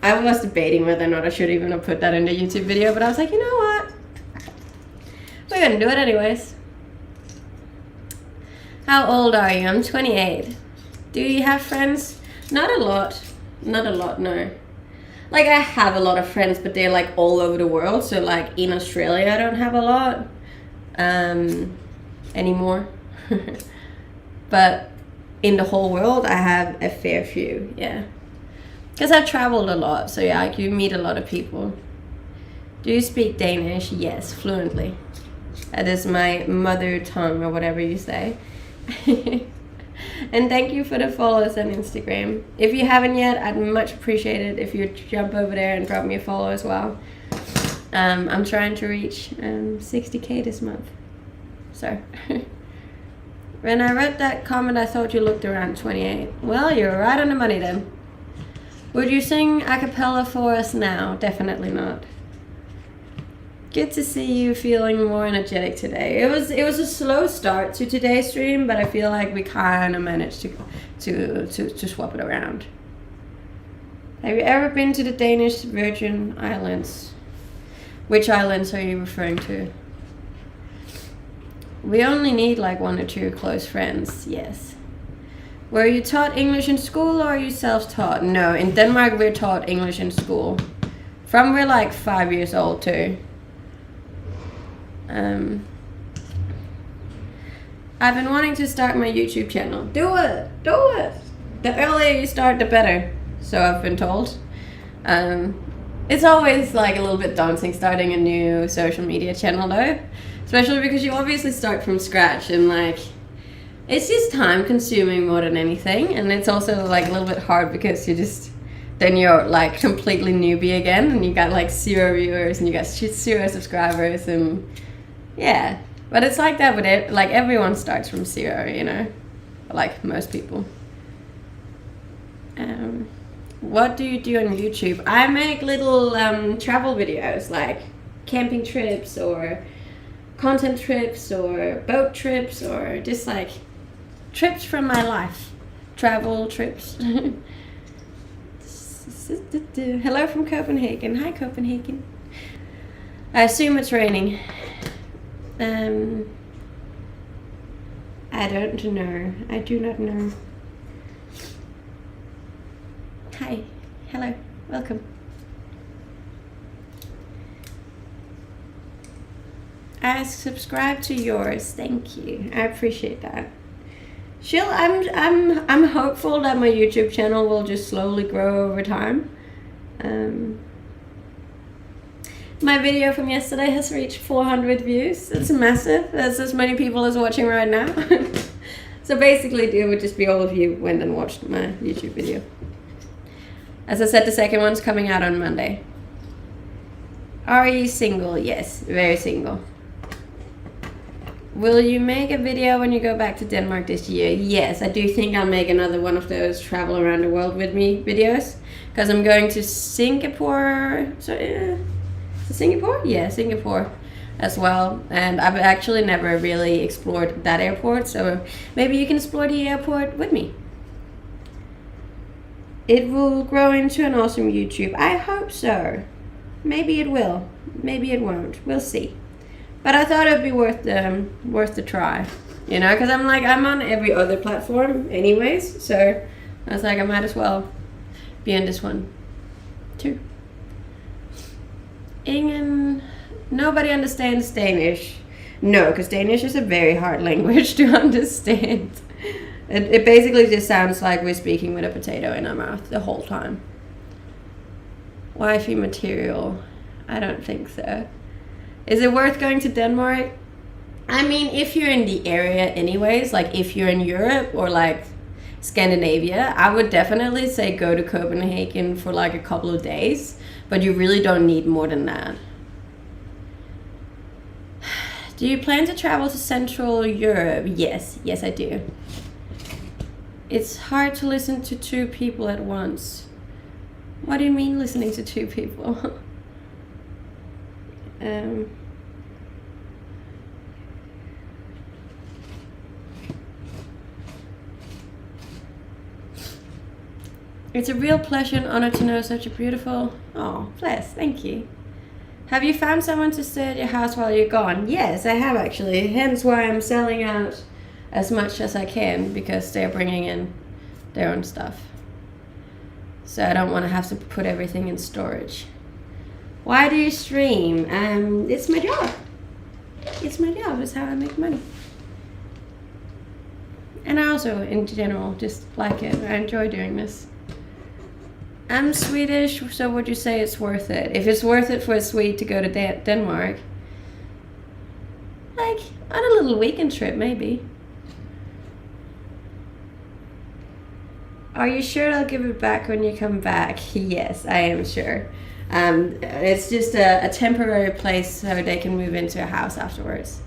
S1: I was debating whether or not I should even have put that in the YouTube video, but I was like, you know what? We're gonna do it anyways. How old are you? I'm 28. Do you have friends? Not a lot, no. Like, I have a lot of friends, but they're like all over the world. So like in Australia, I don't have a lot anymore. But in the whole world, I have a fair few, yeah. Because I've traveled a lot, so yeah, like, you meet a lot of people. Do you speak Danish? Yes, fluently. That is my mother tongue, or whatever you say. And thank you for the follows on Instagram. If you haven't yet, I'd much appreciate it if you jump over there and drop me a follow as well. I'm trying to reach 60K this month. So when I read that comment, I thought you looked around 28. Well, you're right on the money then. Would you sing a cappella for us now? Definitely not. Good to see you feeling more energetic today. It was a slow start to today's stream, but I feel like we kind of managed to swap it around. Have you ever been to the Danish Virgin Islands? Which islands are you referring to? We only need like 1 or 2 close friends, yes. Were you taught English in school or are you self-taught? No, in Denmark we're taught English in school. From we're like 5 years old too. I've been wanting to start my YouTube channel. Do it! The earlier you start, the better. So I've been told. It's always like a little bit daunting starting a new social media channel though. Especially because you obviously start from scratch and like, it's just time consuming more than anything. And it's also like a little bit hard because then you're like completely newbie again and you got like 0 viewers and you got 0 subscribers and yeah. But it's like that with it, like everyone starts from 0, you know, like most people. What do you do on YouTube? I make little travel videos like camping trips or content trips or boat trips or just like trips from my life. Travel trips. Hello from Copenhagen. Hi Copenhagen. I assume it's raining. I don't know. I do not know. Hi. Hello. Welcome. I subscribe to yours. Thank you. I appreciate that. I'm hopeful that my YouTube channel will just slowly grow over time. My video from yesterday has reached 400 views. It's massive. That's as many people as watching right now. So basically it would just be all of you went and watched my YouTube video. As I said, the second one's coming out on Monday. Are you single? Yes, very single. Will you make a video when you go back to Denmark this year? Yes, I do think I'll make another one of those travel around the world with me videos. Because I'm going to Singapore. So, Singapore? Yeah, Singapore as well. And I've actually never really explored that airport. So maybe you can explore the airport with me. It will grow into an awesome YouTube. I hope so. Maybe it will. Maybe it won't. We'll see. But I thought it'd be worth the try, you know, because I'm on every other platform anyways, so I was like, I might as well be on this one too. Ingen, nobody understands Danish. No, because Danish is a very hard language to understand. It basically just sounds like we're speaking with a potato in our mouth the whole time. Wifey material, I don't think so. Is it worth going to Denmark? I mean, if you're in the area anyways, like if you're in Europe or like Scandinavia, I would definitely say go to Copenhagen for like a couple of days, but you really don't need more than that. Do you plan to travel to Central Europe? Yes, I do. It's hard to listen to two people at once. What do you mean listening to two people? It's a real pleasure and honor to know such a beautiful... Oh, bless, thank you. Have you found someone to stay at your house while you're gone? Yes, I have actually. Hence why I'm selling out as much as I can, because they're bringing in their own stuff. So I don't want to have to put everything in storage. Why do you stream? It's my job. It's my job. It's how I make money. And I also, in general, just like it. I enjoy doing this. I'm Swedish, so would you say it's worth it? If it's worth it for a Swede to go to Denmark, like on a little weekend trip, maybe. Are you sure I'll give it back when you come back? Yes, I am sure. It's just a temporary place so they can move into a house afterwards.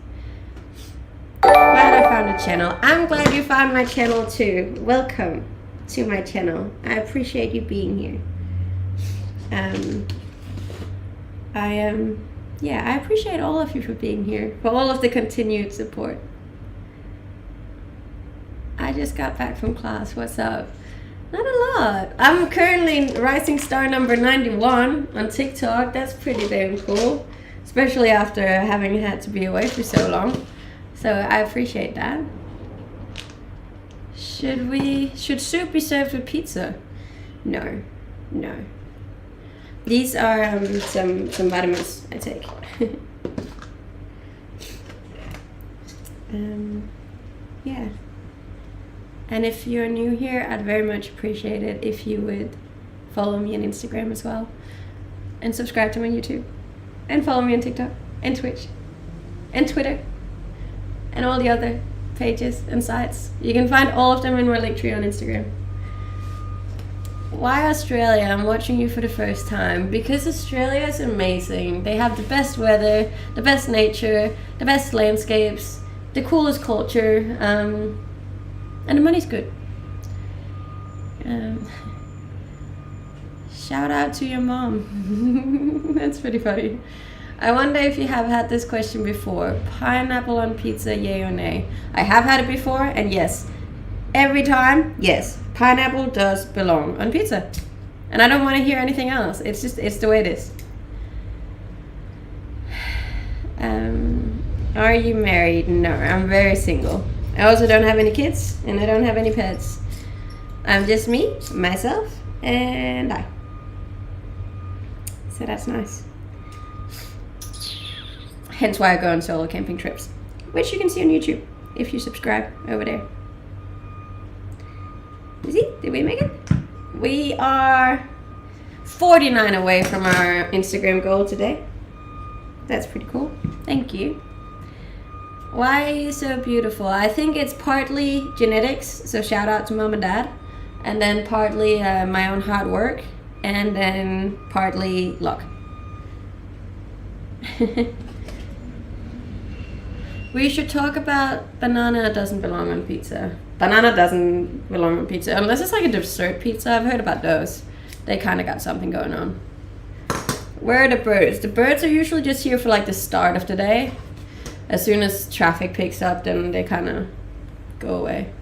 S1: Glad I found a channel. I'm glad you found my channel too. Welcome to my channel. I appreciate you being here. I appreciate all of you for being here, for all of the continued support. I just got back from class. What's up? Not a lot. I'm currently rising star number 91 on TikTok. That's pretty damn cool, especially after having had to be away for so long. So I appreciate that. Should soup be served with pizza? No. These are some vitamins I take. Yeah. And if you're new here, I'd very much appreciate it if you would follow me on Instagram as well. And subscribe to my YouTube. And follow me on TikTok. And Twitch. And Twitter. And all the other pages and sites. You can find all of them in my link tree on Instagram. Why Australia? I'm watching you for the first time. Because Australia is amazing. They have the best weather, the best nature, the best landscapes, the coolest culture. And the money's good. Shout out to your mom. That's pretty funny. I wonder if you have had this question before. Pineapple on pizza, yay or nay? I have had it before, and yes. Every time, yes. Pineapple does belong on pizza. And I don't want to hear anything else. It's the way it is. Are you married? No, I'm very single. I also don't have any kids, and I don't have any pets. I'm just me, myself, and I. So that's nice. Hence why I go on solo camping trips, which you can see on YouTube if you subscribe over there. You see? Did we make it? We are 49 away from our Instagram goal today. That's pretty cool. Thank you. Why are you so beautiful? I think it's partly genetics, so shout out to mom and dad, and then partly my own hard work, and then partly luck. We should talk about banana doesn't belong on pizza. Banana doesn't belong on pizza, unless it's like a dessert pizza. I've heard about those. They kind of got something going on. Where are the birds? The birds are usually just here for like the start of the day. As soon as traffic picks up, then they kind of go away.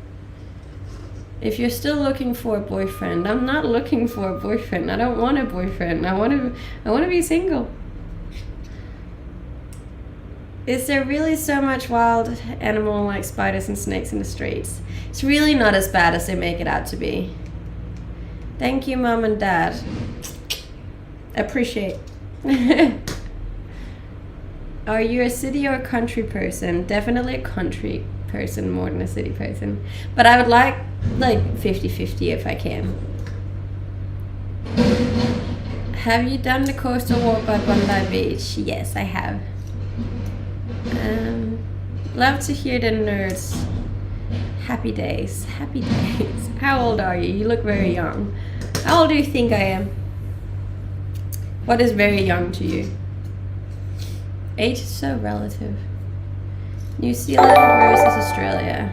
S1: If you're still looking for a boyfriend, I'm not looking for a boyfriend. I don't want a boyfriend. I want to be single. Is there really so much wild animal like spiders and snakes in the streets? It's really not as bad as they make it out to be. Thank you, mom and dad. Appreciate. Are you a city or a country person? Definitely a country person more than a city person. But I would like 50-50 if I can. Have you done the coastal walk by Bondi Beach? Yes, I have. Love to hear the nerds. Happy days. Happy days. How old are you? You look very young. How old do you think I am? What is very young to you? Age is so relative. New Zealand versus Australia.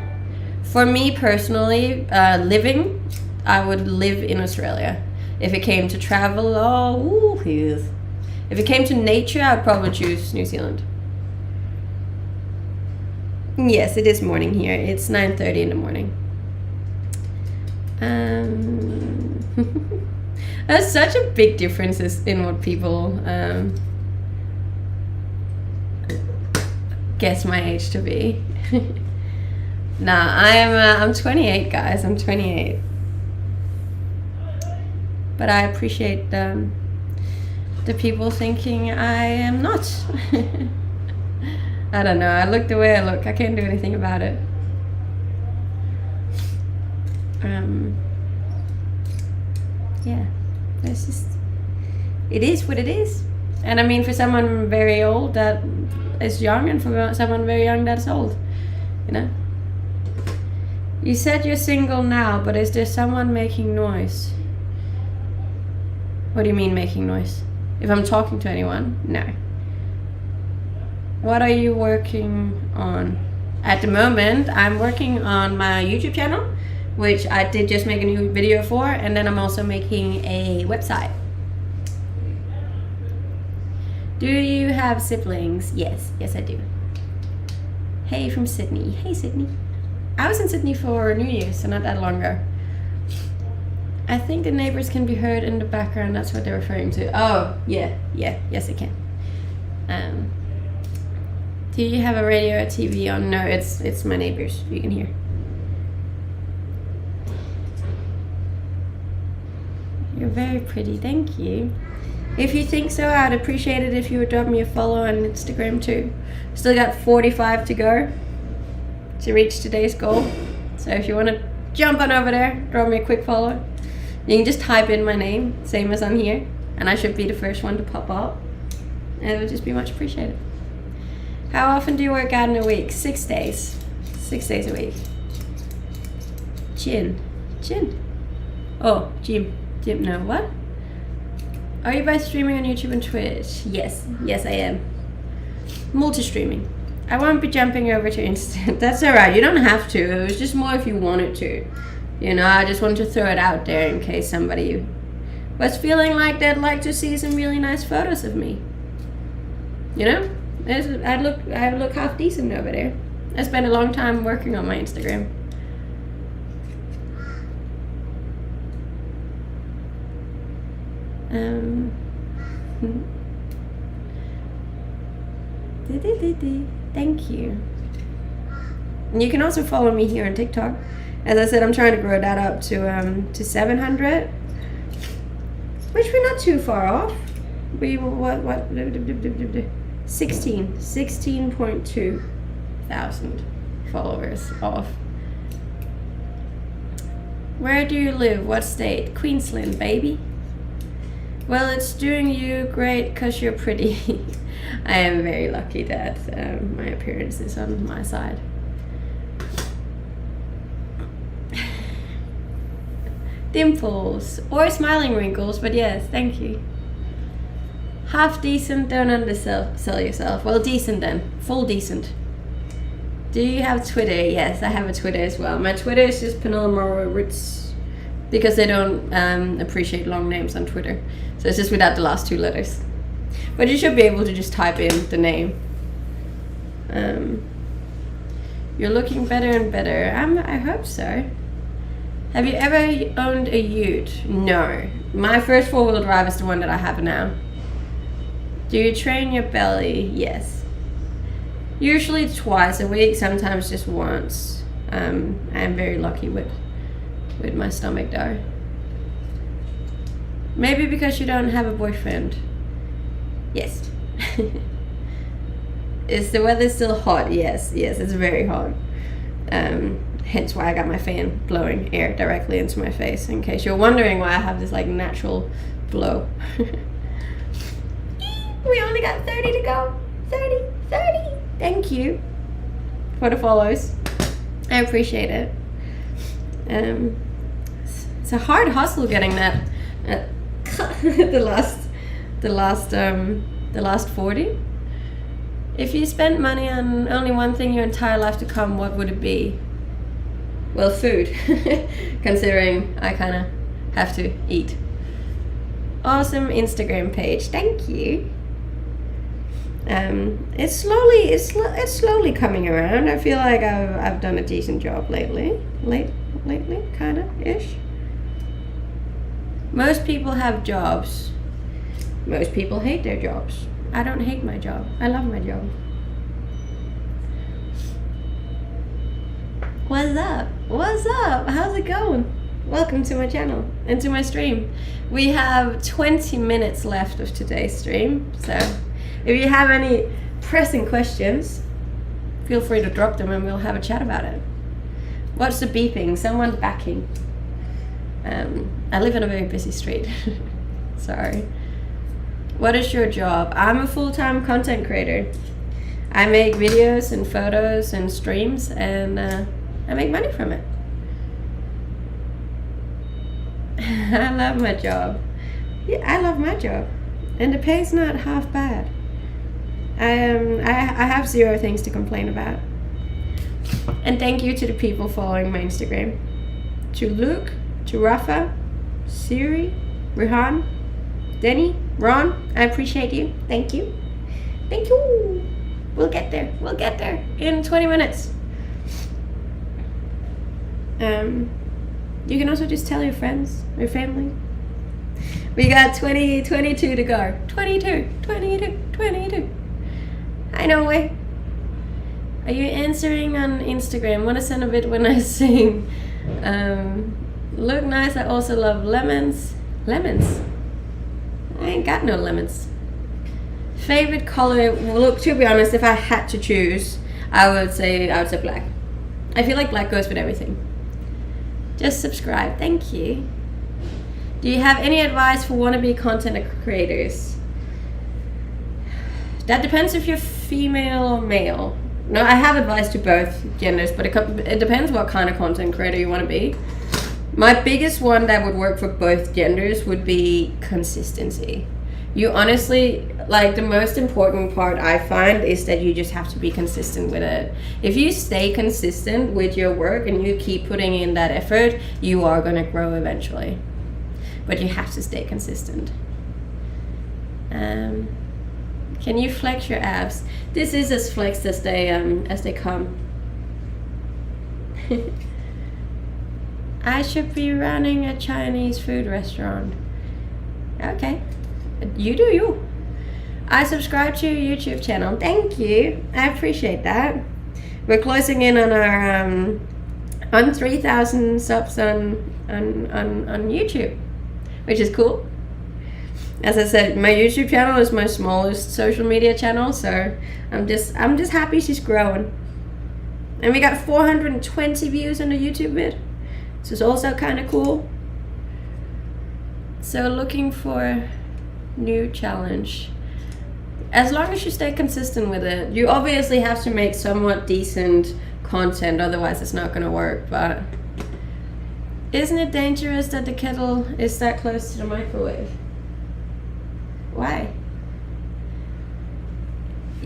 S1: For me personally, living, I would live in Australia. If it came to travel, if it came to nature, I'd probably choose New Zealand. Yes, it is morning here. It's 9:30 in the morning. There's such a big differences in what people guess my age to be. Nah, I'm 28, guys. I'm 28. But I appreciate the people thinking I am not. I don't know. I look the way I look. I can't do anything about it. Yeah. It's just, it is what it is. And I mean, for someone very old, that is young, and for someone very young, that's old. You know? You said you're single now, but is there someone making noise? What do you mean making noise? If I'm talking to anyone? No. What are you working on? At the moment, I'm working on my YouTube channel, which I did just make a new video for, and then I'm also making a website. Do you have siblings? Yes, I do. Hey from Sydney. Hey Sydney. I was in Sydney for New Year's, so not that long ago. I think the neighbors can be heard in the background. That's what they're referring to. Oh, yeah, yes they can. Do you have a radio or TV on? No, it's my neighbors. You can hear. You're very pretty. Thank you. If you think so, I'd appreciate it if you would drop me a follow on Instagram too. Still got 45 to go to reach today's goal. So if you want to jump on over there, drop me a quick follow. You can just type in my name, same as on here, and I should be the first one to pop up. And it would just be much appreciated. How often do you work out in a week? 6 days. 6 days a week. Chin. Oh, gym. No, what? Are you both streaming on YouTube and Twitch? Yes, I am. Multi-streaming. I won't be jumping over to Insta. That's alright, you don't have to. It was just more if you wanted to. You know, I just wanted to throw it out there in case somebody was feeling like they'd like to see some really nice photos of me. You know? I look half decent over there. I spent a long time working on my Instagram. Thank you. And you can also follow me here on TikTok. As I said, I'm trying to grow that up to 700, which we're not too far off. We what 16.2 thousand followers off. Where do you live? What state? Queensland, baby. Well, it's doing you great because you're pretty. I am very lucky that my appearance is on my side. Dimples or smiling wrinkles, but yes, thank you. Half decent, don't undersell yourself. Well, decent then, full decent. Do you have Twitter? Yes, I have a Twitter as well. My Twitter is just Penelope Ritz because they don't appreciate long names on Twitter. So it's just without the last 2 letters. But you should be able to just type in the name. You're looking better and better. I hope so. Have you ever owned a ute? No. My first 4-wheel drive is the one that I have now. Do you train your belly? Yes. Usually twice a week, sometimes just once. I'm very lucky with my stomach though. Maybe because you don't have a boyfriend. Yes. Is the weather still hot? Yes, it's very hot. Hence why I got my fan blowing air directly into my face, in case you're wondering why I have this like natural glow. We only got 30 to go. 30. Thank you for the follows. I appreciate it. It's a hard hustle getting that the last 40. If you spent money on only one thing your entire life to come, what would it be? Well, food. Considering I kind of have to eat. Awesome Instagram page. Thank you. It's slowly coming around. I feel like I've done a decent job lately, kind of ish. Most people have jobs. Most people hate their jobs. I don't hate my job. I love my job. What's up? What's up? How's it going? Welcome to my channel and to my stream. We have 20 minutes left of today's stream, so if you have any pressing questions, feel free to drop them and we'll have a chat about it. What's the beeping? Someone backing. I live in a very busy street. Sorry. What is your job? I'm a full-time content creator. I make videos and photos and streams, and I make money from it. I love my job. Yeah, I love my job, and the pay's not half bad. I have 0 things to complain about. And thank you to the people following my Instagram. To Luke, to Rafa, Siri, Rihan, Denny, Ron, I appreciate you. Thank you. Thank you. We'll get there. We'll get there in 20 minutes. You can also just tell your friends, your family. We got 22 to go. 22. I know way. Are you answering on Instagram? Want to send a bit when I sing. Look nice. I also love lemons. Lemons? I ain't got no lemons. Favorite color? Well, look, to be honest, if I had to choose, I would say black. I feel like black goes with everything. Just subscribe. Thank you. Do you have any advice for wannabe content creators? That depends if you're female or male. No, I have advice to both genders, but it depends what kind of content creator you want to be. My biggest one that would work for both genders would be consistency. You honestly, like, the most important part I find is that you just have to be consistent with it. If you stay consistent with your work and you keep putting in that effort, you are going to grow eventually. But you have to stay consistent. Can you flex your abs? This is as flexed as they come. I should be running a Chinese food restaurant. Okay, you do you. I subscribe to your YouTube channel. Thank you. I appreciate that. We're closing in on our on 3,000 subs on YouTube, which is cool. As I said, my YouTube channel is my smallest social media channel, so I'm just happy she's growing. And we got 420 views on the YouTube vid, which is also kind of cool. So looking for new challenge. As long as you stay consistent with it. You obviously have to make somewhat decent content, otherwise it's not going to work. But isn't it dangerous that the kettle is that close to the microwave? Why?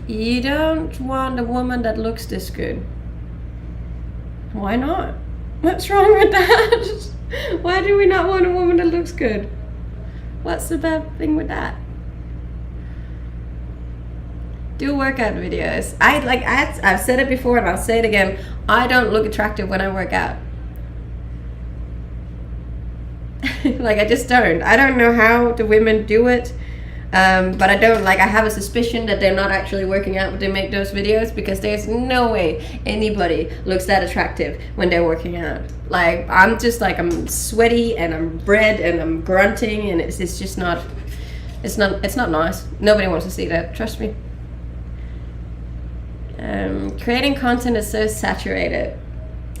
S1: You don't want a woman that looks this good. Why not? What's wrong with that? Why do we not want a woman that looks good? What's the bad thing with that? Do workout videos. I've said it before and I'll say it again. I don't look attractive when I work out. Like, I just don't. I don't know how the women do it. But I don't, like, I have a suspicion that they're not actually working out when they make those videos, because there's no way anybody looks that attractive when they're working out. Like, I'm just like, I'm sweaty and I'm red and I'm grunting, and it's just not, it's not nice. Nobody wants to see that, trust me. Creating content is so saturated.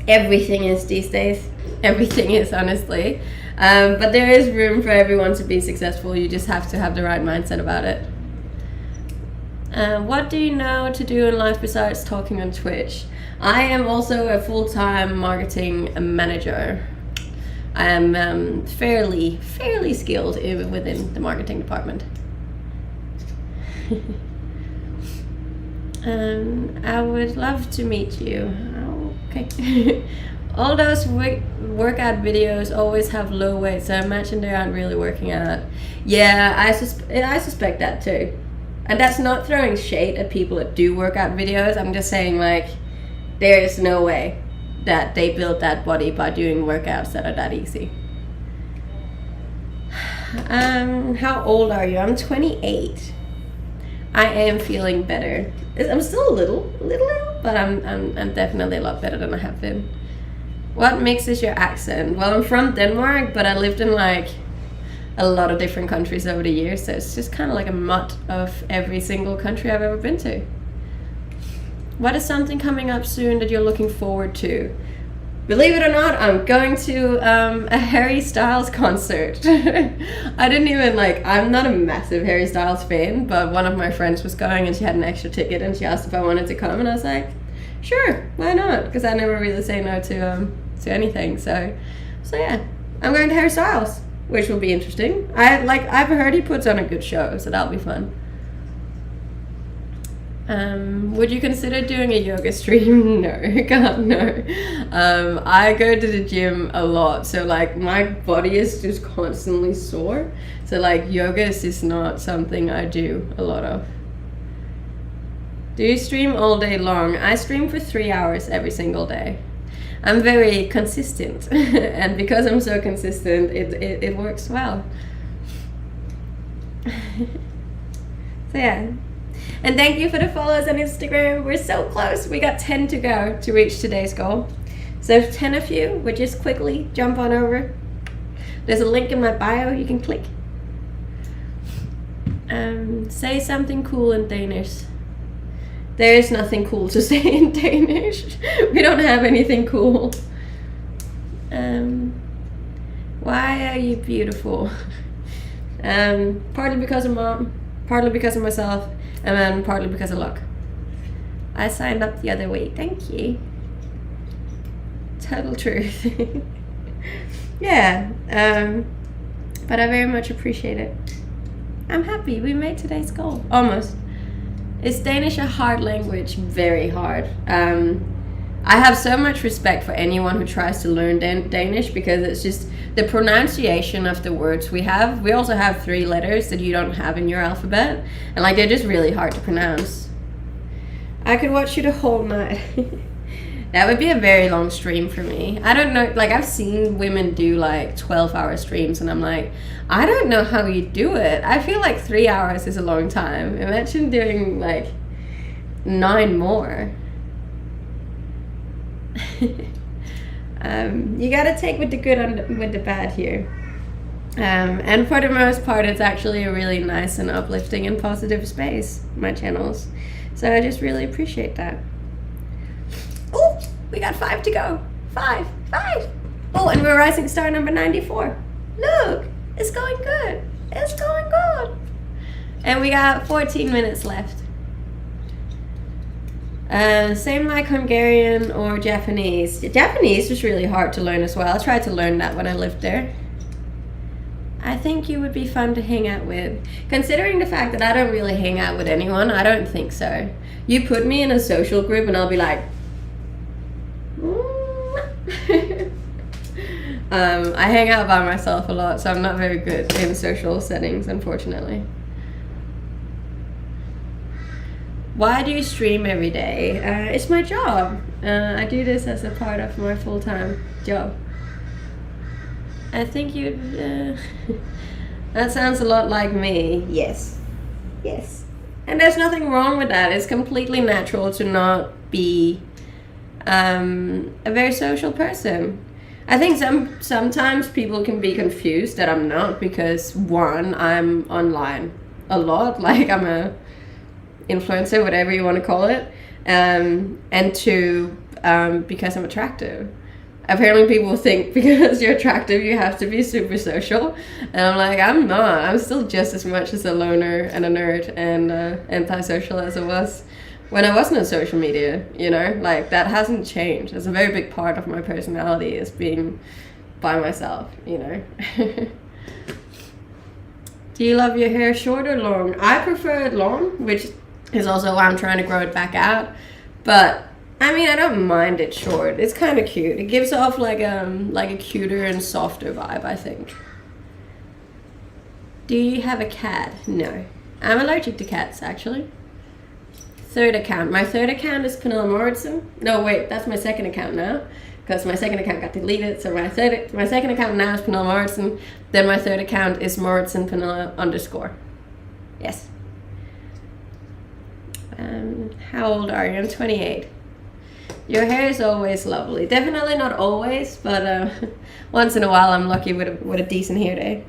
S1: Everything is these days. Everything is, honestly. But there is room for everyone to be successful. You just have to have the right mindset about it. What do you know to do in life besides talking on Twitch? I am also a full-time marketing manager. I am fairly skilled within the marketing department. I would love to meet you. Oh, okay. All those workout videos always have low weight, so I imagine they aren't really working out. Yeah, I suspect that too. And that's not throwing shade at people that do workout videos. I'm just saying, like, there is no way that they build that body by doing workouts that are that easy. How old are you? I'm 28. I am feeling better. I'm still a little, but I'm definitely a lot better than I have been. What mixes your accent? Well, I'm from Denmark, but I lived in like a lot of different countries over the years, so it's just kind of like a mutt of every single country I've ever been to. What is something coming up soon that you're looking forward to? Believe it or not, I'm going to a Harry Styles concert. I didn't even I'm not a massive Harry Styles fan, but one of my friends was going and she had an extra ticket and she asked if I wanted to come, and I was like, sure, why not? Because I never really say no to anything. So yeah, I'm going to Harry Styles, which will be interesting. I've heard he puts on a good show, so that'll be fun. Would you consider doing a yoga stream? No, God, no. I go to the gym a lot, so my body is just constantly sore. So yoga is just not something I do a lot of. Do you stream all day long? I stream for 3 hours every single day. I'm very consistent, and because I'm so consistent, it works well. So yeah. And thank you for the follows on Instagram. We're so close. We got 10 to go to reach today's goal. So if 10 of you would just quickly jump on over. There's a link in my bio you can click. Say something cool in Danish. There is nothing cool to say in Danish. We don't have anything cool. Why are you beautiful? Partly because of mom, partly because of myself, and then partly because of luck. I signed up the other week. Thank you. Total truth. Yeah. But I very much appreciate it. I'm happy we made today's goal. Almost. Is Danish a hard language? Very hard. I have so much respect for anyone who tries to learn Danish, because it's just the pronunciation of the words we have. We also have 3 letters that you don't have in your alphabet, and they're just really hard to pronounce. I could watch you the whole night. That would be a very long stream for me. I don't know, I've seen women do 12-hour streams, and I'm like, I don't know how you do it. I feel 3 hours is a long time. Imagine doing 9 more. You gotta take with the good and with the bad here. And for the most part, it's actually a really nice and uplifting and positive space, my channels. So I just really appreciate that. Oh, we got 5 to go. 5. Oh, and we're rising star number 94. Look, it's going good. It's going good. And we got 14 minutes left. Same like Hungarian or Japanese. Japanese was really hard to learn as well. I tried to learn that when I lived there. I think you would be fun to hang out with. Considering the fact that I don't really hang out with anyone, I don't think so. You put me in a social group and I'll be like... I hang out by myself a lot, so I'm not very good in social settings, unfortunately. Why do you stream every day? It's my job. I do this as a part of my full-time job. I think you... that sounds a lot like me. Yes. And there's nothing wrong with that. It's completely natural to not be a very social person. I think sometimes people can be confused that I'm not, because one, I'm online a lot, like I'm a influencer, whatever you want to call it, and two, because I'm attractive. Apparently people think because you're attractive you have to be super social, and I'm like, I'm not. I'm still just as much as a loner and a nerd and antisocial as I was when I wasn't on social media, you know? Like, that hasn't changed. It's a very big part of my personality, is being by myself, you know? Do you love your hair short or long? I prefer it long, which is also why I'm trying to grow it back out, but I mean, I don't mind it short. It's kind of cute. It gives off like a cuter and softer vibe, I think. Do you have a cat? No. I'm allergic to cats, actually. Third account. My third account is Pernilla Moritzen. No, wait, that's my second account now, because my second account got deleted. So my second account now is Pernilla Moritzen. Then my third account is Moritzen Pernilla _ Yes. How old are you? I'm 28. Your hair is always lovely. Definitely not always, but once in a while I'm lucky with a decent hair day.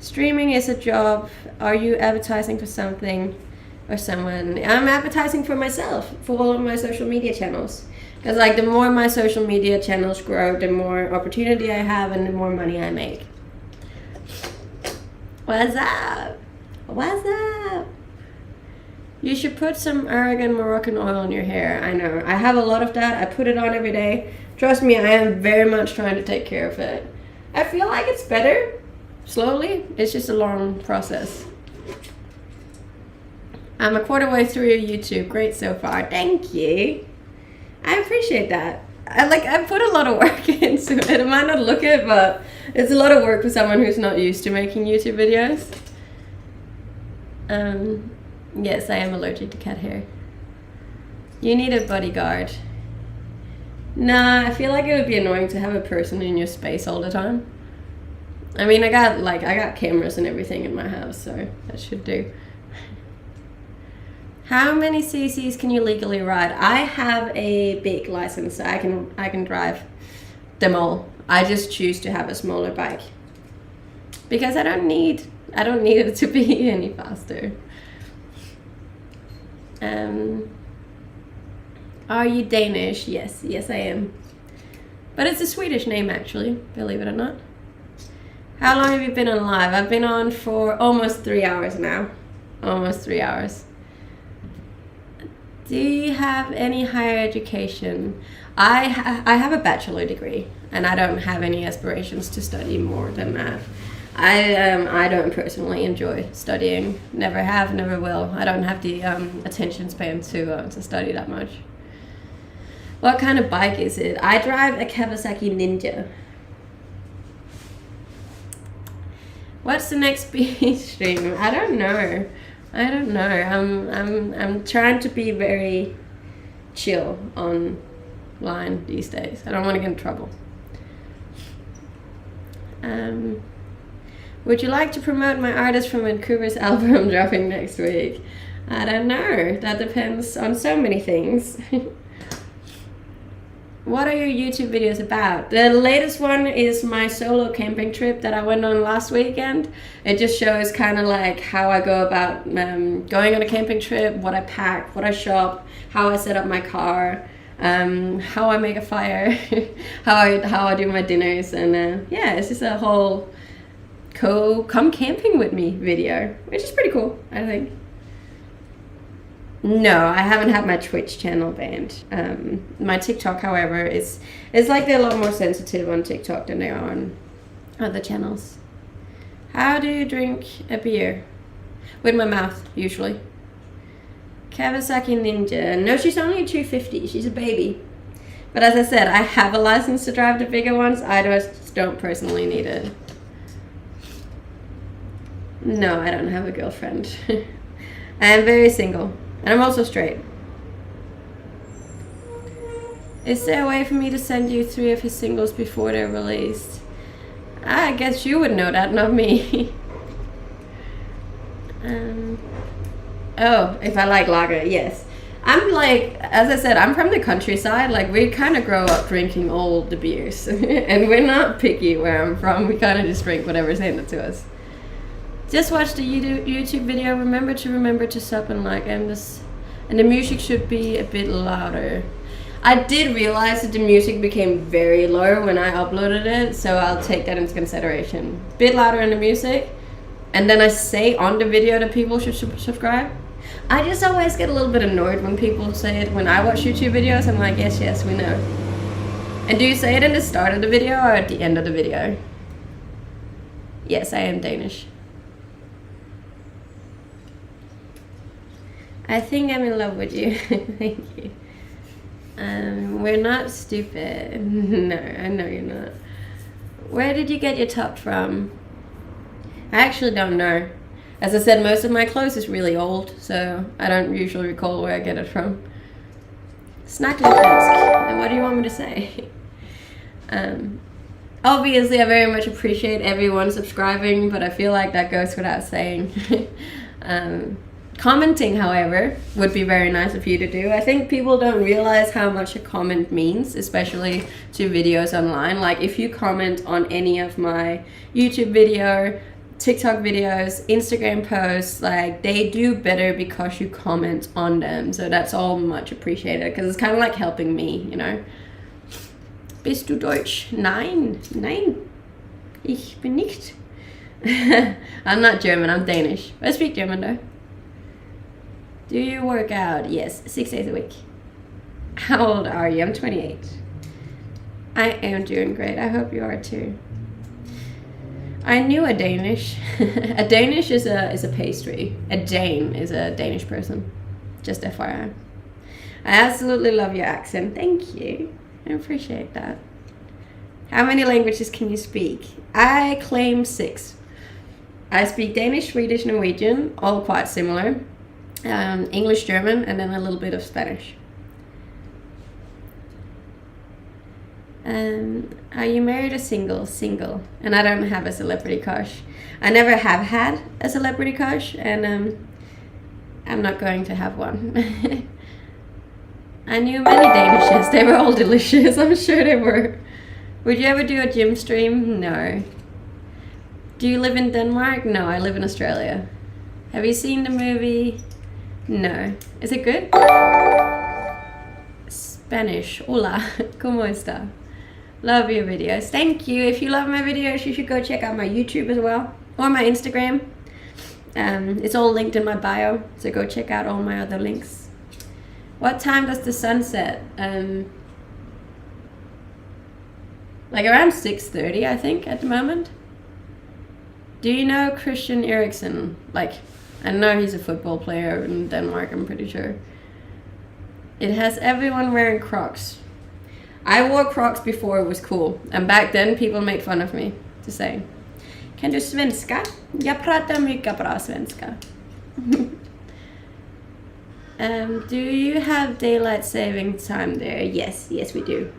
S1: Streaming is a job. Are you advertising for something or someone? I'm advertising for myself, for all of my social media channels. Because like, the more my social media channels grow, the more opportunity I have and the more money I make. What's up? What's up? You should put some Aragon Moroccan oil in your hair. I know. I have a lot of that. I put it on every day. Trust me, I am very much trying to take care of it. I feel like it's better. Slowly. It's just a long process. I'm a quarter way through your YouTube. Great so far. Thank you. I appreciate that. I put a lot of work into it. It might not look it, but it's a lot of work for someone who's not used to making YouTube videos. Yes, I am allergic to cat hair. You need a bodyguard. Nah, I feel like it would be annoying to have a person in your space all the time. I mean, I got cameras and everything in my house, so that should do. How many cc's can you legally ride? I have a big license, so I can drive them all. I just choose to have a smaller bike because I don't need it to be any faster. Are you Danish? Yes, I am. But it's a Swedish name, actually, believe it or not. How long have you been on live? I've been on for almost 3 hours now. Almost 3 hours. Do you have any higher education? I have a bachelor degree, and I don't have any aspirations to study more than that. I don't personally enjoy studying. Never have, never will. I don't have the attention span to study that much. What kind of bike is it? I drive a Kawasaki Ninja. What's the next speed stream? I don't know. I'm trying to be very chill online these days. I don't want to get in trouble. Would you like to promote my Artist from Vancouver's album dropping next week? I don't know. That depends on so many things. What are your YouTube videos about? The latest one is my solo camping trip that I went on last weekend. It just shows kind of like how I go about going on a camping trip, what I pack, what I shop, how I set up my car, how I make a fire, how I do my dinners, and yeah, it's just a whole come camping with me video, which is pretty cool, I think. No, I haven't had my Twitch channel banned. My TikTok, however, is like they're a lot more sensitive on TikTok than they are on other channels. How do you drink a beer? With my mouth, usually. Kawasaki Ninja. No, she's only a 250. She's a baby. But as I said, I have a license to drive the bigger ones. I just don't personally need it. No, I don't have a girlfriend. I am very single. And I'm also straight. Is there a way for me to send you 3 of his singles before they're released? I guess you would know that, not me. Oh, if I like lager, yes. I'm like, as I said, I'm from the countryside. Like, we kind of grow up drinking all the beers. And we're not picky where I'm from. We kind of just drink whatever's handed to us. Just watch the YouTube video. Remember to sub and like, and the music should be a bit louder. I did realize that the music became very low when I uploaded it, so I'll take that into consideration. Bit louder in the music, and then I say on the video that people should subscribe. I just always get a little bit annoyed when people say it when I watch YouTube videos. I'm like, yes, we know. And do you say it in the start of the video or at the end of the video? Yes, I am Danish. I think I'm in love with you. Thank you. We're not stupid. No, I know you're not. Where did you get your top from? I actually don't know. As I said, most of my clothes is really old, so I don't usually recall where I get it from. Snacklinsk. And what do you want me to say? Obviously, I very much appreciate everyone subscribing, but I feel like that goes without saying. Commenting, however, would be very nice of you to do. I think people don't realize how much a comment means, especially to videos online. Like, if you comment on any of my YouTube video, TikTok videos, Instagram posts, like, they do better because you comment on them. So that's all much appreciated, because it's kind of like helping me, you know. Bist du Deutsch? Nein, ich bin nicht. I'm not German, I'm Danish. I speak German though. Do you work out? Yes, 6 days a week. How old are you? I'm 28. I am doing great. I hope you are too. I knew a Danish. A Danish is a pastry. A Dane is a Danish person. Just FYI. I absolutely love your accent. Thank you. I appreciate that. How many languages can you speak? I claim 6. I speak Danish, Swedish, Norwegian, all quite similar. English, German, and then a little bit of Spanish. Are you married or single? Single. And I don't have a celebrity crush. I never have had a celebrity crush, and I'm not going to have one. I knew many Danishes. They were all delicious. I'm sure they were. Would you ever do a gym stream? No. Do you live in Denmark? No, I live in Australia. Have you seen the movie? No. Is it good? Spanish. Hola. ¿Cómo está? Love your videos. Thank you. If you love my videos, you should go check out my YouTube as well. Or my Instagram. It's all linked in my bio. So go check out all my other links. What time does the sun set? Like around 6:30, I think, at the moment. Do you know Christian Eriksen? Like, I know he's a football player in Denmark, I'm pretty sure. It has everyone wearing Crocs. I wore Crocs before it was cool, and back then people made fun of me to say, kan du svenska? Jag pratar mycket bra svenska. Do you have daylight saving time there? Yes, we do.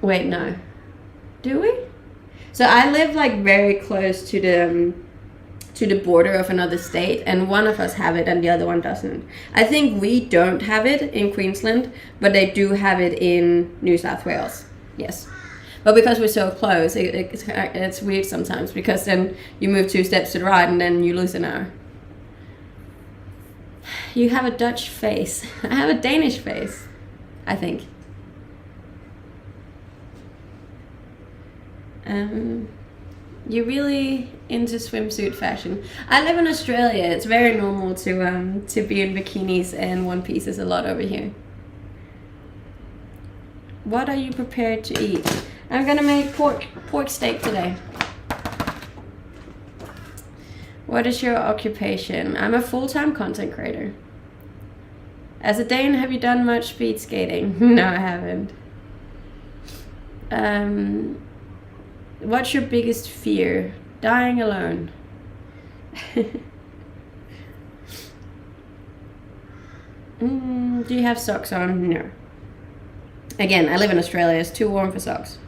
S1: Wait, no. Do we? So I live like very close to to the border of another state, and one of us have it and the other one doesn't. I think we don't have it in Queensland, but they do have it in New South Wales. Yes. But because we're so close, it's weird sometimes, because then you move 2 steps to the right and then you lose an hour. You have a Dutch face. I have a Danish face, I think. You're really into swimsuit fashion. I live in Australia. It's very normal to be in bikinis and one pieces a lot over here. What are you prepared to eat? I'm gonna make pork steak today. What is your occupation? I'm a full-time content creator. As a Dane, have you done much speed skating? No, I haven't. What's your biggest fear? Dying alone. Do you have socks on? No. Again, I live in Australia. It's too warm for socks.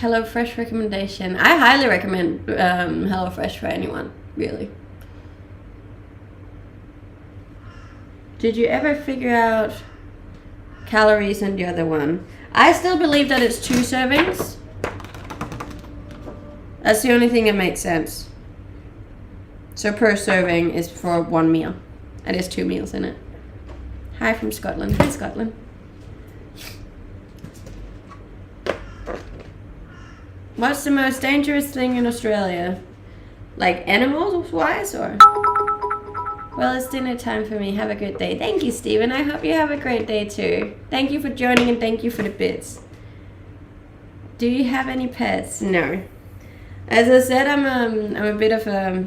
S1: HelloFresh recommendation. I highly recommend HelloFresh for anyone, really. Did you ever figure out calories in the other one? I still believe that it's 2 servings. That's the only thing that makes sense. So per serving is for 1 meal. And there's 2 meals in it. Hi from Scotland. Hi, Scotland. What's the most dangerous thing in Australia? Like animals-wise, or? Well, it's dinner time for me. Have a good day. Thank you, Stephen. I hope you have a great day too. Thank you for joining and thank you for the bits. Do you have any pets? No. As I said, I'm a bit of a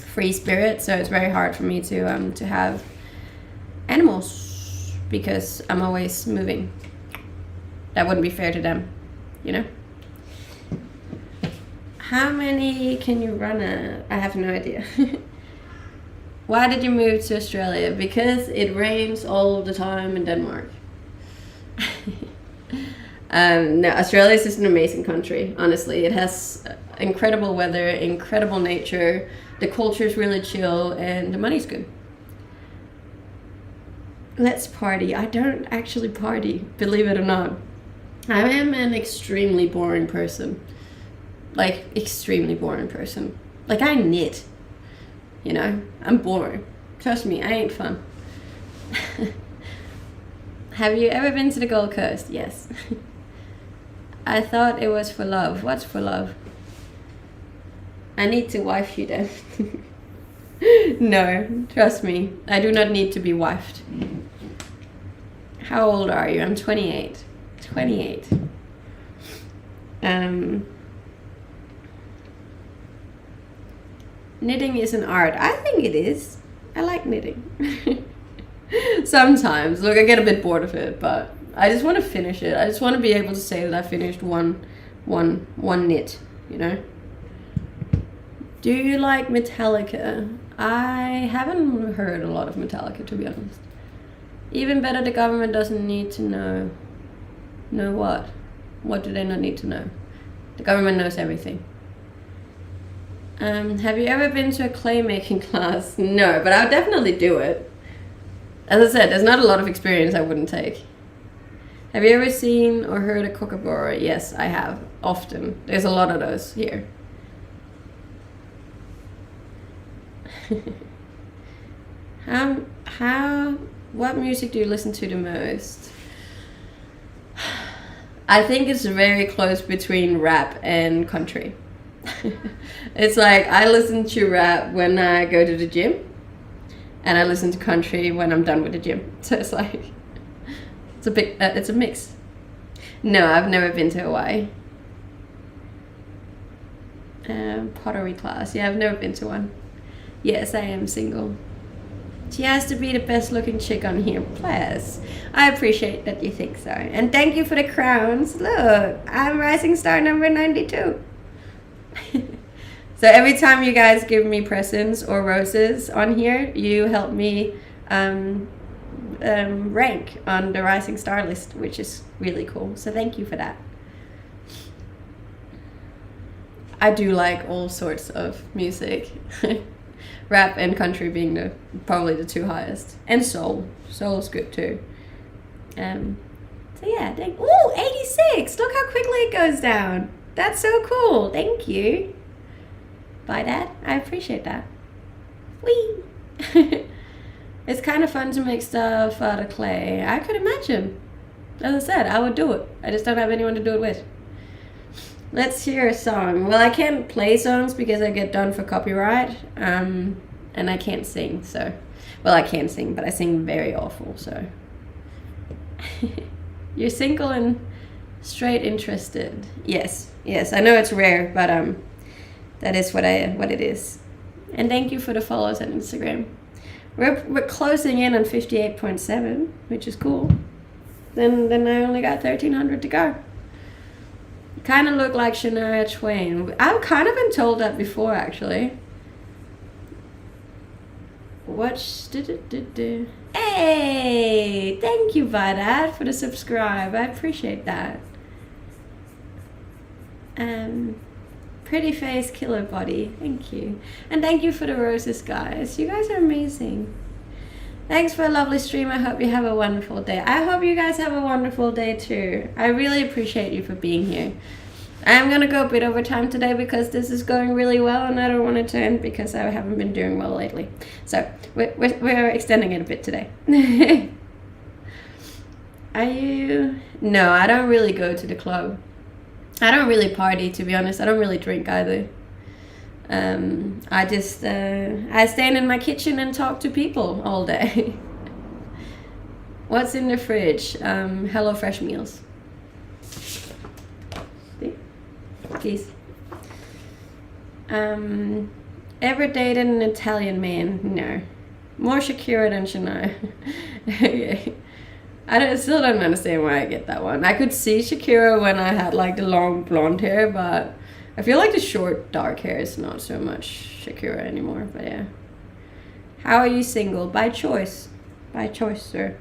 S1: free spirit, so it's very hard for me to have animals because I'm always moving. That wouldn't be fair to them, you know? How many can you run at? I have no idea. Why did you move to Australia? Because it rains all the time in Denmark. No, Australia is just an amazing country, honestly. It has incredible weather, incredible nature. The culture is really chill and the money's good. Let's party. I don't actually party, believe it or not. I am an extremely boring person. Like, extremely boring person. Like, I knit. You know, I'm boring. Trust me, I ain't fun. Have you ever been to the Gold Coast? Yes. I thought it was for love. What's for love? I need to wife you then. No, trust me. I do not need to be wifed. How old are you? I'm 28. 28. Knitting is an art. I think it is. I like knitting. Sometimes. Look, I get a bit bored of it, but I just want to finish it. I just want to be able to say that I finished one knit, you know? Do you like Metallica? I haven't heard a lot of Metallica, to be honest. Even better, the government doesn't need to know. Know what? What do they not need to know? The government knows everything. Have you ever been to a clay making class? No, but I would definitely do it. As I said, there's not a lot of experience I wouldn't take. Have you ever seen or heard a kookaburra? Yes, I have. Often. There's a lot of those here. What music do you listen to the most? I think it's very close between rap and country. It's like I listen to rap when I go to the gym, and I listen to country when I'm done with the gym. So it's like it's a mix. No, I've never been to Hawaii. Pottery class. Yeah, I've never been to one. Yes, I am single. She has to be the best looking chick on here. Plus, I appreciate that you think so. And thank you for the crowns. Look, I'm rising star number 92. So every time you guys give me presents or roses on here, you help me rank on the Rising Star list, which is really cool. So thank you for that. I do like all sorts of music. Rap and country being probably the two highest. And soul. Soul's good too. So yeah, ooh, 86! Look how quickly it goes down. That's so cool. Thank you. Bye, Dad. I appreciate that. Whee! It's kind of fun to make stuff out of clay. I could imagine. As I said, I would do it. I just don't have anyone to do it with. Let's hear a song. Well, I can't play songs because I get done for copyright. And I can't sing, so... Well, I can sing, but I sing very awful, so... You're single and straight interested. Yes, I know it's rare, but that is what it is. And thank you for the follows on Instagram. We're closing in on 58.7, which is cool. Then I only got 1,300 to go. Kind of look like Shania Twain. I've kind of been told that before, actually. Hey, thank you, Vadat, for the subscribe. I appreciate that. Pretty face, killer body. Thank you. And thank you for the roses, guys. You guys are amazing. Thanks for a lovely stream. I hope you have a wonderful day. I hope you guys have a wonderful day too. I really appreciate you for being here. I'm gonna go a bit over time today because this is going really well and I don't want it to end because I haven't been doing well lately. So we're extending it a bit today. Are you? No, I don't really go to the club. I don't really party, to be honest. I don't really drink either. I just I stand in my kitchen and talk to people all day. What's in the fridge? Hello Fresh meals. Peace. Ever dated an Italian man? No. More Shakira than Shania. Okay. I still don't understand why I get that one. I could see Shakira when I had like the long blonde hair, but I feel like the short dark hair is not so much Shakira anymore. But yeah. How are you single? By choice. By choice, sir.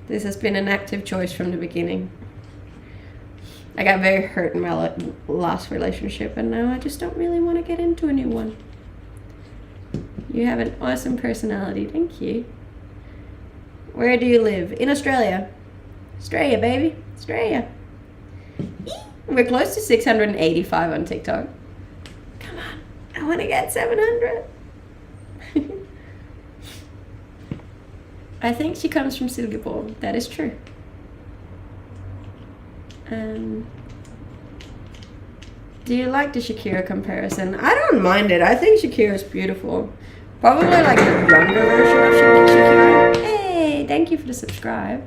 S1: This has been an active choice from the beginning. I got very hurt in my last relationship, and now I just don't really want to get into a new one. You have an awesome personality. Thank you. Where do you live? In Australia. Australia, baby. Australia. We're close to 685 on TikTok. Come on. I want to get 700. I think she comes from Singapore. That is true. Do you like the Shakira comparison? I don't mind it. I think Shakira's beautiful. Probably like the younger version of Shakira. Hey, thank you for the subscribe.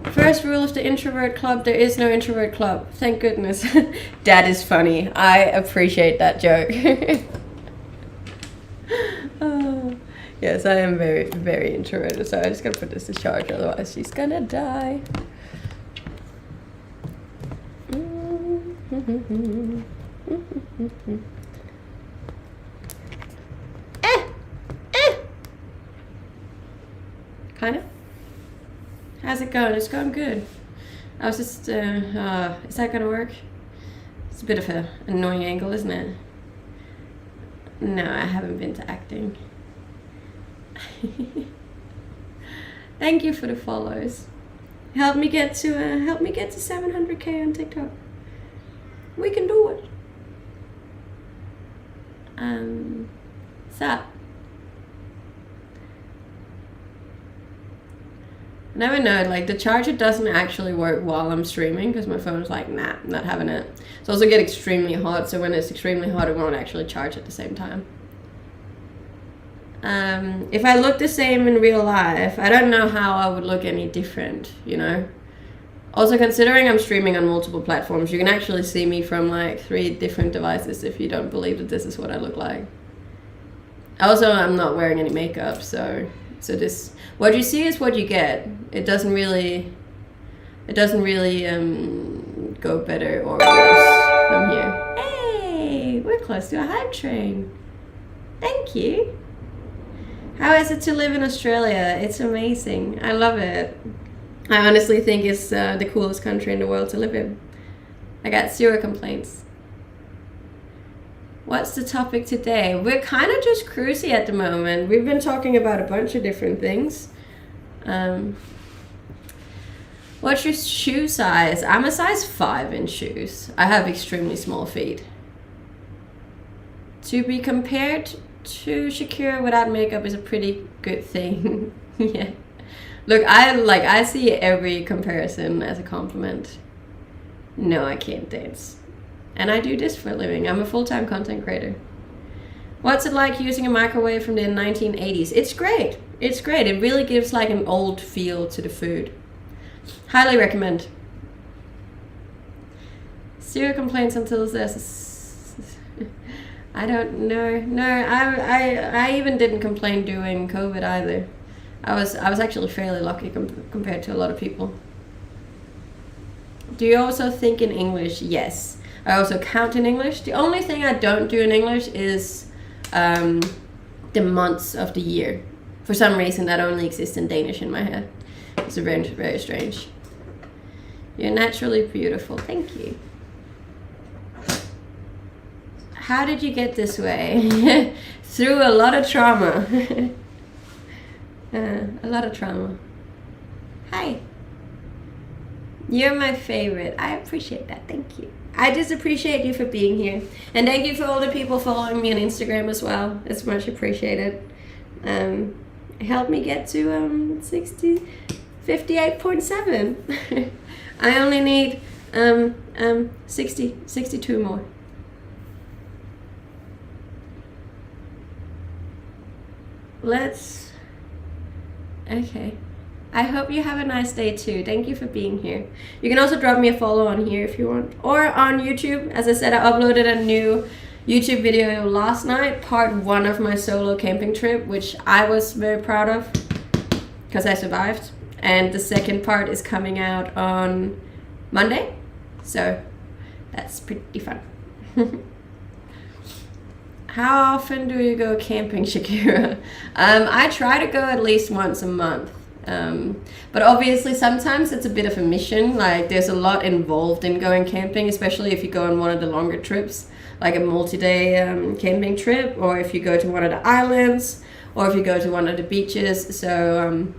S1: First rule of the introvert club, there is no introvert club. Thank goodness. That is funny. I appreciate that joke. Oh, yes, I am very, very introverted, so I just gotta put this to charge, otherwise she's gonna die. Kind of. How's it going? It's going good. I was just, is that gonna work? It's a bit of an annoying angle, isn't it? No, I haven't been to acting. Thank you for the follows. Help me get to 700k on TikTok. We can do it. So I never know, like the charger doesn't actually work while I'm streaming because my phone's like, nah, I'm not having it. It's also get extremely hot, so when it's extremely hot it won't actually charge at the same time. If I look the same in real life, I don't know how I would look any different, you know? Also, considering I'm streaming on multiple platforms, you can actually see me from like 3 different devices if you don't believe that this is what I look like. Also, I'm not wearing any makeup, so this, what you see is what you get. It doesn't really go better or worse from here. Hey! Yay! We're close to a hype train. Thank you. How is it to live in Australia? It's amazing. I love it. I honestly think it's the coolest country in the world to live in. I got 0 complaints. What's the topic today? We're kind of just cruisy at the moment. We've been talking about a bunch of different things. What's your shoe size? I'm a size 5 in shoes. I have extremely small feet. To be compared to Shakira without makeup is a pretty good thing. Yeah. Look, I see every comparison as a compliment. No, I can't dance. And I do this for a living. I'm a full-time content creator. What's it like using a microwave from the 1980s? It's great. It's great. It really gives like an old feel to the food. Highly recommend. 0 complaints until this. I don't know. No, I even didn't complain during COVID either. I was actually fairly lucky compared to a lot of people. Do you also think in English? Yes. I also count in English. The only thing I don't do in English is the months of the year. For some reason, that only exists in Danish in my head. It's very, very strange. You're naturally beautiful. Thank you. How did you get this way? Through a lot of trauma. A lot of trauma. Hi. You're my favorite. I appreciate that. Thank you. I just appreciate you for being here. And thank you for all the people following me on Instagram as well. It's much appreciated. Help me get to 58.7. I only need 62 more. Okay. I hope you have a nice day too. Thank you for being here. You can also drop me a follow on here if you want. Or on YouTube. As I said, I uploaded a new YouTube video last night, part 1 of my solo camping trip, which I was very proud of because I survived. And the second part is coming out on Monday. So that's pretty fun. How often do you go camping, Shakira? I try to go at least once a month. But obviously sometimes it's a bit of a mission. Like there's a lot involved in going camping, especially if you go on one of the longer trips, like a multi-day camping trip, or if you go to one of the islands, or if you go to one of the beaches. So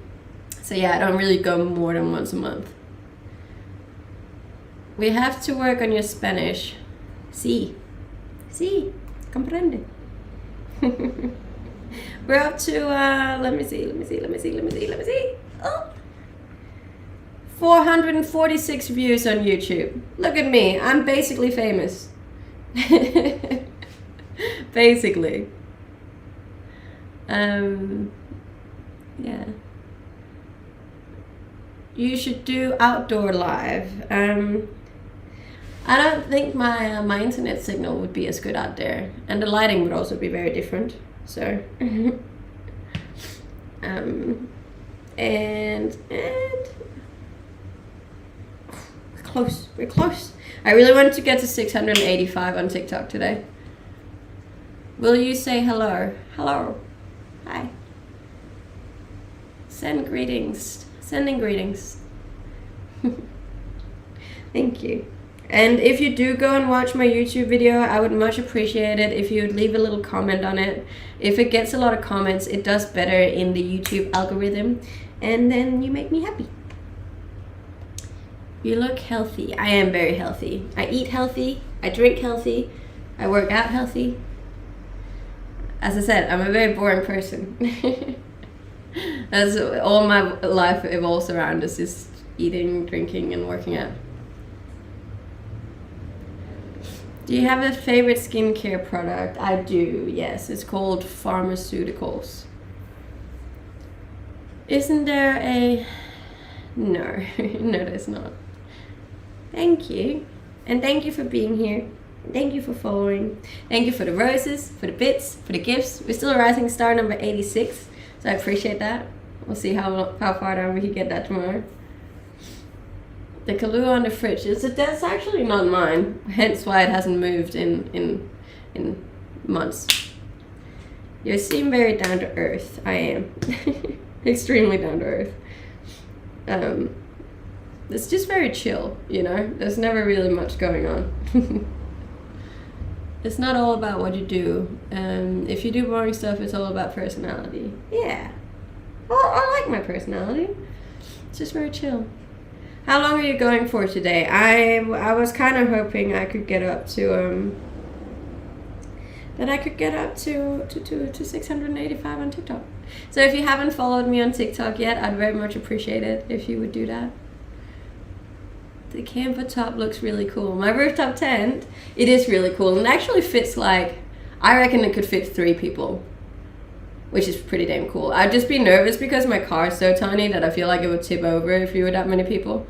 S1: yeah, I don't really go more than once a month. We have to work on your Spanish. Sí, comprende. We're up to, let me see. Oh, 446 views on YouTube. Look at me, I'm basically famous. Basically. Yeah. You should do outdoor live. I don't think my internet signal would be as good out there, and the lighting would also be very different. So, and we're close. I really want to get to 685 on TikTok today. Will you say hello? Hello. Hi. Sending greetings. Thank you. And if you do go and watch my YouTube video, I would much appreciate it if you would leave a little comment on it. If it gets a lot of comments, it does better in the YouTube algorithm, and then you make me happy. You look healthy. I am very healthy. I eat healthy, I drink healthy, I work out healthy. As I said, I'm a very boring person. That's all my life evolves around, is just eating, drinking, and working out. Do you have a favorite skincare product? I do, yes. It's called pharmaceuticals. Isn't there a... No, no there's not. Thank you. And thank you for being here. Thank you for following. Thank you for the roses, for the bits, for the gifts. We're still a rising star number 86, so I appreciate that. We'll see how far down we can get that tomorrow. The Kahlua on the fridge, that's actually not mine, hence why it hasn't moved in in months. You seem very down to earth. I am. Extremely down to earth. It's just very chill, you know? There's never really much going on. It's not all about what you do. If you do boring stuff, it's all about personality. Yeah. Well, I like my personality. It's just very chill. How long are you going for today? I was kind of hoping I could get up to that I could get up to 685 on TikTok. So if you haven't followed me on TikTok yet, I'd very much appreciate it if you would do that. The camper top looks really cool. My rooftop tent, it is really cool, and it actually fits, like, I reckon it could fit 3 people, which is pretty damn cool. I'd just be nervous because my car is so tiny that I feel like it would tip over if you were that many people.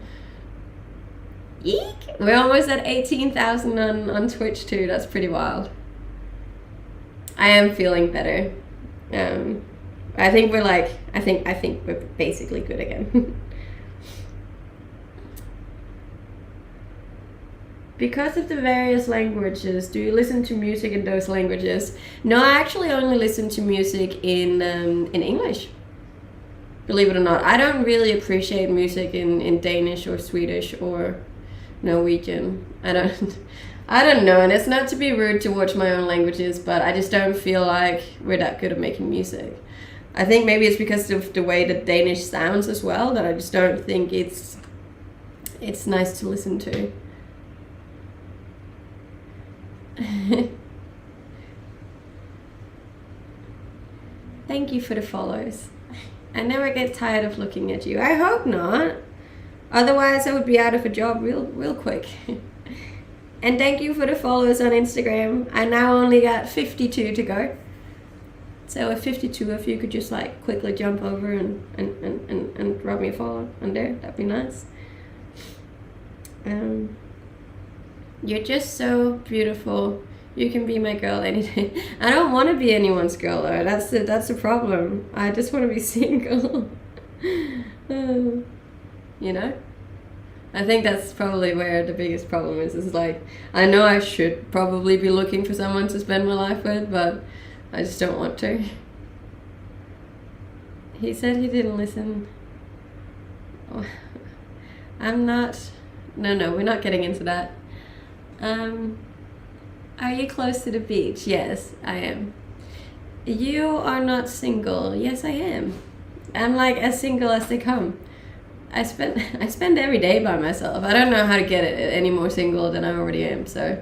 S1: Eek! We're almost at 18,000 on Twitch too. That's pretty wild. I am feeling better. I think we're like, I think we're basically good again. Because of the various languages, do you listen to music in those languages? No, I actually only listen to music in English. Believe it or not, I don't really appreciate music in Danish or Swedish or Norwegian. I don't know, and it's not to be rude towards my own languages, but I just don't feel like we're that good at making music. I think maybe it's because of the way that Danish sounds as well, that I just don't think it's nice to listen to. Thank you for the follows. I never get tired of looking at you. I hope not. Otherwise I would be out of a job real quick. And thank you for the follows on Instagram. I now only got 52 to go. So if 52 of you could just like quickly jump over and drop me a follow on there, that'd be nice. You're just so beautiful. You can be my girl any day. I don't want to be anyone's girl though. That's the problem. I just want to be single. You know? I think that's probably where the biggest problem is. Is like, I know I should probably be looking for someone to spend my life with, but I just don't want to. He said he didn't listen. Oh, I'm not... No, we're not getting into that. Are you close to the beach? Yes, I am. You are not single. Yes, I am. I'm like as single as they come. I spend every day by myself. I don't know how to get any more single than I already am, so.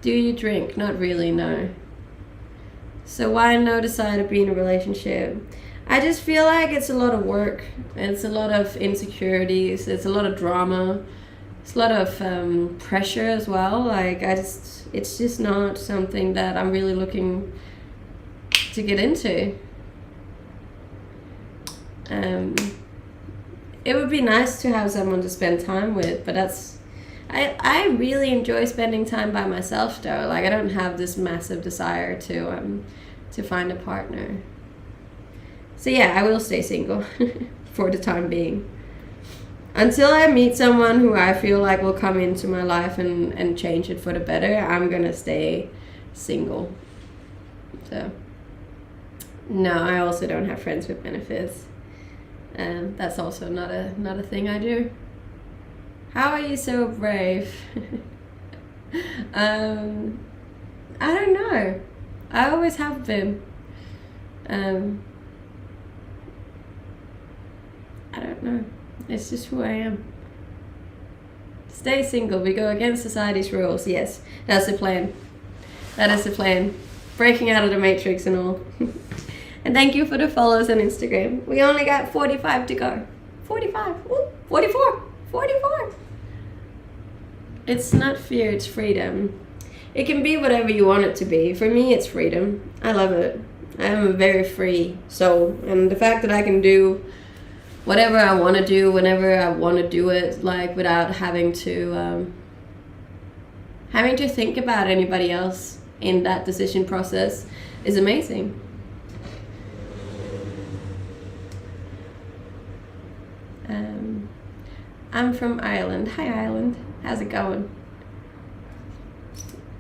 S1: Do you drink? Not really, no. So why no decide to be in a relationship? I just feel like it's a lot of work. It's a lot of insecurities. It's a lot of drama. It's a lot of pressure as well. Like it's just not something that I'm really looking to get into. It would be nice to have someone to spend time with, but I really enjoy spending time by myself though. Like I don't have this massive desire to find a partner. So yeah, I will stay single for the time being. Until I meet someone who I feel like will come into my life and change it for the better, I'm gonna stay single. So no, I also don't have friends with benefits. That's also not a thing I do. How are you so brave? I don't know. I always have been. I don't know. It's just who I am. Stay single. We go against society's rules. Yes, that's the plan. That is the plan. Breaking out of the matrix and all. And thank you for the follows on Instagram. We only got 45 to go. 45. Ooh, 44. 44. It's not fear, it's freedom. It can be whatever you want it to be. For me, it's freedom. I love it. I am a very free soul. And the fact that I can do whatever I want to do, whenever I want to do it, like without having to think about anybody else in that decision process is amazing. I'm from Ireland. Hi Ireland. How's it going?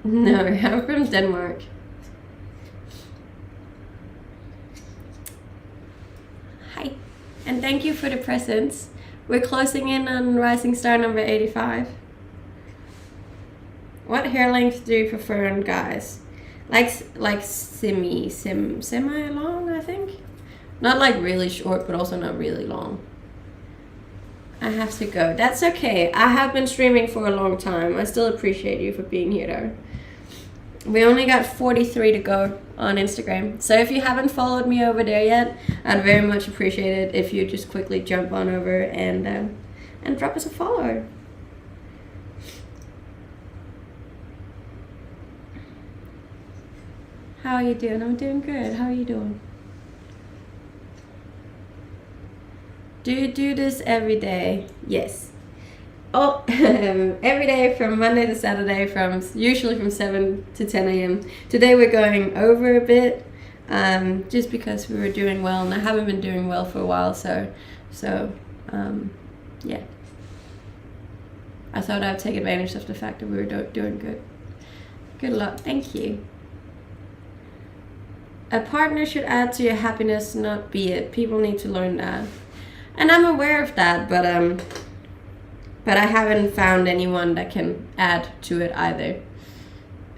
S1: No, I'm from Denmark. Hi. And thank you for the presents. We're closing in on Rising Star number 85. What hair length do you prefer on guys? Like semi long, I think. Not like really short, but also not really long. I have to go. That's okay. I have been streaming for a long time. I still appreciate you for being here though. We only got 43 to go on Instagram. So if you haven't followed me over there yet, I'd very much appreciate it if you just quickly jump on over and drop us a follow. How are you doing? I'm doing good. How are you doing? Do you do this every day? Yes. Oh, every day from Monday to Saturday, usually from 7 to 10 a.m. Today we're going over a bit, just because we were doing well, and I haven't been doing well for a while, so yeah. I thought I'd take advantage of the fact that we were doing good. Good luck. Thank you. A partner should add to your happiness, not be it. People need to learn that. And I'm aware of that, but I haven't found anyone that can add to it either.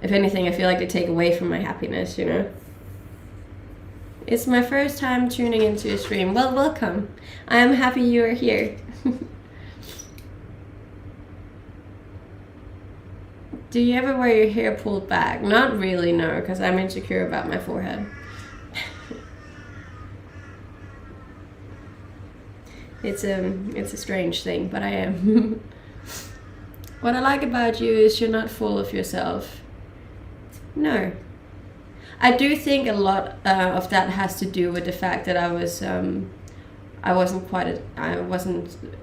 S1: If anything, I feel like they take away from my happiness, you know? It's my first time tuning into a stream. Well, welcome. I am happy you are here. Do you ever wear your hair pulled back? Not really, no, because I'm insecure about my forehead. It's a strange thing, but I am. What I like about you is you're not full of yourself. No. I do think a lot of that has to do with the fact that I wasn't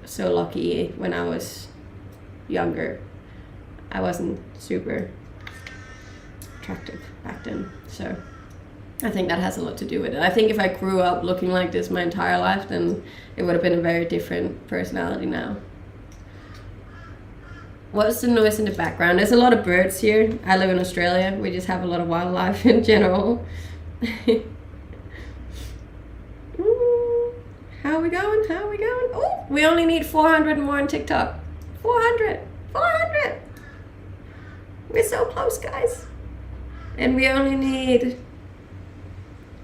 S1: so lucky when I was younger. I wasn't super attractive back then, so I think that has a lot to do with it. I think if I grew up looking like this my entire life, then it would have been a very different personality now. What's the noise in the background? There's a lot of birds here. I live in Australia. We just have a lot of wildlife in general. How are we going? How are we going? Oh, we only need 400 more on TikTok. 400! 400! We're so close, guys. And we only need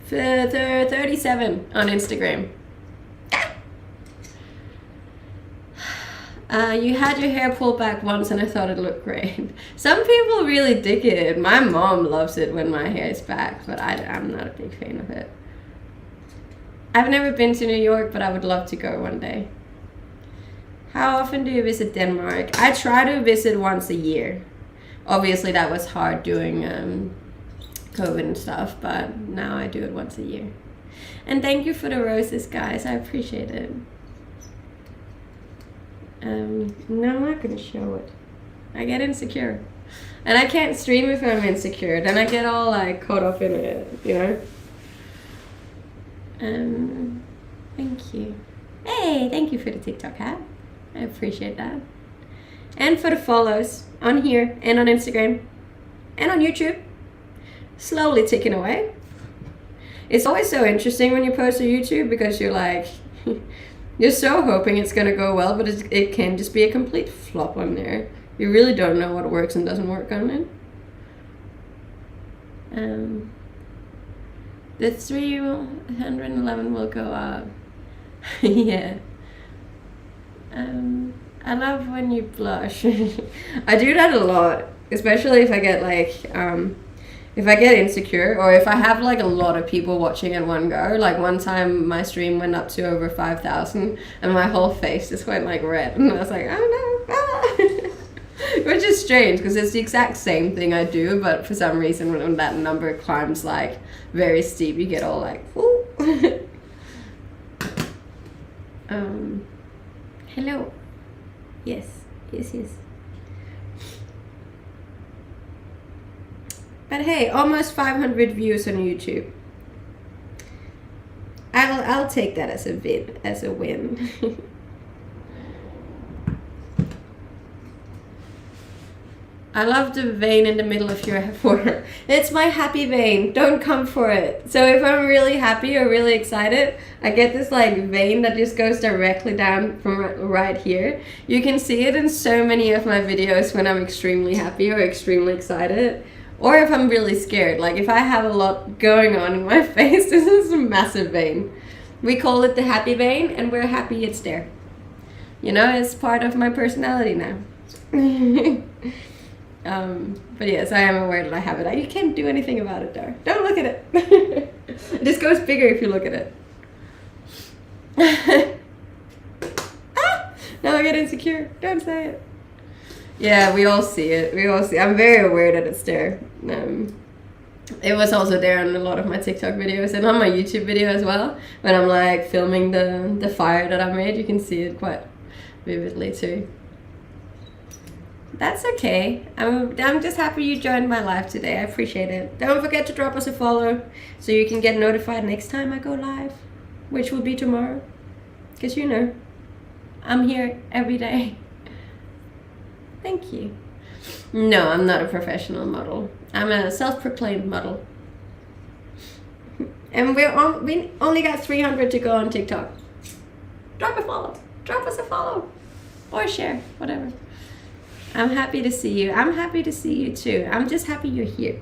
S1: 37 on Instagram. You had your hair pulled back once and I thought it looked great. Some people really dig it. My mom loves it when my hair is back, but I'm not a big fan of it. I've never been to New York, but I would love to go one day. How often do you visit Denmark? I try to visit once a year. Obviously that was hard doing COVID and stuff, but now I do it once a year. And thank you for the roses, guys. I appreciate it. No, I'm not gonna show it. I get insecure. And I can't stream if I'm insecure. Then I get all like caught up in it, you know? Thank you. Hey, thank you for the TikTok hat. I appreciate that. And for the follows on here and on Instagram and on YouTube. Slowly ticking away. It's always so interesting when you post to YouTube because you're like, you're so hoping it's gonna go well, but it can just be a complete flop on there. You really don't know what works and doesn't work on it. The 311 will go up. Yeah. I love when you blush. I do that a lot, especially if I get like, if I get insecure or if I have like a lot of people watching at one go. Like one time my stream went up to over 5,000 and my whole face just went like red and I was like, oh no, ah. Which is strange because it's the exact same thing I do, but for some reason when that number climbs like very steep, you get all like, ooh. Hello. Yes. But hey, almost 500 views on YouTube. I'll take that as a win. I love the vein in the middle of your forehead. It's my happy vein. Don't come for it. So if I'm really happy or really excited, I get this like vein that just goes directly down from right here. You can see it in so many of my videos when I'm extremely happy or extremely excited. Or if I'm really scared. Like if I have a lot going on in my face, this is a massive vein. We call it the happy vein, and we're happy it's there. You know, it's part of my personality now. But yes, I am aware that I have it. You can't do anything about it though. Don't look at it. It just goes bigger if you look at it. Ah! Now I get insecure. Don't say it. Yeah, we all see it. We all see it. I'm very aware that it's there. It was also there on a lot of my TikTok videos and on my YouTube video as well. When I'm like filming the fire that I made, you can see it quite vividly too. That's okay. I'm just happy you joined my live today. I appreciate it. Don't forget to drop us a follow so you can get notified next time I go live, which will be tomorrow. Because you know, I'm here every day. Thank you. No, I'm not a professional model. I'm a self-proclaimed model. And we only got 300 to go on TikTok. Drop a follow. Drop us a follow. Or share, whatever. I'm happy to see you. I'm happy to see you too. I'm just happy you're here.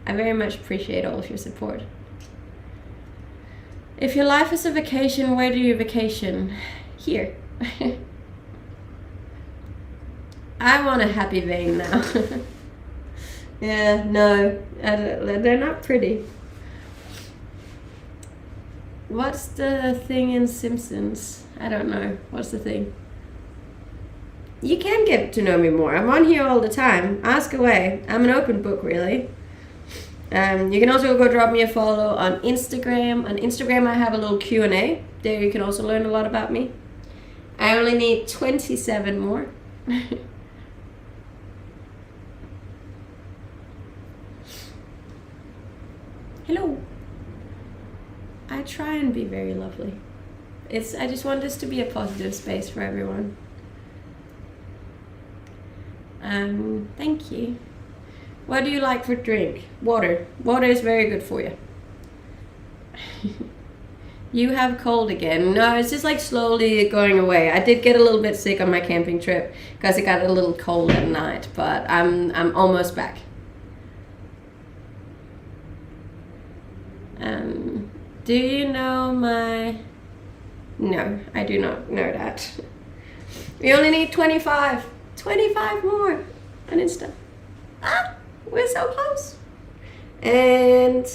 S1: I very much appreciate all of your support. If your life is a vacation, where do you vacation? Here. I want a happy vein now. Yeah, no, they're not pretty. What's the thing in Simpsons? I don't know. What's the thing? You can get to know me more. I'm on here all the time. Ask away. I'm an open book, really. You can also go drop me a follow on Instagram. On Instagram, I have a little Q&A. There you can also learn a lot about me. I only need 27 more. Hello. I try and be very lovely. I just want this to be a positive space for everyone. Thank you. What do you like for drink? Water. Water is very good for you. You have cold again. No, it's just like slowly going away. I did get a little bit sick on my camping trip because it got a little cold at night, but I'm almost back. Do you know my... No, I do not know that. We only need 25. 25 more on Insta. Ah, we're so close. And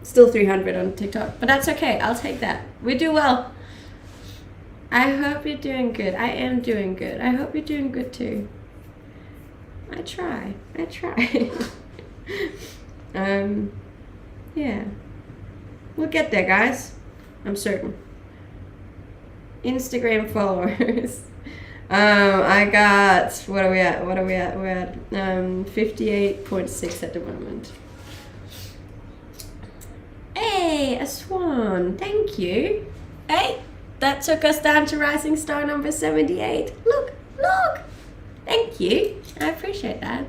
S1: still 300 on TikTok, but that's okay. I'll take that. We do well. I hope you're doing good. I am doing good. I hope you're doing good too. I try. Yeah. We'll get there, guys. I'm certain. Instagram followers. I got, what are we at? We're at 58.6 at the moment. Hey, a swan. Thank you. Hey, that took us down to rising star number 78. Look. Thank you. I appreciate that.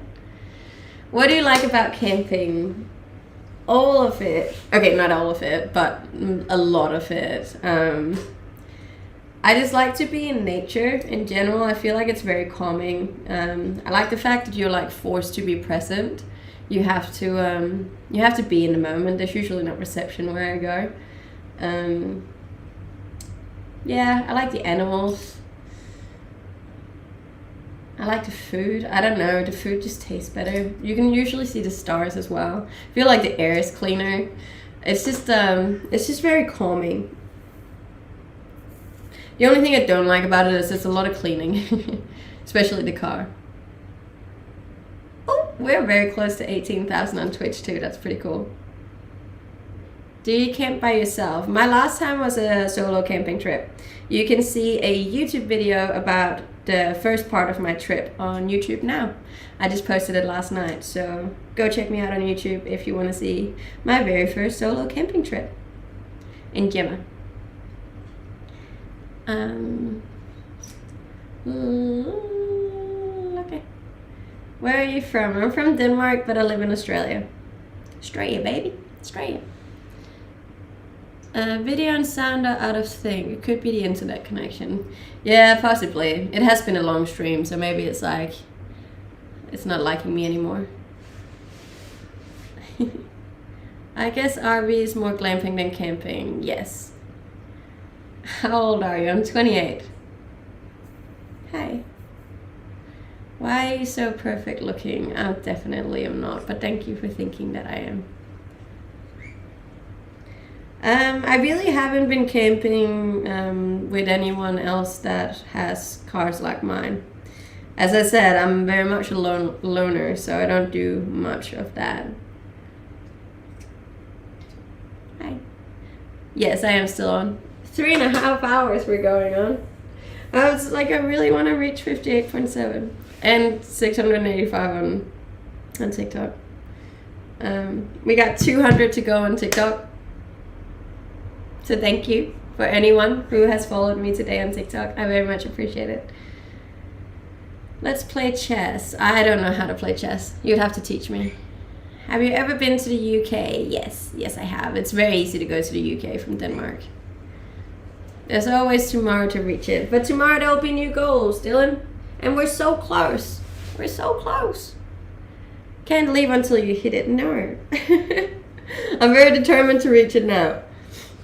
S1: What do you like about camping? All of it. Okay, not all of it, but a lot of it. I just like to be in nature in general. I feel like it's very calming. I like the fact that you're like forced to be present. You have to be in the moment. There's usually not reception where I go. Yeah, I like the animals. I like the food. I don't know, the food just tastes better. You can usually see the stars as well. I feel like the air is cleaner. It's just very calming. The only thing I don't like about it is it's a lot of cleaning, especially the car. Oh, we're very close to 18,000 on Twitch too. That's pretty cool. Do you camp by yourself? My last time was a solo camping trip. You can see a YouTube video about the first part of my trip on YouTube now. I just posted it last night, so go check me out on YouTube if you want to see my very first solo camping trip in Gemma. Okay. Where are you from? I'm from Denmark, but I live in Australia. Australia, baby. Australia. Video and sound are out of sync. It could be the internet connection. Yeah, possibly. It has been a long stream, so maybe it's like it's not liking me anymore. I guess RV is more glamping than camping. Yes. How old are you? I'm 28. Hi. Why are you so perfect looking? I definitely am not, but thank you for thinking that I am. I really haven't been camping with anyone else that has cars like mine. As I said, I'm very much a loner, so I don't do much of that. Hi. Yes, I am still on. 3.5 hours we're going on. I was like, I really want to reach 58.7 and 685 on TikTok. We got 200 to go on TikTok. So thank you for anyone who has followed me today on TikTok. I very much appreciate it. Let's play chess. I don't know how to play chess. You'd have to teach me. Have you ever been to the UK? Yes, I have. It's very easy to go to the UK from Denmark. There's always tomorrow to reach it. But tomorrow there'll be new goals, Dylan. And we're so close. We're so close. Can't leave until you hit it. No. I'm very determined to reach it now.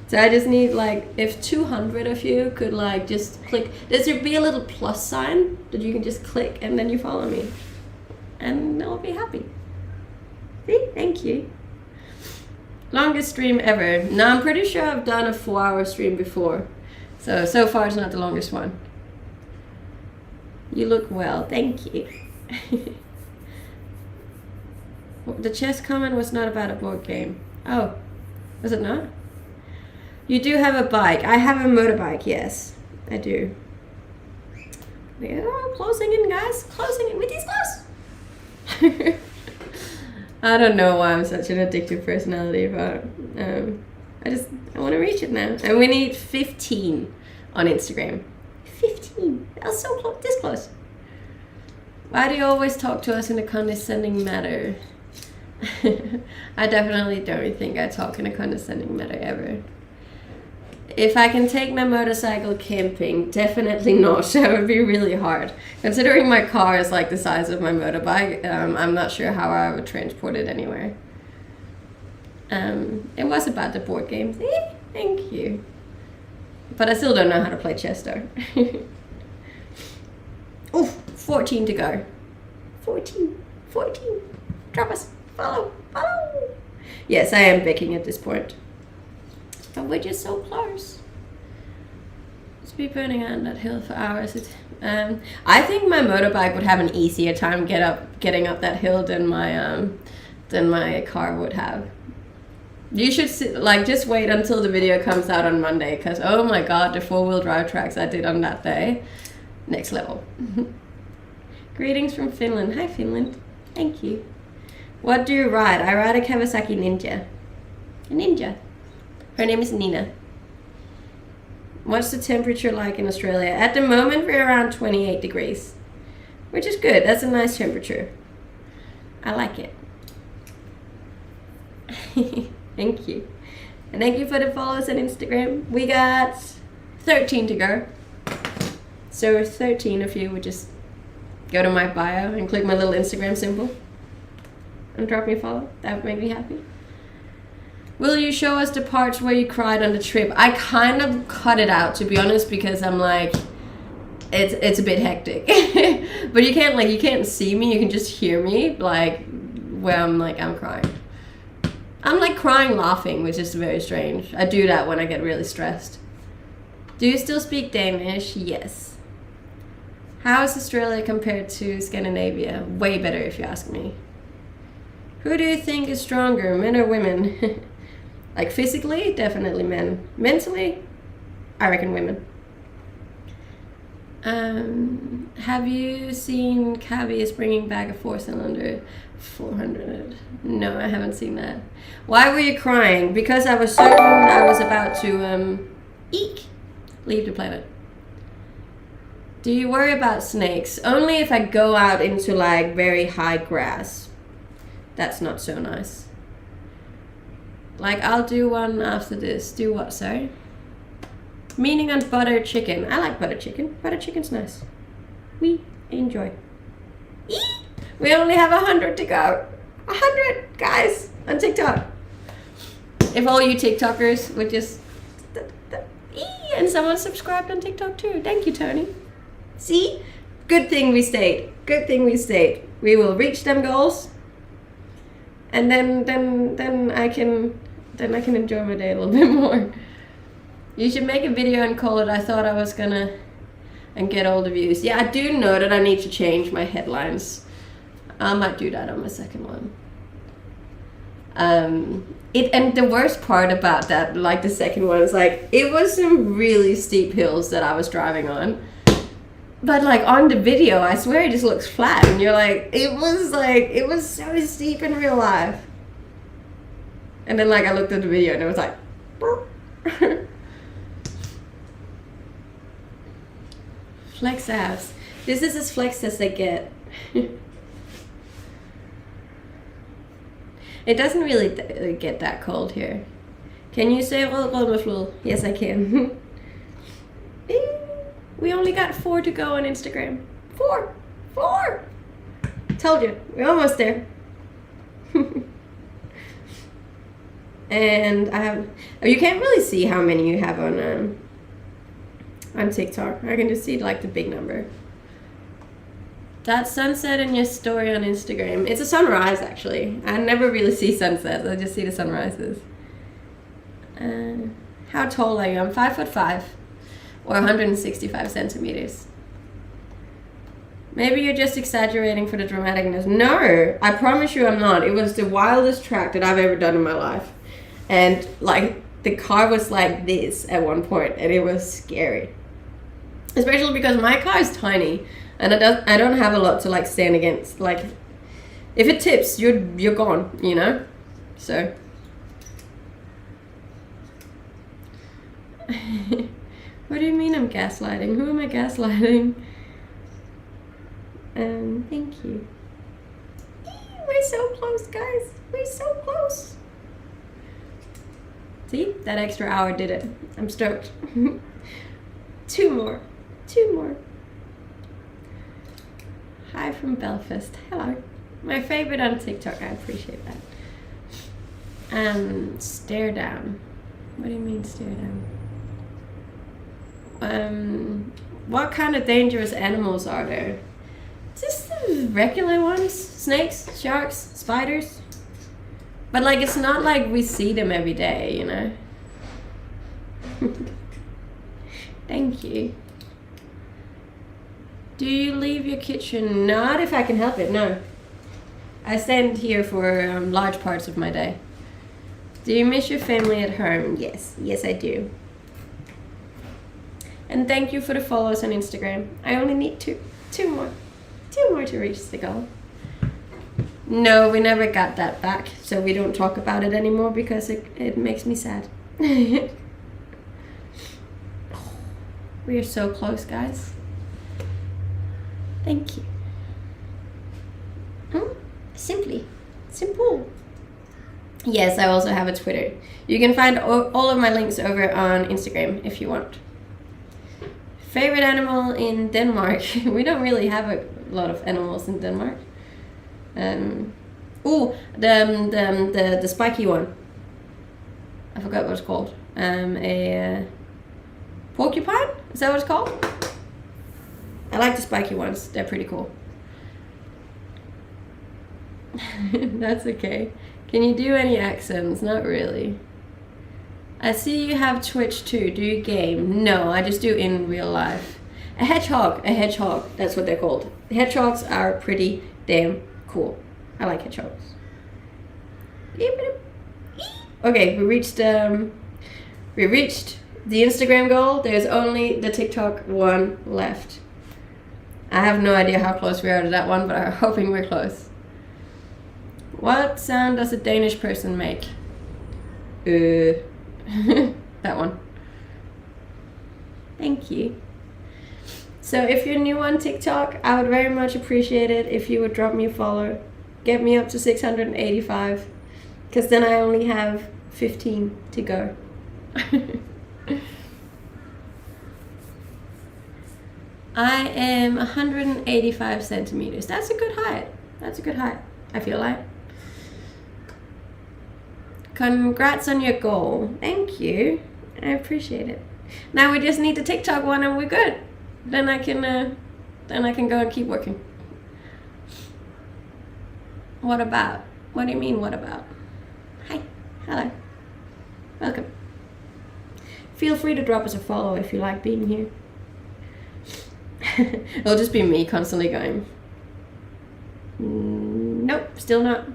S1: So I just need, like, if 200 of you could, like, just click. There be a little plus sign that you can just click and then you follow me. And I'll be happy. See? Thank you. Longest stream ever. No, I'm pretty sure I've done a 4-hour stream before. So far it's not the longest one. You look well. Thank you. The chess comment was not about a board game. Oh, was it not? You do have a bike. I have a motorbike, yes. I do. Yeah, closing in, guys. Closing in. With these close. I don't know why I'm such an addictive personality, but I want to reach it now. And we need 15 on Instagram. 15. That's so close. This close. Why do you always talk to us in a condescending manner? I definitely don't think I talk in a condescending manner ever. If I can take my motorcycle camping, definitely not. That would be really hard. Considering my car is like the size of my motorbike, I'm not sure how I would transport it anywhere. It was about the board games. Thank you. But I still don't know how to play chess though. Oof, 14 to go. 14. Drop us. Follow. Yes, I am baking at this point. But we're just so close. Just be burning on that hill for hours. I think my motorbike would have an easier time getting up that hill than my car would have. You should just wait until the video comes out on Monday, because oh my god, the 4-wheel drive tracks I did on that day, next level. Greetings from Finland. Hi Finland. Thank you. What do you ride? I ride a Kawasaki Ninja. A Ninja. Her name is Nina. What's the temperature like in Australia? At the moment, we're around 28 degrees, which is good. That's a nice temperature. I like it. Thank you. And thank you for the follows on Instagram. We got 13 to go. So 13 of you would just go to my bio and click my little Instagram symbol and drop me a follow. That would make me happy. Will you show us the parts where you cried on the trip? I kind of cut it out, to be honest, because I'm like, it's a bit hectic. But you can't see me, you can just hear me, like, where I'm crying. I'm like crying laughing, which is very strange. I do that when I get really stressed. Do you still speak Danish? Yes. How is Australia compared to Scandinavia? Way better if you ask me. Who do you think is stronger, men or women? Like physically, definitely men. Mentally, I reckon women. Have you seen Cavi is bringing back a 4-cylinder 400? No, I haven't seen that. Why were you crying? Because I was certain I was about to leave the planet. Do you worry about snakes? Only if I go out into like very high grass. That's not so nice. Like, I'll do one after this. Do what, sorry? Meaning on butter chicken. I like butter chicken. Butter chicken's nice. We enjoy. Eee! We only have 100 to go. 100 guys on TikTok. If all you TikTokers would just... And someone subscribed on TikTok too. Thank you, Tony. See? Good thing we stayed. Good thing we stayed. We will reach them goals. And then I can enjoy my day a little bit more. You should make a video and call it I thought I was gonna and get all the views. Yeah, I do know that I need to change my headlines. I might do that on my second one. And the worst part about that, like the second one, is like it was some really steep hills that I was driving on. But like on the video, I swear it just looks flat, and you're like, it was so steep in real life. And then like I looked at the video and it was like, flex ass. This is as flex as they get. It doesn't really get that cold here. Can you say rollefloor? Yes, I can. We only got 4 to go on Instagram. 4! Told you, we're almost there. And I have, you can't really see how many you have on TikTok. I can just see like the big number. That sunset in your story on Instagram. It's a sunrise actually. I never really see sunsets. I just see the sunrises. How tall are you? I'm 5'5", or 165 centimeters. Maybe you're just exaggerating for the dramaticness. No, I promise you I'm not. It was the wildest track that I've ever done in my life. And like the car was like this at one point and it was scary. Especially because my car is tiny and I don't have a lot to like stand against. Like if it tips, you're gone, you know? So what do you mean I'm gaslighting? Who am I gaslighting? Thank you. We're so close, guys. We're so close. See? That extra hour did it. I'm stoked. 2 more. 2 more. Hi from Belfast. Hello. My favorite on TikTok. I appreciate that. Stare down. What do you mean stare down? What kind of dangerous animals are there? Just the regular ones. Snakes, sharks, spiders. But like it's not like we see them every day, you know? Thank you. Do you leave your kitchen? Not if I can help it, no. I stand here for large parts of my day. Do you miss your family at home? Yes, yes I do. And thank you for the follows on Instagram. I only need 2 more. 2 more to reach the goal. No, we never got that back, so we don't talk about it anymore because it makes me sad. We are so close, guys. Thank you. Simple. Yes, I also have a Twitter. You can find all of my links over on Instagram if you want. Favorite animal in Denmark? We don't really have a lot of animals in Denmark. The spiky one. I forgot what it's called. A porcupine? Is that what it's called? I like the spiky ones. They're pretty cool. That's okay. Can you do any accents? Not really. I see you have Twitch too. Do you game? No, I just do in real life. A hedgehog. That's what they're called. Hedgehogs are pretty damn cool. I like hedgehogs. Okay, we reached the Instagram goal. There's only the TikTok one left. I have no idea how close we are to that one, but I'm hoping we're close. What sound does a Danish person make? That one. Thank you. So if you're new on TikTok, I would very much appreciate it if you would drop me a follow. Get me up to 685, because then I only have 15 to go. I am 185 centimeters. That's a good height. That's a good height, I feel like. Congrats on your goal. Thank you. I appreciate it. Now we just need the TikTok one and we're good. Then I can go and keep working. What about? What do you mean, what about? Hi. Hello. Welcome. Feel free to drop us a follow if you like being here. It'll just be me constantly going, nope, still not.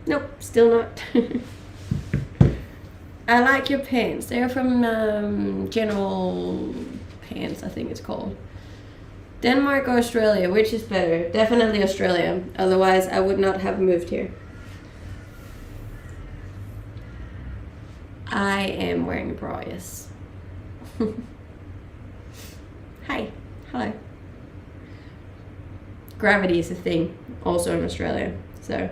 S1: Nope, still not. I like your pants. They're from General Pants, I think it's called. Denmark or Australia, which is better? Definitely Australia. Otherwise, I would not have moved here. I am wearing a bra, yes. Hi. Hello. Gravity is a thing, also in Australia. So,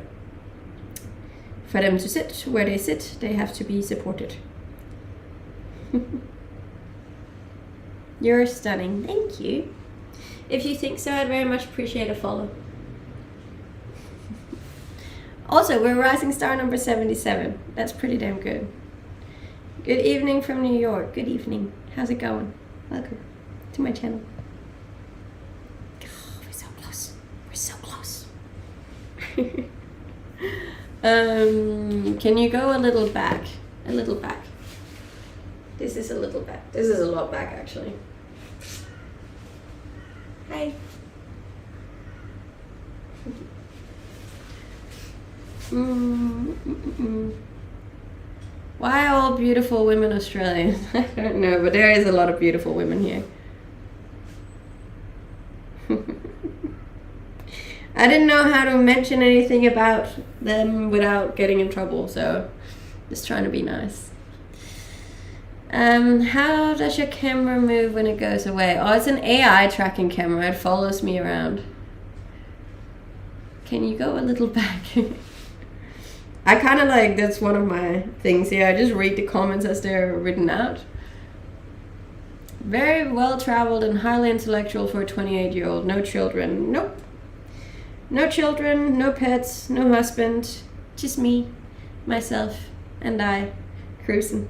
S1: for them to sit where they sit, they have to be supported. You're stunning. Thank you. If you think so, I'd very much appreciate a follow. Also, we're rising star number 77. That's pretty damn good. Good evening from New York. Good evening. How's it going? Welcome to my channel. Oh, we're so close. We're so close. Can you go a little back? A little back. This is a little back. This is a lot back, actually. Hi. Why are all beautiful women Australian? I don't know, but there is a lot of beautiful women here. I didn't know how to mention anything about them without getting in trouble, so just trying to be nice. How does your camera move when it goes away? Oh, it's an AI tracking camera. It follows me around. Can you go a little back? I kind of like, that's one of my things here. I just read the comments as they're written out. Very well traveled and highly intellectual for a 28-year-old. No children. Nope. No children, no pets, no husband. Just me, myself, and I cruising.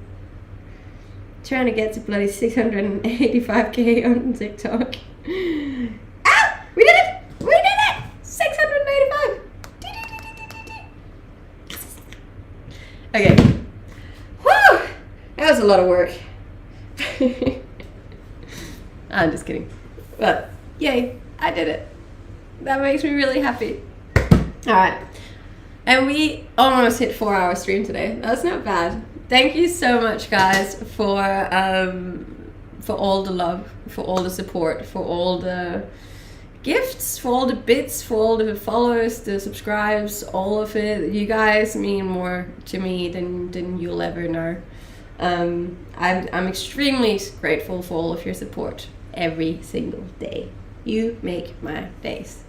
S1: Trying to get to bloody 685k on TikTok. Ah! We did it! We did it! 685! Okay. Whew! That was a lot of work. I'm just kidding. But, yay, I did it. That makes me really happy. Alright. And we almost hit 4-hour stream today. That's not bad. Thank you so much, guys, for all the love, for all the support, for all the gifts, for all the bits, for all the followers, the subscribes, all of it. You guys mean more to me than you'll ever know. I'm extremely grateful for all of your support every single day. You make my days.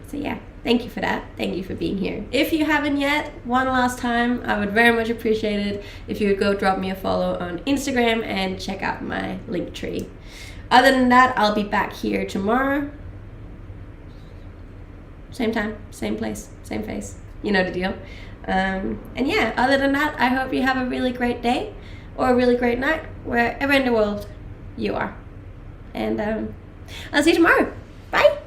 S1: So yeah, thank you for that. Thank you for being here. If you haven't yet, one last time, I would very much appreciate it if you would go drop me a follow on Instagram and check out my link tree. Other than that, I'll be back here tomorrow. Same time, same place, same face. You know the deal. And yeah, other than that, I hope you have a really great day or a really great night wherever in the world you are. And I'll see you tomorrow. Bye.